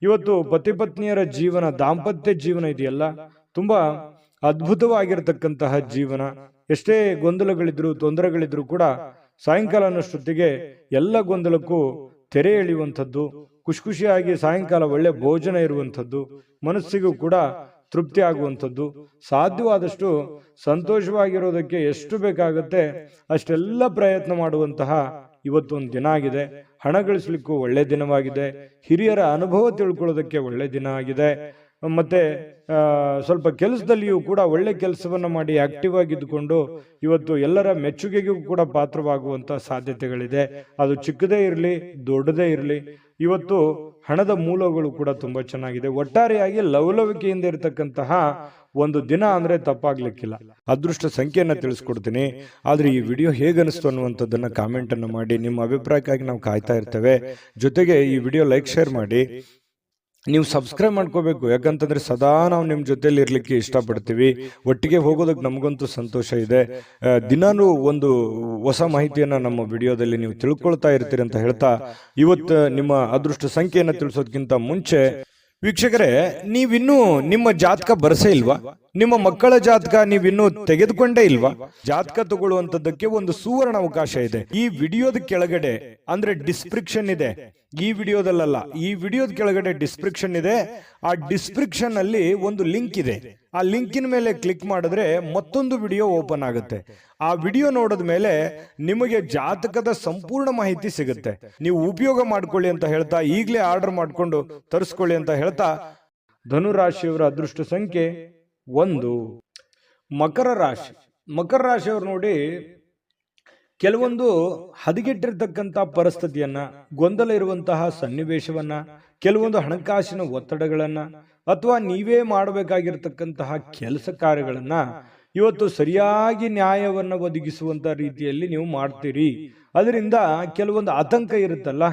ಇವತ್ತು ಪತಿ ಪತ್ನಿಯರ ಜೀವನ, ದಾಂಪತ್ಯ ಜೀವನ ಇದೆಯಲ್ಲ, ತುಂಬಾ ಅದ್ಭುತವಾಗಿರ್ತಕ್ಕಂತಹ ಜೀವನ. ಎಷ್ಟೇ ಗೊಂದಲಗಳಿದ್ರು, ತೊಂದರೆಗಳಿದ್ರು ಕೂಡ ಸಾಯಂಕಾಲ ಅನ್ನೋಷ್ಟೊತ್ತಿಗೆ ಎಲ್ಲ ಗೊಂದಲಕ್ಕೂ ತೆರೆ ಎಳೆಯುವಂಥದ್ದು, ಖುಷಿಯಾಗಿ ಸಾಯಂಕಾಲ ಒಳ್ಳೆ ಭೋಜನ ಇರುವಂಥದ್ದು, ಮನಸ್ಸಿಗೂ ಕೂಡ ತೃಪ್ತಿ ಆಗುವಂಥದ್ದು, ಸಾಧ್ಯವಾದಷ್ಟು ಸಂತೋಷವಾಗಿರೋದಕ್ಕೆ ಎಷ್ಟು ಬೇಕಾಗುತ್ತೆ ಅಷ್ಟೆಲ್ಲ ಪ್ರಯತ್ನ ಮಾಡುವಂತಹ ಇವತ್ತೊಂದು ದಿನ ಆಗಿದೆ. ಹಣ ಗಳಿಸ್ಲಿಕ್ಕೂ ಒಳ್ಳೆ ದಿನವಾಗಿದೆ. ಹಿರಿಯರ ಅನುಭವ ತಿಳ್ಕೊಳ್ಳೋದಕ್ಕೆ ಒಳ್ಳೆ ದಿನ ಆಗಿದೆ. ಮತ್ತೆ ಸ್ವಲ್ಪ ಕೆಲಸದಲ್ಲಿಯೂ ಕೂಡ ಒಳ್ಳೆ ಕೆಲಸವನ್ನ ಮಾಡಿ ಆಕ್ಟಿವ್ ಆಗಿದ್ದುಕೊಂಡು ಇವತ್ತು ಎಲ್ಲರ ಮೆಚ್ಚುಗೆಗೂ ಕೂಡ ಪಾತ್ರವಾಗುವಂತ ಸಾಧ್ಯತೆಗಳಿದೆ. ಅದು ಚಿಕ್ಕದೇ ಇರಲಿ, ದೊಡ್ಡದೇ ಇರಲಿ, ಇವತ್ತು ಹಣದ ಮೂಲಗಳು ಕೂಡ ತುಂಬಾ ಚೆನ್ನಾಗಿದೆ. ಒಟ್ಟಾರೆಯಾಗಿ ಲವಲವಿಕೆಯಿಂದ ಇರತಕ್ಕಂತಹ ಒಂದು ದಿನ ಅಂದ್ರೆ ತಪ್ಪಾಗ್ಲಿಕ್ಕಿಲ್ಲ. ಅದೃಷ್ಟ ಸಂಖ್ಯೆಯನ್ನ ತಿಳಿಸ್ಕೊಡ್ತೀನಿ. ಆದ್ರೆ ಈ ವಿಡಿಯೋ ಹೇಗನಿಸ್ತು ಅನ್ನುವಂಥದ್ದನ್ನ ಕಾಮೆಂಟ್ ಅನ್ನು ಮಾಡಿ. ನಿಮ್ಮ ಅಭಿಪ್ರಾಯಕ್ಕಾಗಿ ನಾವು ಕಾಯ್ತಾ ಇರ್ತೇವೆ. ಜೊತೆಗೆ ಈ ವಿಡಿಯೋ ಲೈಕ್, ಶೇರ್ ಮಾಡಿ. ನೀವು ಸಬ್ಸ್ಕ್ರೈಬ್ ಮಾಡ್ಕೋಬೇಕು, ಯಾಕಂತಂದ್ರೆ ಸದಾ ನಾವು ನಿಮ್ಮ ಜೊತೆಲಿ ಇರ್ಲಿಕ್ಕೆ ಇಷ್ಟಪಡ್ತೀವಿ. ಒಟ್ಟಿಗೆ ಹೋಗೋದಕ್ಕೆ ನಮಗಂತೂ ಸಂತೋಷ ಇದೆ. ದಿನಾನು ಒಂದು ಹೊಸ ಮಾಹಿತಿಯನ್ನ ನಮ್ಮ ವಿಡಿಯೋದಲ್ಲಿ ನೀವು ತಿಳ್ಕೊಳ್ತಾ ಇರ್ತೀರಿ ಅಂತ ಹೇಳ್ತಾ, ಇವತ್ತು ನಿಮ್ಮ ಅದೃಷ್ಟ ಸಂಖ್ಯೆಯನ್ನು ತಿಳಿಸೋದಕ್ಕಿಂತ ಮುಂಚೆ ವೀಕ್ಷಕರೇ, ನೀವಿನ್ನೂ ನಿಮ್ಮ ಜಾತಕ ಬರಸೇ ಇಲ್ವಾ? ನಿಮ್ಮ ಮಕ್ಕಳ ಜಾತಕ ನೀವಿನ್ನೂ ತೆಗೆದುಕೊಂಡೇ ಇಲ್ವಾ? ಜಾತಕ ತಗೊಳ್ಳುವಂತದ್ದಕ್ಕೆ ಒಂದು ಸುವರ್ಣ ಅವಕಾಶ ಇದೆ. ಈ ವಿಡಿಯೋದ ಕೆಳಗಡೆ ಅಂದ್ರೆ ಡಿಸ್ಕ್ರಿಪ್ಷನ್ ಇದೆ. ಈ ವಿಡಿಯೋದಲ್ಲ, ಈ ವಿಡಿಯೋದ ಕೆಳಗಡೆ ಡಿಸ್ಕ್ರಿಪ್ಷನ್ ಇದೆ. ಆ ಡಿಸ್ಕ್ರಿಪ್ಷನ್ ಅಲ್ಲಿ ಒಂದು ಲಿಂಕ್ ಇದೆ. ಆ ಲಿಂಕಿನ ಮೇಲೆ ಕ್ಲಿಕ್ ಮಾಡಿದ್ರೆ ಮತ್ತೊಂದು ವಿಡಿಯೋ ಓಪನ್ ಆಗುತ್ತೆ. ಆ ವಿಡಿಯೋ ನೋಡಿದ ಮೇಲೆ ನಿಮಗೆ ಜಾತಕದ ಸಂಪೂರ್ಣ ಮಾಹಿತಿ ಸಿಗುತ್ತೆ. ನೀವು ಉಪಯೋಗ ಮಾಡ್ಕೊಳ್ಳಿ ಅಂತ ಹೇಳ್ತಾ, ಈಗಲೇ ಆರ್ಡರ್ ಮಾಡ್ಕೊಂಡು ತರಿಸ್ಕೊಳ್ಳಿ ಅಂತ ಹೇಳ್ತಾ, ಧನುರಾಶಿಯವರ ಅದೃಷ್ಟ ಸಂಖ್ಯೆ 1. ಮಕರ ರಾಶಿ. ಮಕರ ರಾಶಿಯವರು ನೋಡಿ, ಕೆಲವೊಂದು ಹದಗೆಟ್ಟಿರ್ತಕ್ಕಂಥ ಪರಿಸ್ಥಿತಿಯನ್ನ, ಗೊಂದಲ ಇರುವಂತಹ ಸನ್ನಿವೇಶವನ್ನ, ಕೆಲವೊಂದು ಹಣಕಾಸಿನ ಒತ್ತಡಗಳನ್ನ, ಅಥವಾ ನೀವೇ ಮಾಡಬೇಕಾಗಿರ್ತಕ್ಕಂತಹ ಕೆಲಸ ಕಾರ್ಯಗಳನ್ನ ಇವತ್ತು ಸರಿಯಾಗಿ ನ್ಯಾಯವನ್ನ ಒದಗಿಸುವಂತ ರೀತಿಯಲ್ಲಿ ನೀವು ಮಾಡ್ತೀರಿ. ಅದರಿಂದ ಕೆಲವೊಂದು ಆತಂಕ ಇರುತ್ತಲ್ಲ,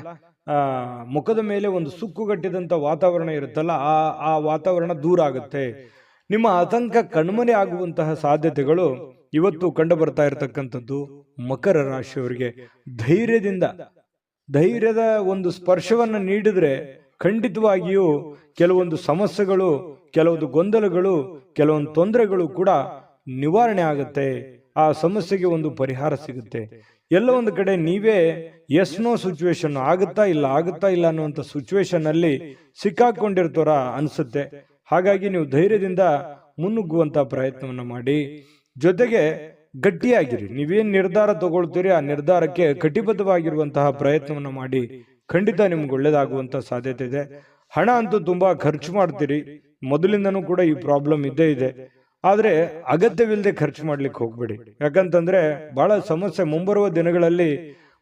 ಮುಖದ ಮೇಲೆ ಒಂದು ಸುಕ್ಕುಗಟ್ಟಿದಂತ ವಾತಾವರಣ ಇರುತ್ತಲ್ಲ, ಆ ವಾತಾವರಣ ದೂರ ಆಗುತ್ತೆ. ನಿಮ್ಮ ಆತಂಕ ಕಣ್ಮರೆ ಆಗುವಂತಹ ಸಾಧ್ಯತೆಗಳು ಇವತ್ತು ಕಂಡು ಬರ್ತಾ ಇರತಕ್ಕಂಥದ್ದು ಮಕರ ರಾಶಿಯವರಿಗೆ. ಧೈರ್ಯದ ಒಂದು ಸ್ಪರ್ಶವನ್ನ ನೀಡಿದ್ರೆ ಖಂಡಿತವಾಗಿಯೂ ಕೆಲವೊಂದು ಸಮಸ್ಯೆಗಳು, ಕೆಲವೊಂದು ಗೊಂದಲಗಳು, ಕೆಲವೊಂದು ತೊಂದರೆಗಳು ಕೂಡ ನಿವಾರಣೆ ಆಗುತ್ತೆ. ಆ ಸಮಸ್ಯೆಗೆ ಒಂದು ಪರಿಹಾರ ಸಿಗುತ್ತೆ. ಎಲ್ಲ ಒಂದು ಕಡೆ ನೀವೇ ಎಸ್ ನೋ ಸಿಚುವೇಶನ್, ಆಗುತ್ತಾ ಇಲ್ಲ ಅನ್ನುವಂಥ ಸಿಚುವೇಶನ್ ಅಲ್ಲಿ ಸಿಕ್ಕಾಕೊಂಡಿರ್ತಾರ ಅನ್ಸುತ್ತೆ. ಹಾಗಾಗಿ ನೀವು ಧೈರ್ಯದಿಂದ ಮುನ್ನುಗ್ಗುವಂತ ಪ್ರಯತ್ನವನ್ನ ಮಾಡಿ. ಜೊತೆಗೆ ಗಟ್ಟಿಯಾಗಿರಿ. ನೀವೇನ್ ನಿರ್ಧಾರ ತಗೊಳ್ತೀರಿ ಆ ನಿರ್ಧಾರಕ್ಕೆ ಕಟಿಬದ್ಧವಾಗಿರುವಂತಹ ಪ್ರಯತ್ನವನ್ನ ಮಾಡಿ. ಖಂಡಿತ ನಿಮ್ಗೆ ಒಳ್ಳೇದಾಗುವಂತ ಸಾಧ್ಯತೆ ಇದೆ. ಹಣ ಅಂತೂ ತುಂಬಾ ಖರ್ಚು ಮಾಡ್ತೀರಿ, ಮೊದಲಿಂದನೂ ಕೂಡ ಈ ಪ್ರಾಬ್ಲಮ್ ಇದ್ದೇ ಇದೆ. ಆದ್ರೆ ಅಗತ್ಯವಿಲ್ಲದೆ ಖರ್ಚು ಮಾಡ್ಲಿಕ್ಕೆ ಹೋಗ್ಬೇಡಿ. ಯಾಕಂತಂದ್ರೆ ಬಹಳ ಸಮಸ್ಯೆ, ಮುಂಬರುವ ದಿನಗಳಲ್ಲಿ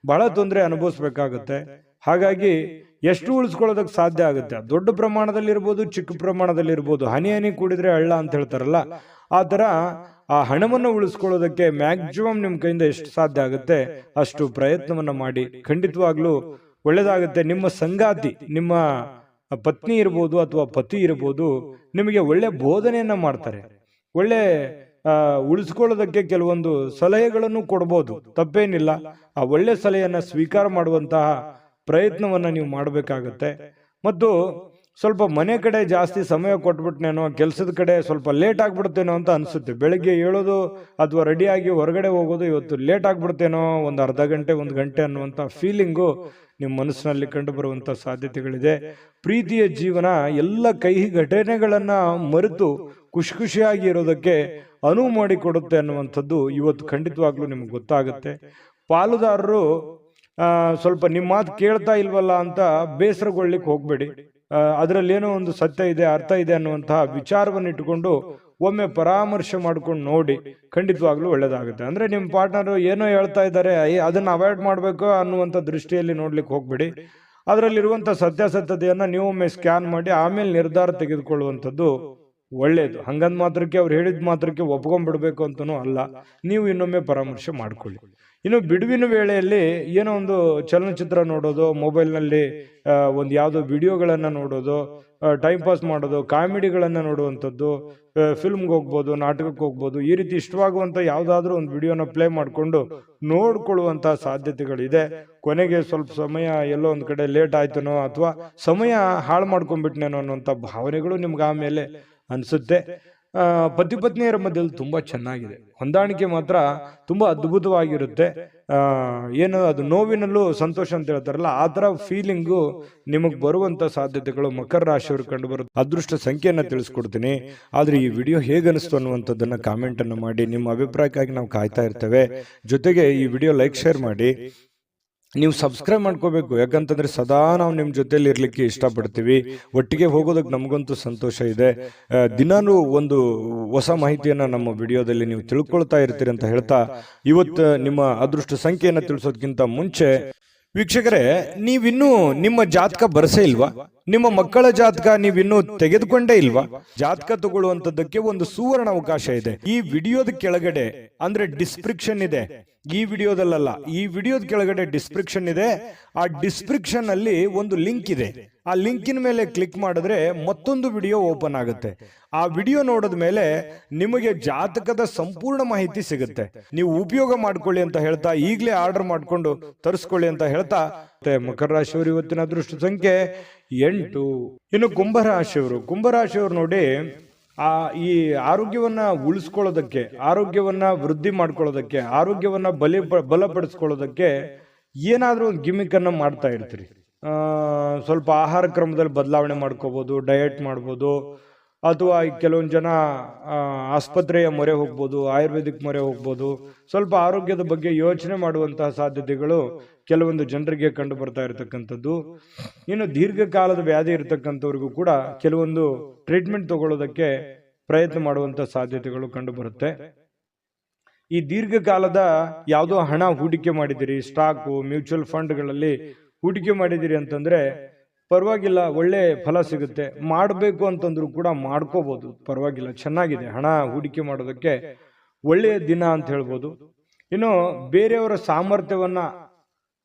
ಬಹಳ ತೊಂದರೆ ಅನುಭವಿಸ್ಬೇಕಾಗುತ್ತೆ. ಹಾಗಾಗಿ ಎಷ್ಟು ಉಳಿಸ್ಕೊಳ್ಳೋದಕ್ಕೆ ಸಾಧ್ಯ ಆಗುತ್ತೆ, ದೊಡ್ಡ ಪ್ರಮಾಣದಲ್ಲಿ ಇರ್ಬೋದು, ಚಿಕ್ಕ ಪ್ರಮಾಣದಲ್ಲಿ ಇರ್ಬೋದು, ಹನಿ ಕೂಡಿದ್ರೆ ಹಳ್ಳ ಅಂತ ಹೇಳ್ತಾರಲ್ಲ, ಆ ತರ ಆ ಹಣವನ್ನು ಉಳಿಸ್ಕೊಳ್ಳೋದಕ್ಕೆ ಮ್ಯಾಕ್ಸಿಮಮ್ ನಿಮ್ ಕೈಯಿಂದ ಎಷ್ಟು ಸಾಧ್ಯ ಆಗುತ್ತೆ ಅಷ್ಟು ಪ್ರಯತ್ನವನ್ನ ಮಾಡಿ. ಖಂಡಿತವಾಗ್ಲೂ ಒಳ್ಳೇದಾಗುತ್ತೆ. ನಿಮ್ಮ ಸಂಗಾತಿ, ನಿಮ್ಮ ಪತ್ನಿ ಇರ್ಬೋದು ಅಥವಾ ಪತಿ ಇರ್ಬೋದು, ನಿಮಗೆ ಒಳ್ಳೆ ಬೋಧನೆಯನ್ನ ಮಾಡ್ತಾರೆ. ಒಳ್ಳೆ ಉಳಿಸ್ಕೊಳ್ಳೋದಕ್ಕೆ ಕೆಲವೊಂದು ಸಲಹೆಗಳನ್ನು ಕೊಡ್ಬೋದು, ತಪ್ಪೇನಿಲ್ಲ. ಆ ಒಳ್ಳೆ ಸಲಹೆಯನ್ನ ಸ್ವೀಕಾರ ಮಾಡುವಂತಹ ಪ್ರಯತ್ನವನ್ನ ನೀವು ಮಾಡಬೇಕಾಗತ್ತೆ. ಮತ್ತು ಸ್ವಲ್ಪ ಮನೆ ಕಡೆ ಜಾಸ್ತಿ ಸಮಯ ಕೊಟ್ಬಿಟ್ನೇನೋ, ಕೆಲಸದ ಕಡೆ ಸ್ವಲ್ಪ ಲೇಟ್ ಆಗ್ಬಿಡ್ತೇನೋ ಅಂತ ಅನ್ಸುತ್ತೆ. ಬೆಳಗ್ಗೆ ಹೇಳೋದು ಅಥವಾ ರೆಡಿಯಾಗಿ ಹೊರಗಡೆ ಹೋಗೋದು ಇವತ್ತು ಲೇಟ್ ಆಗ್ಬಿಡ್ತೇನೋ, ಒಂದು ಅರ್ಧ ಗಂಟೆ 1 ಗಂಟೆ ಅನ್ನುವಂಥ ಫೀಲಿಂಗು ನಿಮ್ಮ ಮನಸ್ಸಿನಲ್ಲಿ ಕಂಡು ಬರುವಂತ ಸಾಧ್ಯತೆಗಳಿದೆ. ಪ್ರೀತಿಯ ಜೀವನ ಎಲ್ಲ ಕಹಿ ಘಟನೆಗಳನ್ನ ಮರೆತು ಖುಷಿಯಾಗಿ ಇರೋದಕ್ಕೆ ಅನುವು ಮಾಡಿಕೊಡುತ್ತೆ ಅನ್ನುವಂಥದ್ದು ಇವತ್ತು ಖಂಡಿತವಾಗ್ಲೂ ನಿಮ್ಗೆ ಗೊತ್ತಾಗುತ್ತೆ. ಪಾಲುದಾರರು ಸ್ವಲ್ಪ ನಿಮ್ಮ ಮಾತು ಕೇಳ್ತಾ ಇಲ್ವಲ್ಲ ಅಂತ ಬೇಸರಗೊಳ್ಳಿಕ್ಕೆ ಹೋಗ್ಬೇಡಿ. ಅದರಲ್ಲಿ ಏನೋ ಒಂದು ಸತ್ಯ ಇದೆ, ಅರ್ಥ ಇದೆ ಅನ್ನುವಂತಹ ವಿಚಾರವನ್ನು ಇಟ್ಟುಕೊಂಡು ಒಮ್ಮೆ ಪರಾಮರ್ಶೆ ಮಾಡ್ಕೊಂಡು ನೋಡಿ, ಖಂಡಿತವಾಗ್ಲೂ ಒಳ್ಳೇದಾಗುತ್ತೆ. ಅಂದ್ರೆ ನಿಮ್ಮ ಪಾರ್ಟ್ನರ್ ಏನೋ ಹೇಳ್ತಾ ಇದ್ದಾರೆ, ಅದನ್ನ ಅವಾಯ್ಡ್ ಮಾಡ್ಬೇಕು ಅನ್ನುವಂಥ ದೃಷ್ಟಿಯಲ್ಲಿ ನೋಡ್ಲಿಕ್ಕೆ ಹೋಗ್ಬೇಡಿ. ಅದರಲ್ಲಿರುವಂಥ ಸತ್ಯಾಸತ್ಯತೆಯನ್ನ ನೀವು ಒಮ್ಮೆ ಸ್ಕ್ಯಾನ್ ಮಾಡಿ ಆಮೇಲೆ ನಿರ್ಧಾರ ತೆಗೆದುಕೊಳ್ಳುವಂಥದ್ದು ಒಳ್ಳೇದು. ಹಂಗಂದ್ ಮಾತ್ರಕ್ಕೆ ಅವ್ರು ಹೇಳಿದ ಮಾತ್ರಕ್ಕೆ ಒಪ್ಕೊಂಡ್ಬಿಡ್ಬೇಕು ಅಂತನೂ ಅಲ್ಲ, ನೀವು ಇನ್ನೊಮ್ಮೆ ಪರಾಮರ್ಶೆ ಮಾಡ್ಕೊಳ್ಳಿ. ಇನ್ನು ಬಿಡುವಿನ ವೇಳೆಯಲ್ಲಿ ಏನೋ ಒಂದು ಚಲನಚಿತ್ರ ನೋಡೋದು, ಮೊಬೈಲ್ನಲ್ಲಿ ಒಂದು ಯಾವುದೋ ವಿಡಿಯೋಗಳನ್ನು ನೋಡೋದು, ಟೈಮ್ ಪಾಸ್ ಮಾಡೋದು, ಕಾಮಿಡಿಗಳನ್ನು ನೋಡುವಂಥದ್ದು, ಫಿಲ್ಮ್ಗೆ ಹೋಗ್ಬೋದು, ನಾಟಕಕ್ಕೆ ಹೋಗ್ಬೋದು, ಈ ರೀತಿ ಇಷ್ಟವಾಗುವಂಥ ಯಾವುದಾದ್ರೂ ಒಂದು ವಿಡಿಯೋನ ಪ್ಲೇ ಮಾಡಿಕೊಂಡು ನೋಡ್ಕೊಳ್ಳುವಂಥ ಸಾಧ್ಯತೆಗಳಿದೆ. ಕೊನೆಗೆ ಸ್ವಲ್ಪ ಸಮಯ ಎಲ್ಲೋ ಒಂದು ಕಡೆ ಲೇಟ್ ಆಯ್ತನೋ ಅಥವಾ ಸಮಯ ಹಾಳು ಮಾಡ್ಕೊಂಡ್ಬಿಟ್ನೇನೋ ಅನ್ನೋಂಥ ಭಾವನೆಗಳು ನಿಮ್ಗೆ ಆಮೇಲೆ ಅನಿಸುತ್ತೆ. ಪತಿ ಪತ್ನಿಯರ ಮಧ್ಯದಲ್ಲಿ ತುಂಬಾ ಚೆನ್ನಾಗಿದೆ, ಹೊಂದಾಣಿಕೆ ಮಾತ್ರ ತುಂಬಾ ಅದ್ಭುತವಾಗಿರುತ್ತೆ. ಏನು ಅದು ನೋವಿನಲ್ಲೂ ಸಂತೋಷ ಅಂತ ಹೇಳ್ತಾರಲ್ಲ, ಆ ತರ ಫೀಲಿಂಗು ನಿಮಗ್ ಬರುವಂತ ಸಾಧ್ಯತೆಗಳು ಮಕರ ರಾಶಿಯವರು ಕಂಡು ಬರುತ್ತೆ. ಅದೃಷ್ಟ ಸಂಖ್ಯೆಯನ್ನ ತಿಳಿಸ್ಕೊಡ್ತೀನಿ, ಆದ್ರೆ ಈ ವಿಡಿಯೋ ಹೇಗನಿಸ್ತು ಅನ್ನುವಂಥದ್ದನ್ನ ಕಾಮೆಂಟ್ ಅನ್ನು ಮಾಡಿ. ನಿಮ್ಮ ಅಭಿಪ್ರಾಯಕ್ಕಾಗಿ ನಾವು ಕಾಯ್ತಾ ಇರ್ತೇವೆ. ಜೊತೆಗೆ ಈ ವಿಡಿಯೋ ಲೈಕ್, ಶೇರ್ ಮಾಡಿ. ನೀವು ಸಬ್ಸ್ಕ್ರೈಬ್ ಮಾಡ್ಕೋಬೇಕು, ಯಾಕಂತಂದ್ರೆ ಸದಾ ನಾವು ನಿಮ್ಮ ಜೊತೆಲಿ ಇರ್ಲಿಕ್ಕೆ ಇಷ್ಟಪಡ್ತೀವಿ. ಒಟ್ಟಿಗೆ ಹೋಗೋದಕ್ಕೆ ನಮಗಂತೂ ಸಂತೋಷ ಇದೆ. ದಿನಾನು ಒಂದು ಹೊಸ ಮಾಹಿತಿಯನ್ನ ನಮ್ಮ ವಿಡಿಯೋದಲ್ಲಿ ನೀವು ತಿಳ್ಕೊಳ್ತಾ ಇರ್ತೀರಿ ಅಂತ ಹೇಳ್ತಾ, ಇವತ್ತು ನಿಮ್ಮ ಅದೃಷ್ಟ ಸಂಖ್ಯೆಯನ್ನ ತಿಳಿಸೋದಕ್ಕಿಂತ ಮುಂಚೆ ವೀಕ್ಷಕರೇ, ನೀವಿನ್ನೂ ನಿಮ್ಮ ಜಾತಕ ಬರಸೇ ಇಲ್ವಾ? ನಿಮ್ಮ ಮಕ್ಕಳ ಜಾತಕ ನೀವಿನ್ನೂ ತೆಗೆದುಕೊಂಡೇ ಇಲ್ವಾ? ಜಾತಕ ತಗೊಳ್ಳುವಂತದ್ದಕ್ಕೆ ಒಂದು ಸುವರ್ಣ ಅವಕಾಶ ಇದೆ. ಈ ವಿಡಿಯೋದ ಕೆಳಗಡೆ ಅಂದ್ರೆ ಡಿಸ್ಕ್ರಿಪ್ಷನ್ ಇದೆ, ಈ ವಿಡಿಯೋದಲ್ಲ, ಈ ವಿಡಿಯೋದ ಕೆಳಗಡೆ ಡಿಸ್ಕ್ರಿಪ್ಷನ್ ಇದೆ. ಆ ಡಿಸ್ಕ್ರಿಪ್ಷನ್ ಅಲ್ಲಿ ಒಂದು ಲಿಂಕ್ ಇದೆ. ಆ ಲಿಂಕಿನ ಮೇಲೆ ಕ್ಲಿಕ್ ಮಾಡಿದ್ರೆ ಮತ್ತೊಂದು ವಿಡಿಯೋ ಓಪನ್ ಆಗುತ್ತೆ. ಆ ವಿಡಿಯೋ ನೋಡಿದ ಮೇಲೆ ನಿಮಗೆ ಜಾತಕದ ಸಂಪೂರ್ಣ ಮಾಹಿತಿ ಸಿಗುತ್ತೆ. ನೀವು ಉಪಯೋಗ ಮಾಡ್ಕೊಳ್ಳಿ ಅಂತ ಹೇಳ್ತಾ, ಈಗಲೇ ಆರ್ಡರ್ ಮಾಡ್ಕೊಂಡು ತರಿಸ್ಕೊಳ್ಳಿ ಅಂತ ಹೇಳ್ತಾ, ಮಕರ ರಾಶಿಯವರು ಇವತ್ತಿನ ಅದೃಷ್ಟ ಸಂಖ್ಯೆ 8. ಇನ್ನು ಕುಂಭರಾಶಿಯವರು ನೋಡಿ, ಈ ಆರೋಗ್ಯವನ್ನ ಉಳಿಸ್ಕೊಳ್ಳೋದಕ್ಕೆ, ಆರೋಗ್ಯವನ್ನ ವೃದ್ಧಿ ಮಾಡ್ಕೊಳ್ಳೋದಕ್ಕೆ, ಆರೋಗ್ಯವನ್ನ ಬಲಪಡಿಸ್ಕೊಳ್ಳೋದಕ್ಕೆ ಏನಾದ್ರೂ ಒಂದು ಗಿಮಿಕ್ ಅನ್ನ ಮಾಡ್ತಾ ಇರ್ತೀರಿ. ಸ್ವಲ್ಪ ಆಹಾರ ಕ್ರಮದಲ್ಲಿ ಬದಲಾವಣೆ ಮಾಡ್ಕೋಬಹುದು, ಡಯಟ್ ಮಾಡ್ಬೋದು, ಅಥವಾ ಕೆಲವೊಂದು ಜನ ಆಸ್ಪತ್ರೆಯ ಮೊರೆ ಹೋಗ್ಬೋದು, ಆಯುರ್ವೇದಿಕ್ ಮೊರೆ ಹೋಗ್ಬೋದು. ಸ್ವಲ್ಪ ಆರೋಗ್ಯದ ಬಗ್ಗೆ ಯೋಚನೆ ಮಾಡುವಂತಹ ಸಾಧ್ಯತೆಗಳು ಕೆಲವೊಂದು ಜನರಿಗೆ ಕಂಡು ಬರ್ತಾ ಇರತಕ್ಕಂಥದ್ದು. ಇನ್ನು ದೀರ್ಘಕಾಲದ ವ್ಯಾಧಿ ಇರತಕ್ಕಂಥವ್ರಿಗೂ ಕೂಡ ಕೆಲವೊಂದು ಟ್ರೀಟ್ಮೆಂಟ್ ತಗೊಳ್ಳೋದಕ್ಕೆ ಪ್ರಯತ್ನ ಮಾಡುವಂತ ಸಾಧ್ಯತೆಗಳು ಕಂಡು ಬರುತ್ತೆ. ಈ ದೀರ್ಘಕಾಲದ ಯಾವುದೋ ಹಣ ಹೂಡಿಕೆ ಮಾಡಿದಿರಿ, ಸ್ಟಾಕು, ಮ್ಯೂಚುವಲ್ ಫಂಡ್ಗಳಲ್ಲಿ ಹೂಡಿಕೆ ಮಾಡಿದಿರಿ ಅಂತಂದ್ರೆ ಪರವಾಗಿಲ್ಲ, ಒಳ್ಳೆ ಫಲ ಸಿಗುತ್ತೆ. ಮಾಡಬೇಕು ಅಂತಂದ್ರೂ ಕೂಡ ಮಾಡ್ಕೋಬಹುದು, ಪರವಾಗಿಲ್ಲ, ಚೆನ್ನಾಗಿದೆ. ಹಣ ಹೂಡಿಕೆ ಮಾಡೋದಕ್ಕೆ ಒಳ್ಳೆಯ ದಿನ ಅಂತ ಹೇಳ್ಬೋದು. ಇನ್ನು ಬೇರೆಯವರ ಸಾಮರ್ಥ್ಯವನ್ನ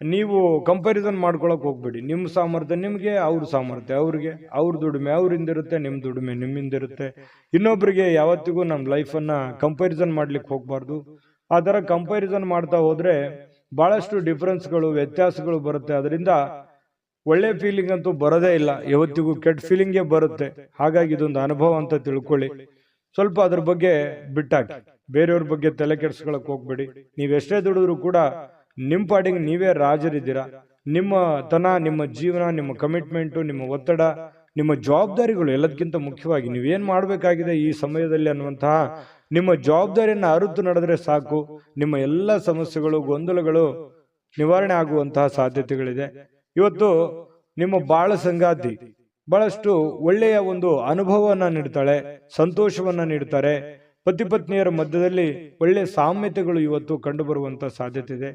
ನೀವು ಕಂಪ್ಯಾರಿಸನ್ ಮಾಡ್ಕೊಳಕ್ ಹೋಗ್ಬೇಡಿ. ನಿಮ್ಮ ಸಾಮರ್ಥ್ಯ ನಿಮ್ಗೆ, ಅವ್ರ ಸಾಮರ್ಥ್ಯ ಅವ್ರಿಗೆ, ಅವ್ರ ದುಡಿಮೆ ಅವರಿಂದಿರುತ್ತೆ, ನಿಮ್ಮ ದುಡಿಮೆ ನಿಮ್ಮಿಂದಿರುತ್ತೆ. ಇನ್ನೊಬ್ರಿಗೆ ಯಾವತ್ತಿಗೂ ನಮ್ಮ ಲೈಫನ್ನ ಕಂಪ್ಯಾರಿಸನ್ ಮಾಡ್ಲಿಕ್ಕೆ ಹೋಗ್ಬಾರ್ದು. ಆ ತರ ಕಂಪ್ಯಾರಿಸನ್ ಮಾಡ್ತಾ ಹೋದ್ರೆ ಬಹಳಷ್ಟು ಡಿಫ್ರೆನ್ಸ್ಗಳು, ವ್ಯತ್ಯಾಸಗಳು ಬರುತ್ತೆ. ಅದರಿಂದ ಒಳ್ಳೆ ಫೀಲಿಂಗ್ ಅಂತೂ ಬರೋದೇ ಇಲ್ಲ, ಯಾವತ್ತಿಗೂ ಕೆಟ್ಟ ಫೀಲಿಂಗೇ ಬರುತ್ತೆ. ಹಾಗಾಗಿ ಇದೊಂದು ಅನುಭವ ಅಂತ ತಿಳ್ಕೊಳ್ಳಿ. ಸ್ವಲ್ಪ ಅದ್ರ ಬಗ್ಗೆ ಬಿಟ್ಟಾಕಿ, ಬೇರೆಯವ್ರ ಬಗ್ಗೆ ತಲೆ ಕೆಡ್ಸ್ಕೊಳಕ್ ಹೋಗ್ಬೇಡಿ. ನೀವೆಷ್ಟೇ ದುಡಿದ್ರು ಕೂಡ ನಿಮ್ಮ ಪಾಡಿಗೆ ನೀವೇ ರಾಜರಿದ್ದೀರಾ. ನಿಮ್ಮ ನಿಮ್ಮ ಜೀವನ, ನಿಮ್ಮ ಕಮಿಟ್ಮೆಂಟು, ನಿಮ್ಮ ಒತ್ತಡ, ನಿಮ್ಮ ಜವಾಬ್ದಾರಿಗಳು ಎಲ್ಲದಕ್ಕಿಂತ ಮುಖ್ಯವಾಗಿ ನೀವೇನ್ ಮಾಡ್ಬೇಕಾಗಿದೆ ಈ ಸಮಯದಲ್ಲಿ ಅನ್ನುವಂತಹ ನಿಮ್ಮ ಜವಾಬ್ದಾರಿಯನ್ನ ಅರಿತು ನಡೆದ್ರೆ ಸಾಕು. ನಿಮ್ಮ ಎಲ್ಲ ಸಮಸ್ಯೆಗಳು, ಗೊಂದಲಗಳು ನಿವಾರಣೆ ಆಗುವಂತಹ ಸಾಧ್ಯತೆಗಳಿದೆ. ಇವತ್ತು ನಿಮ್ಮ ಬಾಳ ಸಂಗಾತಿ ಬಹಳಷ್ಟು ಒಳ್ಳೆಯ ಒಂದು ಅನುಭವವನ್ನ ನೀಡ್ತಾಳೆ, ಸಂತೋಷವನ್ನ ನೀಡ್ತಾರೆ. ಪತಿ ಪತ್ನಿಯರ ಮಧ್ಯದಲ್ಲಿ ಒಳ್ಳೆಯ ಸಾಮ್ಯತೆಗಳು ಇವತ್ತು ಕಂಡು ಬರುವಂತ ಸಾಧ್ಯತೆ ಇದೆ.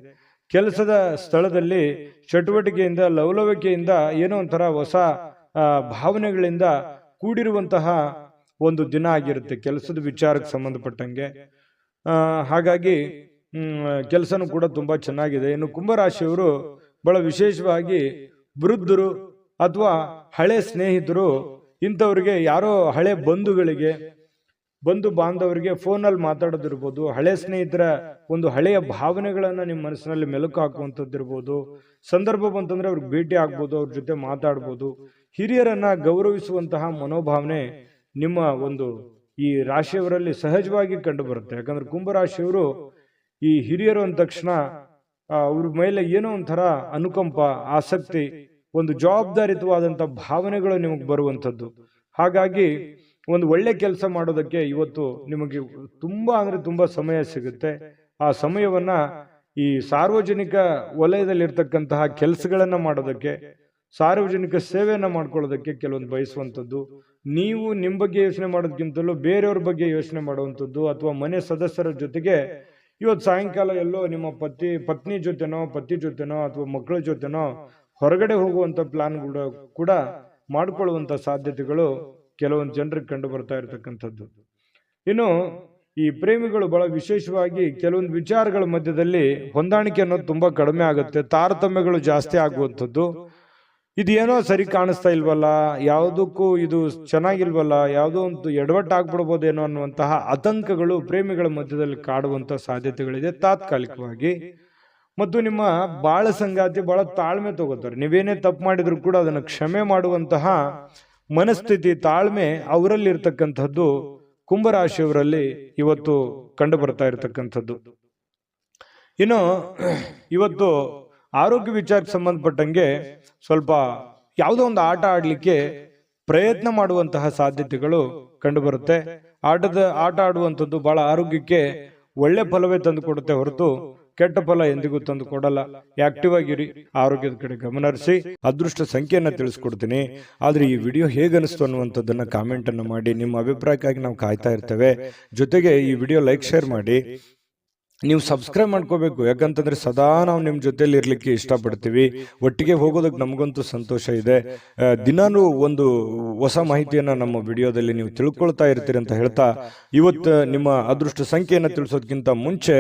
ಕೆಲಸದ ಸ್ಥಳದಲ್ಲಿ ಚಟುವಟಿಕೆಯಿಂದ, ಲವಲವಿಕೆಯಿಂದ, ಏನೋ ಒಂಥರ ಹೊಸ ಭಾವನೆಗಳಿಂದ ಕೂಡಿರುವಂತಹ ಒಂದು ದಿನ ಆಗಿರುತ್ತೆ ಕೆಲಸದ ವಿಚಾರಕ್ಕೆ ಸಂಬಂಧಪಟ್ಟಂಗೆ. ಹಾಗಾಗಿ ಕೆಲಸನೂ ಕೂಡ ತುಂಬಾ ಚೆನ್ನಾಗಿದೆ. ಇನ್ನು ಕುಂಭರಾಶಿಯವರು ಬಹಳ ವಿಶೇಷವಾಗಿ ವೃದ್ಧರು ಅಥವಾ ಹಳೆ ಸ್ನೇಹಿತರು, ಇಂಥವ್ರಿಗೆ, ಯಾರೋ ಹಳೆ ಬಂಧುಗಳಿಗೆ, ಬಂಧು ಬಾಂಧವರಿಗೆ ಫೋನಲ್ಲಿ ಮಾತಾಡೋದಿರ್ಬೋದು, ಹಳೆ ಸ್ನೇಹಿತರ ಒಂದು ಹಳೆಯ ಭಾವನೆಗಳನ್ನ ನಿಮ್ಮ ಮನಸ್ಸಿನಲ್ಲಿ ಮೆಲುಕು ಹಾಕುವಂಥದ್ದಿರ್ಬೋದು. ಸಂದರ್ಭ ಬಂತಂದ್ರೆ ಅವ್ರಿಗೆ ಭೇಟಿ ಆಗ್ಬೋದು, ಅವ್ರ ಜೊತೆ ಮಾತಾಡ್ಬೋದು. ಹಿರಿಯರನ್ನ ಗೌರವಿಸುವಂತಹ ಮನೋಭಾವನೆ ನಿಮ್ಮ ಒಂದು ಈ ರಾಶಿಯವರಲ್ಲಿ ಸಹಜವಾಗಿ ಕಂಡು ಬರುತ್ತೆ. ಯಾಕಂದ್ರೆ ಕುಂಭರಾಶಿಯವರು ಈ ಹಿರಿಯರು ಅಂದ ತಕ್ಷಣ ಅವ್ರ ಮೇಲೆ ಏನೋ ಒಂಥರ ಅನುಕಂಪ, ಆಸಕ್ತಿ, ಒಂದು ಜವಾಬ್ದಾರಿತವಾದಂತ ಭಾವನೆಗಳು ನಿಮಗೆ ಬರುವಂಥದ್ದು. ಹಾಗಾಗಿ ಒಂದು ಒಳ್ಳೆ ಕೆಲಸ ಮಾಡೋದಕ್ಕೆ ಇವತ್ತು ನಿಮಗೆ ತುಂಬಾ ಅಂದ್ರೆ ತುಂಬಾ ಸಮಯ ಸಿಗುತ್ತೆ. ಆ ಸಮಯವನ್ನ ಈ ಸಾರ್ವಜನಿಕ ವಲಯದಲ್ಲಿರ್ತಕ್ಕಂತಹ ಕೆಲಸಗಳನ್ನ ಮಾಡೋದಕ್ಕೆ, ಸಾರ್ವಜನಿಕ ಸೇವೆಯನ್ನ ಮಾಡ್ಕೊಳ್ಳೋದಕ್ಕೆ ಕೆಲವೊಂದು ಬಯಸುವಂಥದ್ದು, ನೀವು ನಿಮ್ಮ ಬಗ್ಗೆ ಯೋಚನೆ ಮಾಡೋದಕ್ಕಿಂತಲೂ ಬೇರೆಯವ್ರ ಬಗ್ಗೆ ಯೋಚನೆ ಮಾಡುವಂಥದ್ದು, ಅಥವಾ ಮನೆ ಸದಸ್ಯರ ಜೊತೆಗೆ ಇವತ್ತು ಸಾಯಂಕಾಲ ಎಲ್ಲೋ ನಿಮ್ಮ ಪತ್ನಿ ಜೊತೆನೋ ಪತಿ ಜೊತೆನೋ ಅಥವಾ ಮಕ್ಕಳ ಜೊತೆನೋ ಹೊರಗಡೆ ಹೋಗುವಂತ ಪ್ಲಾನ್ ಕೂಡ ಮಾಡ್ಕೊಳ್ಳುವಂತ ಸಾಧ್ಯತೆಗಳು ಕೆಲವೊಂದು ಜನರಿಗೆ ಕಂಡು ಬರ್ತಾ ಇರತಕ್ಕಂಥದ್ದು. ಇನ್ನು ಈ ಪ್ರೇಮಿಗಳು ಬಹಳ ವಿಶೇಷವಾಗಿ ಕೆಲವೊಂದು ವಿಚಾರಗಳ ಮಧ್ಯದಲ್ಲಿ ಹೊಂದಾಣಿಕೆ ಅನ್ನೋದು ತುಂಬಾ ಕಡಿಮೆ ಆಗುತ್ತೆ, ತಾರತಮ್ಯಗಳು ಜಾಸ್ತಿ ಆಗುವಂಥದ್ದು. ಇದೇನೋ ಸರಿ ಕಾಣಿಸ್ತಾ ಇಲ್ವಲ್ಲ, ಯಾವುದಕ್ಕೂ ಇದು ಚೆನ್ನಾಗಿಲ್ವಲ್ಲ, ಯಾವುದೋ ಒಂದು ಎಡವಟ್ಟಾಗ್ಬಿಡ್ಬೋದೇನೋ ಅನ್ನುವಂತಹ ಆತಂಕಗಳು ಪ್ರೇಮಿಗಳ ಮಧ್ಯದಲ್ಲಿ ಕಾಡುವಂತ ಸಾಧ್ಯತೆಗಳಿದೆ ತಾತ್ಕಾಲಿಕವಾಗಿ. ಮತ್ತು ನಿಮ್ಮ ಬಾಳ ಸಂಗಾತಿ ಬಹಳ ತಾಳ್ಮೆ ತಗೋತಾರೆ. ನೀವೇನೇ ತಪ್ಪು ಮಾಡಿದ್ರು ಕೂಡ ಅದನ್ನು ಕ್ಷಮೆ ಮಾಡುವಂತಹ ಮನಸ್ಥಿತಿ, ತಾಳ್ಮೆ ಅವರಲ್ಲಿ ಇರ್ತಕ್ಕಂಥದ್ದು ಕುಂಭರಾಶಿಯವರಲ್ಲಿ ಇವತ್ತು ಕಂಡು ಬರ್ತಾ ಇರತಕ್ಕಂಥದ್ದು. ಇನ್ನು ಇವತ್ತು ಆರೋಗ್ಯ ವಿಚಾರಕ್ಕೆ ಸಂಬಂಧಪಟ್ಟಂಗೆ ಸ್ವಲ್ಪ ಯಾವುದೋ ಒಂದು ಆಟ ಆಡ್ಲಿಕ್ಕೆ ಪ್ರಯತ್ನ ಮಾಡುವಂತಹ ಸಾಧ್ಯತೆಗಳು ಕಂಡು ಬರುತ್ತೆ. ಆಟ ಆಡುವಂಥದ್ದು ಬಹಳ ಆರೋಗ್ಯಕ್ಕೆ ಒಳ್ಳೆ ಫಲವೇ ತಂದು ಕೊಡುತ್ತೆ ಹೊರತು ಕೆಟ್ಟ ಫಲ ಎಂದಿಗೂ ತಂದು ಕೊಡಲ್ಲ. ಆಕ್ಟಿವ್ ಆಗಿರಿ, ಆರೋಗ್ಯದ ಕಡೆ ಗಮನ ಹರಿಸಿ. ಅದೃಷ್ಟ ಸಂಖ್ಯೆಯನ್ನ ತಿಳಿಸ್ಕೊಡ್ತೀನಿ. ಆದ್ರೆ ಈ ವಿಡಿಯೋ ಹೇಗನಿಸ್ತು ಅನ್ನುವಂಥದ್ದನ್ನ ಕಾಮೆಂಟ್ ಅನ್ನು ಮಾಡಿ. ನಿಮ್ಮ ಅಭಿಪ್ರಾಯಕ್ಕಾಗಿ ನಾವು ಕಾಯ್ತಾ ಇರ್ತೇವೆ. ಜೊತೆಗೆ ಈ ವಿಡಿಯೋ ಲೈಕ್, ಶೇರ್ ಮಾಡಿ. ನೀವು ಸಬ್ಸ್ಕ್ರೈಬ್ ಮಾಡ್ಕೋಬೇಕು, ಯಾಕಂತಂದ್ರೆ ಸದಾ ನಾವು ನಿಮ್ಮ ಜೊತೆಲಿ ಇರ್ಲಿಕ್ಕೆ ಇಷ್ಟಪಡ್ತೀವಿ. ಒಟ್ಟಿಗೆ ಹೋಗೋದಕ್ಕೆ ನಮಗಂತೂ ಸಂತೋಷ ಇದೆ. ದಿನಾನು ಒಂದು ಹೊಸ ಮಾಹಿತಿಯನ್ನ ನಮ್ಮ ವಿಡಿಯೋದಲ್ಲಿ ನೀವು ತಿಳ್ಕೊಳ್ತಾ ಇರ್ತೀರಿ ಅಂತ ಹೇಳ್ತಾ, ಇವತ್ತು ನಿಮ್ಮ ಅದೃಷ್ಟ ಸಂಖ್ಯೆಯನ್ನು ತಿಳಿಸೋದಕ್ಕಿಂತ ಮುಂಚೆ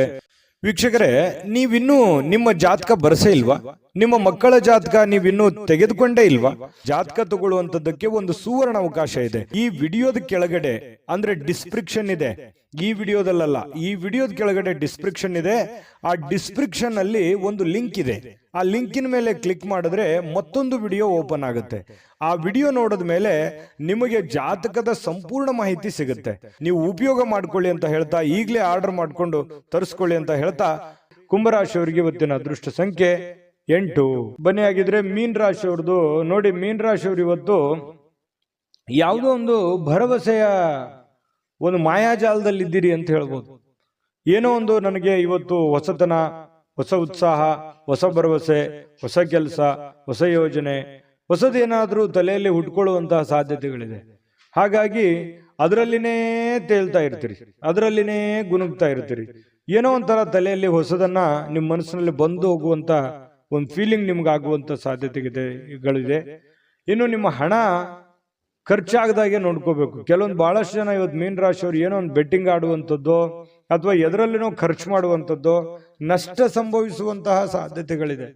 ವೀಕ್ಷಕರೇ, ನೀವಿನ್ನೂ ನಿಮ್ಮ ಜಾತಕ ಬರಸೇ ಇಲ್ವಾ? ನಿಮ್ಮ ಮಕ್ಕಳ ಜಾತಕ ನೀವಿನ್ನೂ ತೆಗೆದುಕೊಂಡೇ ಇಲ್ವಾ? ಜಾತಕ ತಗೊಳ್ಳುವಂತದ್ದಕ್ಕೆ ಒಂದು ಸುವರ್ಣ ಅವಕಾಶ ಇದೆ. ಈ ವಿಡಿಯೋದ ಕೆಳಗಡೆ ಅಂದ್ರೆ ಡಿಸ್ಕ್ರಿಪ್ಷನ್ ಇದೆ, ಈ ವಿಡಿಯೋದಲ್ಲ, ಈ ವಿಡಿಯೋದ ಕೆಳಗಡೆ ಡಿಸ್ಕ್ರಿಪ್ಷನ್ ಇದೆ. ಆ ಡಿಸ್ಕ್ರಿಪ್ಷನ್ ಅಲ್ಲಿ ಒಂದು ಲಿಂಕ್ ಇದೆ. ಆ ಲಿಂಕಿನ ಮೇಲೆ ಕ್ಲಿಕ್ ಮಾಡಿದ್ರೆ ಮತ್ತೊಂದು ವಿಡಿಯೋ ಓಪನ್ ಆಗುತ್ತೆ. ಆ ವಿಡಿಯೋ ನೋಡಿದ ಮೇಲೆ ನಿಮಗೆ ಜಾತಕದ ಸಂಪೂರ್ಣ ಮಾಹಿತಿ ಸಿಗುತ್ತೆ. ನೀವು ಉಪಯೋಗ ಮಾಡ್ಕೊಳ್ಳಿ ಅಂತ ಹೇಳ್ತಾ, ಈಗಲೇ ಆರ್ಡರ್ ಮಾಡ್ಕೊಂಡು ತರಿಸ್ಕೊಳ್ಳಿ ಅಂತ ಹೇಳ್ತಾ, ಕುಂಭರಾಶಿಯವರಿಗೆ ಇವತ್ತಿನ ಅದೃಷ್ಟ ಸಂಖ್ಯೆ 8. ಬನ್ನಿ ಆಗಿದ್ರೆ ಮೀನ್ ರಾಶಿಯವ್ರದ್ದು ನೋಡಿ. ಮೀನ್ ರಾಶಿಯವರು ಇವತ್ತು ಯಾವುದೋ ಒಂದು ಭರವಸೆಯ ಒಂದು ಮಾಯಾಜಾಲದಲ್ಲಿದ್ದೀರಿ ಅಂತ ಹೇಳ್ಬೋದು. ಏನೋ ಒಂದು ನನಗೆ ಇವತ್ತು ಹೊಸತನ, ಹೊಸ ಉತ್ಸಾಹ, ಹೊಸ ಭರವಸೆ, ಹೊಸ ಕೆಲಸ, ಹೊಸ ಯೋಜನೆ, ಹೊಸದೇನಾದ್ರೂ ತಲೆಯಲ್ಲಿ ಹುಟ್ಕೊಳ್ಳುವಂತಹ ಸಾಧ್ಯತೆಗಳಿದೆ. ಹಾಗಾಗಿ ಅದರಲ್ಲಿನೇ ತೇಲ್ತಾ ಇರ್ತೀರಿ, ಅದರಲ್ಲಿನೇ ಗುನುಗ್ತಾ ಇರ್ತೀರಿ. ಏನೋ ಒಂಥರ ತಲೆಯಲ್ಲಿ ಹೊಸದನ್ನ ನಿಮ್ಮ ಮನಸ್ಸಿನಲ್ಲಿ ಬಂದು ಹೋಗುವಂತ ಒಂದು ಫೀಲಿಂಗ್ ನಿಮ್ಗೆ ಆಗುವಂತ ಸಾಧ್ಯತೆಗಳಿದೆ. ಇನ್ನು ನಿಮ್ಮ ಹಣ ಖರ್ಚಾಗದಾಗೆ ನೋಡ್ಕೋಬೇಕು. ಕೆಲವೊಂದು ಬಹಳಷ್ಟು ಜನ ಇವತ್ತು ಮೀನ್ ರಾಶಿಯವರು ಏನೋ ಒಂದು ಬೆಟ್ಟಿಂಗ್ ಆಡುವಂಥದ್ದು ಅಥವಾ ಎದರಲ್ಲಿನೋ ಖರ್ಚು ಮಾಡುವಂಥದ್ದು, ನಷ್ಟ ಸಂಭವಿಸುವಂತಹ ಸಾಧ್ಯತೆಗಳಿದೆ.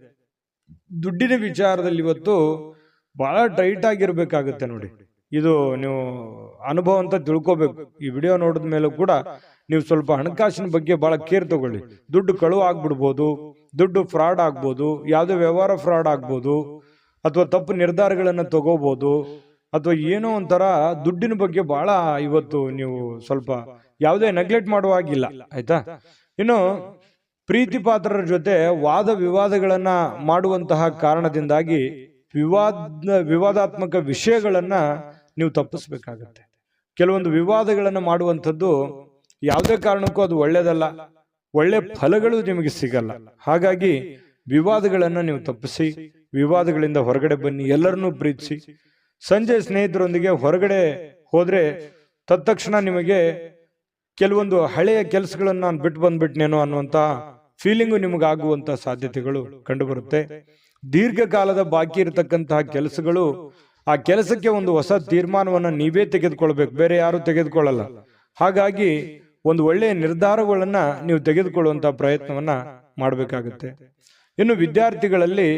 ದುಡ್ಡಿನ ವಿಚಾರದಲ್ಲಿ ಇವತ್ತು ಬಹಳ ಟೈಟ್ ಆಗಿರ್ಬೇಕಾಗುತ್ತೆ ನೋಡಿ. ಇದು ನೀವು ಅನುಭವ ಅಂತ ತಿಳ್ಕೋಬೇಕು. ಈ ವಿಡಿಯೋ ನೋಡಿದ ಮೇಲೂ ಕೂಡ ನೀವು ಸ್ವಲ್ಪ ಹಣಕಾಸಿನ ಬಗ್ಗೆ ಬಹಳ ಕೇರ್ ತಗೊಳ್ಳಿ. ದುಡ್ಡು ಕಳುವು ಆಗ್ಬಿಡ್ಬೋದು, ದುಡ್ಡು ಫ್ರಾಡ್ ಆಗ್ಬೋದು, ಯಾವುದೇ ವ್ಯವಹಾರ ಫ್ರಾಡ್ ಆಗ್ಬೋದು, ಅಥವಾ ತಪ್ಪು ನಿರ್ಧಾರಗಳನ್ನು ತಗೋಬಹುದು, ಅಥವಾ ಏನೋ ಒಂಥರ ದುಡ್ಡಿನ ಬಗ್ಗೆ ಬಹಳ ಇವತ್ತು ನೀವು ಸ್ವಲ್ಪ ಯಾವುದೇ ನೆಗ್ಲೆಕ್ಟ್ ಮಾಡುವಾಗಿಲ್ಲ, ಆಯ್ತಾ? ಇನ್ನು ಪ್ರೀತಿ ಪಾತ್ರರ ಜೊತೆ ವಾದ ವಿವಾದಗಳನ್ನ ಮಾಡುವಂತಹ ಕಾರಣದಿಂದಾಗಿ ವಿವಾದಾತ್ಮಕ ವಿಷಯಗಳನ್ನ ನೀವು ತಪ್ಪಿಸ್ಬೇಕಾಗತ್ತೆ. ಕೆಲವೊಂದು ವಿವಾದಗಳನ್ನ ಮಾಡುವಂಥದ್ದು ಯಾವುದೇ ಕಾರಣಕ್ಕೂ ಅದು ಒಳ್ಳೇದಲ್ಲ, ಒಳ್ಳೆ ಫಲಗಳು ನಿಮಗೆ ಸಿಗಲ್ಲ. ಹಾಗಾಗಿ ವಿವಾದಗಳನ್ನ ನೀವು ತಪ್ಪಿಸಿ, ವಿವಾದಗಳಿಂದ ಹೊರಗಡೆ ಬನ್ನಿ, ಎಲ್ಲರನ್ನೂ ಪ್ರೀತಿಸಿ. ಸಂಜೆ ಸ್ನೇಹಿತರೊಂದಿಗೆ ಹೊರಗಡೆ ಹೋದ್ರೆ ತತ್ಕ್ಷಣ ನಿಮಗೆ ಕೆಲವೊಂದು ಹಳೆಯ ಕೆಲಸಗಳನ್ನ ನಾನು ಬಿಟ್ಟು ಬಂದ್ಬಿಟ್ನೇನೋ ಅನ್ನುವಂತ ಫೀಲಿಂಗು ನಿಮಗಾಗುವಂತ ಸಾಧ್ಯತೆಗಳು ಕಂಡುಬರುತ್ತೆ. ದೀರ್ಘಕಾಲದ ಬಾಕಿ ಇರತಕ್ಕಂತಹ ಕೆಲಸಗಳು, ಆ ಕೆಲಸಕ್ಕೆ ಒಂದು ಹೊಸ ತೀರ್ಮಾನವನ್ನ ನೀವೇ ತೆಗೆದುಕೊಳ್ಬೇಕು, ಬೇರೆ ಯಾರು ತೆಗೆದುಕೊಳ್ಳಲ್ಲ. ಹಾಗಾಗಿ ಒಂದು ಒಳ್ಳೆಯ ನಿರ್ಧಾರಗಳನ್ನ ನೀವು ತೆಗೆದುಕೊಳ್ಳುವಂತ ಪ್ರಯತ್ನವನ್ನ ಮಾಡಬೇಕಾಗುತ್ತೆ. ಇನ್ನು ವಿದ್ಯಾರ್ಥಿಗಳಲ್ಲಿ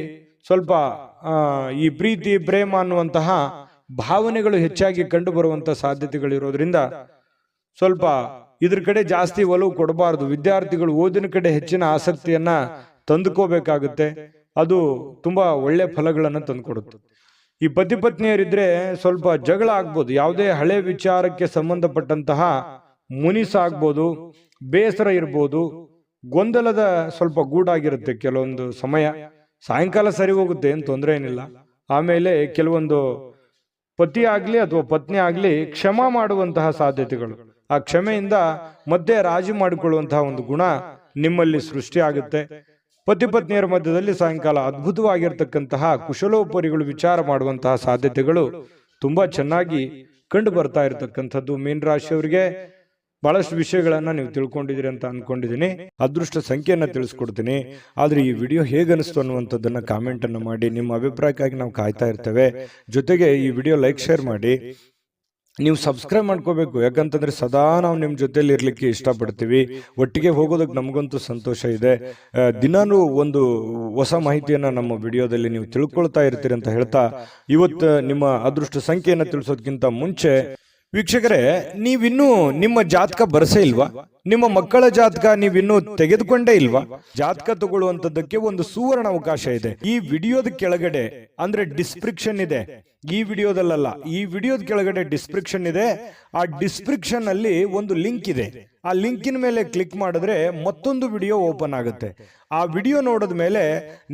ಸ್ವಲ್ಪ ಈ ಪ್ರೀತಿ ಪ್ರೇಮ ಅನ್ನುವಂತಹ ಭಾವನೆಗಳು ಹೆಚ್ಚಾಗಿ ಕಂಡು ಬರುವಂತ ಸಾಧ್ಯತೆಗಳಿರೋದ್ರಿಂದ ಸ್ವಲ್ಪ ಇದ್ರ ಕಡೆ ಜಾಸ್ತಿ ಒಲವು ಕೊಡಬಾರದು. ವಿದ್ಯಾರ್ಥಿಗಳು ಓದಿನ ಕಡೆ ಹೆಚ್ಚಿನ ಆಸಕ್ತಿಯನ್ನ ತಂದುಕೋಬೇಕಾಗುತ್ತೆ. ಅದು ತುಂಬಾ ಒಳ್ಳೆ ಫಲಗಳನ್ನ ತಂದುಕೊಡುತ್ತೆ. ಈ ಪತಿ ಪತ್ನಿಯರಿದ್ರೆ ಸ್ವಲ್ಪ ಜಗಳ ಆಗ್ಬೋದು, ಯಾವುದೇ ಹಳೆ ವಿಚಾರಕ್ಕೆ ಸಂಬಂಧಪಟ್ಟಂತಹ ಮುನಿಸಾಗ್ಬೋದು, ಬೇಸರ ಇರ್ಬೋದು, ಗೊಂದಲದ ಸ್ವಲ್ಪ ಗೂಡಾಗಿರುತ್ತೆ ಕೆಲವೊಂದು ಸಮಯ. ಸಾಯಂಕಾಲ ಸರಿ ಹೋಗುತ್ತೆ, ಏನು ತೊಂದರೆ ಏನಿಲ್ಲ. ಆಮೇಲೆ ಕೆಲವೊಂದು ಪತಿ ಆಗ್ಲಿ ಅಥವಾ ಪತ್ನಿ ಆಗ್ಲಿ ಕ್ಷಮಾ ಮಾಡುವಂತಹ ಸಾಧ್ಯತೆಗಳು, ಆ ಕ್ಷಮೆಯಿಂದ ಮತ್ತೆ ರಾಜಿ ಮಾಡಿಕೊಳ್ಳುವಂತಹ ಒಂದು ಗುಣ ನಿಮ್ಮಲ್ಲಿ ಸೃಷ್ಟಿ ಆಗುತ್ತೆ. ಪತಿ ಪತ್ನಿಯರ ಮಧ್ಯದಲ್ಲಿ ಸಾಯಂಕಾಲ ಅದ್ಭುತವಾಗಿರ್ತಕ್ಕಂತಹ ಕುಶಲೋಪರಿಗಳು ವಿಚಾರ ಮಾಡುವಂತಹ ಸಾಧ್ಯತೆಗಳು ತುಂಬಾ ಚೆನ್ನಾಗಿ ಕಂಡು ಬರ್ತಾ ಇರತಕ್ಕಂಥದ್ದು. ಮೀನ ರಾಶಿಯವರಿಗೆ ಬಹಳಷ್ಟು ವಿಷಯಗಳನ್ನ ನೀವು ತಿಳ್ಕೊಂಡಿದ್ದೀರಿ ಅಂತ ಅನ್ಕೊಂಡಿದ್ದೀನಿ. ಅದೃಷ್ಟ ಸಂಖ್ಯೆಯನ್ನ ತಿಳಿಸ್ಕೊಡ್ತೀನಿ. ಆದ್ರೆ ಈ ವಿಡಿಯೋ ಹೇಗನಿಸ್ತು ಅನ್ನುವಂಥದ್ದನ್ನ ಕಾಮೆಂಟ್ ಅನ್ನು ಮಾಡಿ. ನಿಮ್ಮ ಅಭಿಪ್ರಾಯಕ್ಕಾಗಿ ನಾವು ಕಾಯ್ತಾ ಇರ್ತೇವೆ. ಜೊತೆಗೆ ಈ ವಿಡಿಯೋ ಲೈಕ್ ಶೇರ್ ಮಾಡಿ. ನೀವು ಸಬ್ಸ್ಕ್ರೈಬ್ ಮಾಡ್ಕೋಬೇಕು, ಯಾಕಂತಂದ್ರೆ ಸದಾ ನಾವು ನಿಮ್ಮ ಜೊತೆಲಿ ಇರ್ಲಿಕ್ಕೆ ಇಷ್ಟಪಡ್ತೀವಿ. ಒಟ್ಟಿಗೆ ಹೋಗೋದಕ್ಕೆ ನಮಗಂತೂ ಸಂತೋಷ ಇದೆ. ದಿನಾನು ಒಂದು ಹೊಸ ಮಾಹಿತಿಯನ್ನ ನಮ್ಮ ವಿಡಿಯೋದಲ್ಲಿ ನೀವು ತಿಳ್ಕೊಳ್ತಾ ಇರ್ತೀರಿ ಅಂತ ಹೇಳ್ತಾ, ಇವತ್ತು ನಿಮ್ಮ ಅದೃಷ್ಟ ಸಂಖ್ಯೆಯನ್ನು ತಿಳಿಸೋದಕ್ಕಿಂತ ಮುಂಚೆ ವೀಕ್ಷಕರೇ, ನೀವಿನ್ನೂ ನಿಮ್ಮ ಜಾತಕ ಬರಸೇ ಇಲ್ವಾ? ನಿಮ್ಮ ಮಕ್ಕಳ ಜಾತಕ ನೀವಿನ್ನೂ ತೆಗೆದುಕೊಂಡೇ ಇಲ್ವಾ? ಜಾತಕ ತಗೊಳ್ಳುವಂತದ್ದಕ್ಕೆ ಒಂದು ಸುವರ್ಣ ಅವಕಾಶ ಇದೆ. ಈ ವಿಡಿಯೋದ ಕೆಳಗಡೆ ಅಂದ್ರೆ ಡಿಸ್ಕ್ರಿಪ್ಷನ್ ಇದೆ. ಈ ವಿಡಿಯೋದಲ್ಲ, ಈ ವಿಡಿಯೋದ ಕೆಳಗಡೆ ಡಿಸ್ಕ್ರಿಪ್ಷನ್ ಇದೆ. ಆ ಡಿಸ್ಕ್ರಿಪ್ಷನ್ ಅಲ್ಲಿ ಒಂದು ಲಿಂಕ್ ಇದೆ. ಆ ಲಿಂಕಿನ ಮೇಲೆ ಕ್ಲಿಕ್ ಮಾಡಿದ್ರೆ ಮತ್ತೊಂದು ವಿಡಿಯೋ ಓಪನ್ ಆಗುತ್ತೆ. ಆ ವಿಡಿಯೋ ನೋಡಿದ ಮೇಲೆ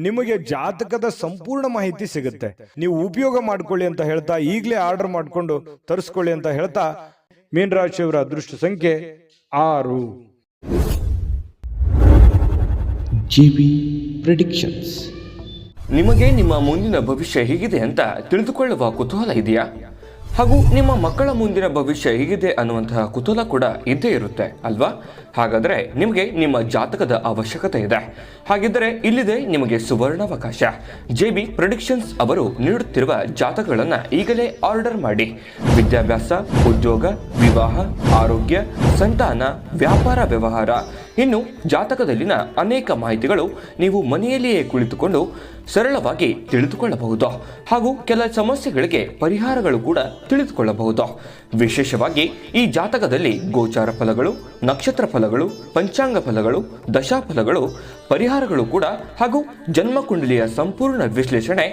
ನಿಮಗೆ ಜಾತಕದ ಸಂಪೂರ್ಣ ಮಾಹಿತಿ ಸಿಗುತ್ತೆ. ನೀವು ಉಪಯೋಗ ಮಾಡ್ಕೊಳ್ಳಿ ಅಂತ ಹೇಳ್ತಾ, ಈಗಲೇ ಆರ್ಡರ್ ಮಾಡ್ಕೊಂಡು ತರಿಸ್ಕೊಳ್ಳಿ ಅಂತ ಹೇಳ್ತಾ, ಮೀನರಾಶಿಯವರ ಅದೃಷ್ಟ ಸಂಖ್ಯೆ 6. GB predictions. ನಿಮಗೆ ನಿಮ್ಮ ಮುಂದಿನ ಭವಿಷ್ಯ ಹೇಗಿದೆ ಅಂತ ತಿಳಿದುಕೊಳ್ಳುವ ಕುತೂಹಲ ಇದೆಯಾ? ಹಾಗೂ ನಿಮ್ಮ ಮಕ್ಕಳ ಮುಂದಿನ ಭವಿಷ್ಯ ಹೇಗಿದೆ ಅನ್ನುವಂತಹ ಕುತೂಹಲ ಕೂಡ ಇದ್ದೇ ಇರುತ್ತೆ ಅಲ್ವಾ? ಹಾಗಾದರೆ ನಿಮಗೆ ನಿಮ್ಮ ಜಾತಕದ ಅವಶ್ಯಕತೆ ಇದೆ. ಹಾಗಿದ್ದರೆ ಇಲ್ಲಿದೆ ನಿಮಗೆ ಸುವರ್ಣಾವಕಾಶ. JB ಪ್ರೆಡಿಕ್ಷನ್ಸ್ ಅವರು ನೀಡುತ್ತಿರುವ ಜಾತಕಗಳನ್ನು ಈಗಲೇ ಆರ್ಡರ್ ಮಾಡಿ. ವಿದ್ಯಾಭ್ಯಾಸ, ಉದ್ಯೋಗ, ವಿವಾಹ, ಆರೋಗ್ಯ, ಸಂತಾನ, ವ್ಯಾಪಾರ ವ್ಯವಹಾರ, ಇನ್ನು ಜಾತಕದಲ್ಲಿನ ಅನೇಕ ಮಾಹಿತಿಗಳು ನೀವು ಮನೆಯಲ್ಲಿಯೇ ಕುಳಿತುಕೊಂಡು ಸರಳವಾಗಿ ತಿಳಿದುಕೊಳ್ಳಬಹುದು. ಹಾಗೂ ಕೆಲ ಸಮಸ್ಯೆಗಳಿಗೆ ಪರಿಹಾರಗಳು ಕೂಡ ತಿಳಿದುಕೊಳ್ಳಬಹುದು. ವಿಶೇಷವಾಗಿ ಈ ಜಾತಕದಲ್ಲಿ ಗೋಚಾರ ಫಲಗಳು, ನಕ್ಷತ್ರ ಫಲಗಳು, ಪಂಚಾಂಗ ಫಲಗಳು, ದಶಾಫಲಗಳು, ಪರಿಹಾರಗಳು ಕೂಡ ಹಾಗೂ ಜನ್ಮಕುಂಡಲಿಯ ಸಂಪೂರ್ಣ ವಿಶ್ಲೇಷಣೆ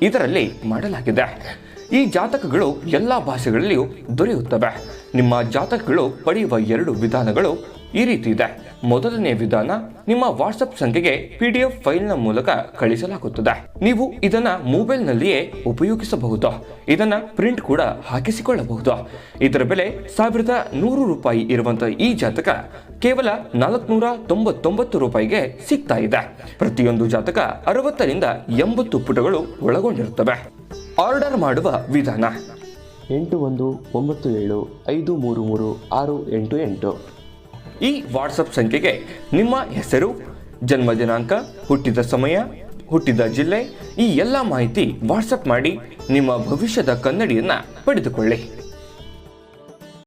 ಇದರಲ್ಲಿ ಮಾಡಲಾಗಿದೆ. ಈ ಜಾತಕಗಳು ಎಲ್ಲ ಭಾಷೆಗಳಲ್ಲಿಯೂ ದೊರೆಯುತ್ತವೆ. ನಿಮ್ಮ ಜಾತಕಗಳು ಪಡೆಯುವ 2 ವಿಧಾನಗಳು ಈ ರೀತಿ ಇದೆ. ಮೊದಲನೇ ವಿಧಾನ, ನಿಮ್ಮ ವಾಟ್ಸಪ್ ಸಂಖ್ಯೆಗೆ PDF ಫೈಲ್ನ ಮೂಲಕ ಕಳಿಸಲಾಗುತ್ತದೆ. ನೀವು ಇದನ್ನ ಮೊಬೈಲ್ನಲ್ಲಿಯೇ ಉಪಯೋಗಿಸಬಹುದು. ಇದನ್ನ ಪ್ರಿಂಟ್ ಕೂಡ ಹಾಕಿಸಿಕೊಳ್ಳಬಹುದು. ಇದರ ಬೆಲೆ 1100 ರೂಪಾಯಿ ಇರುವಂತಹ ಈ ಜಾತಕ ಕೇವಲ 499 ರೂಪಾಯಿಗೆ ಸಿಗ್ತಾ ಇದೆ. ಪ್ರತಿಯೊಂದು ಜಾತಕ 60 ರಿಂದ 80 ಪುಟಗಳು ಒಳಗೊಂಡಿರುತ್ತವೆ. ಆರ್ಡರ್ ಮಾಡುವ ವಿಧಾನ: 8197533688. ಈ ವಾಟ್ಸಪ್ ಸಂಖ್ಯೆಗೆ ನಿಮ್ಮ ಹೆಸರು, ಜನ್ಮ ದಿನಾಂಕ, ಹುಟ್ಟಿದ ಸಮಯ, ಹುಟ್ಟಿದ ಜಿಲ್ಲೆ, ಈ ಎಲ್ಲ ಮಾಹಿತಿ ವಾಟ್ಸಪ್ ಮಾಡಿ ನಿಮ್ಮ ಭವಿಷ್ಯದ ಕನ್ನಡಿಯನ್ನು ಪಡೆದುಕೊಳ್ಳಿ.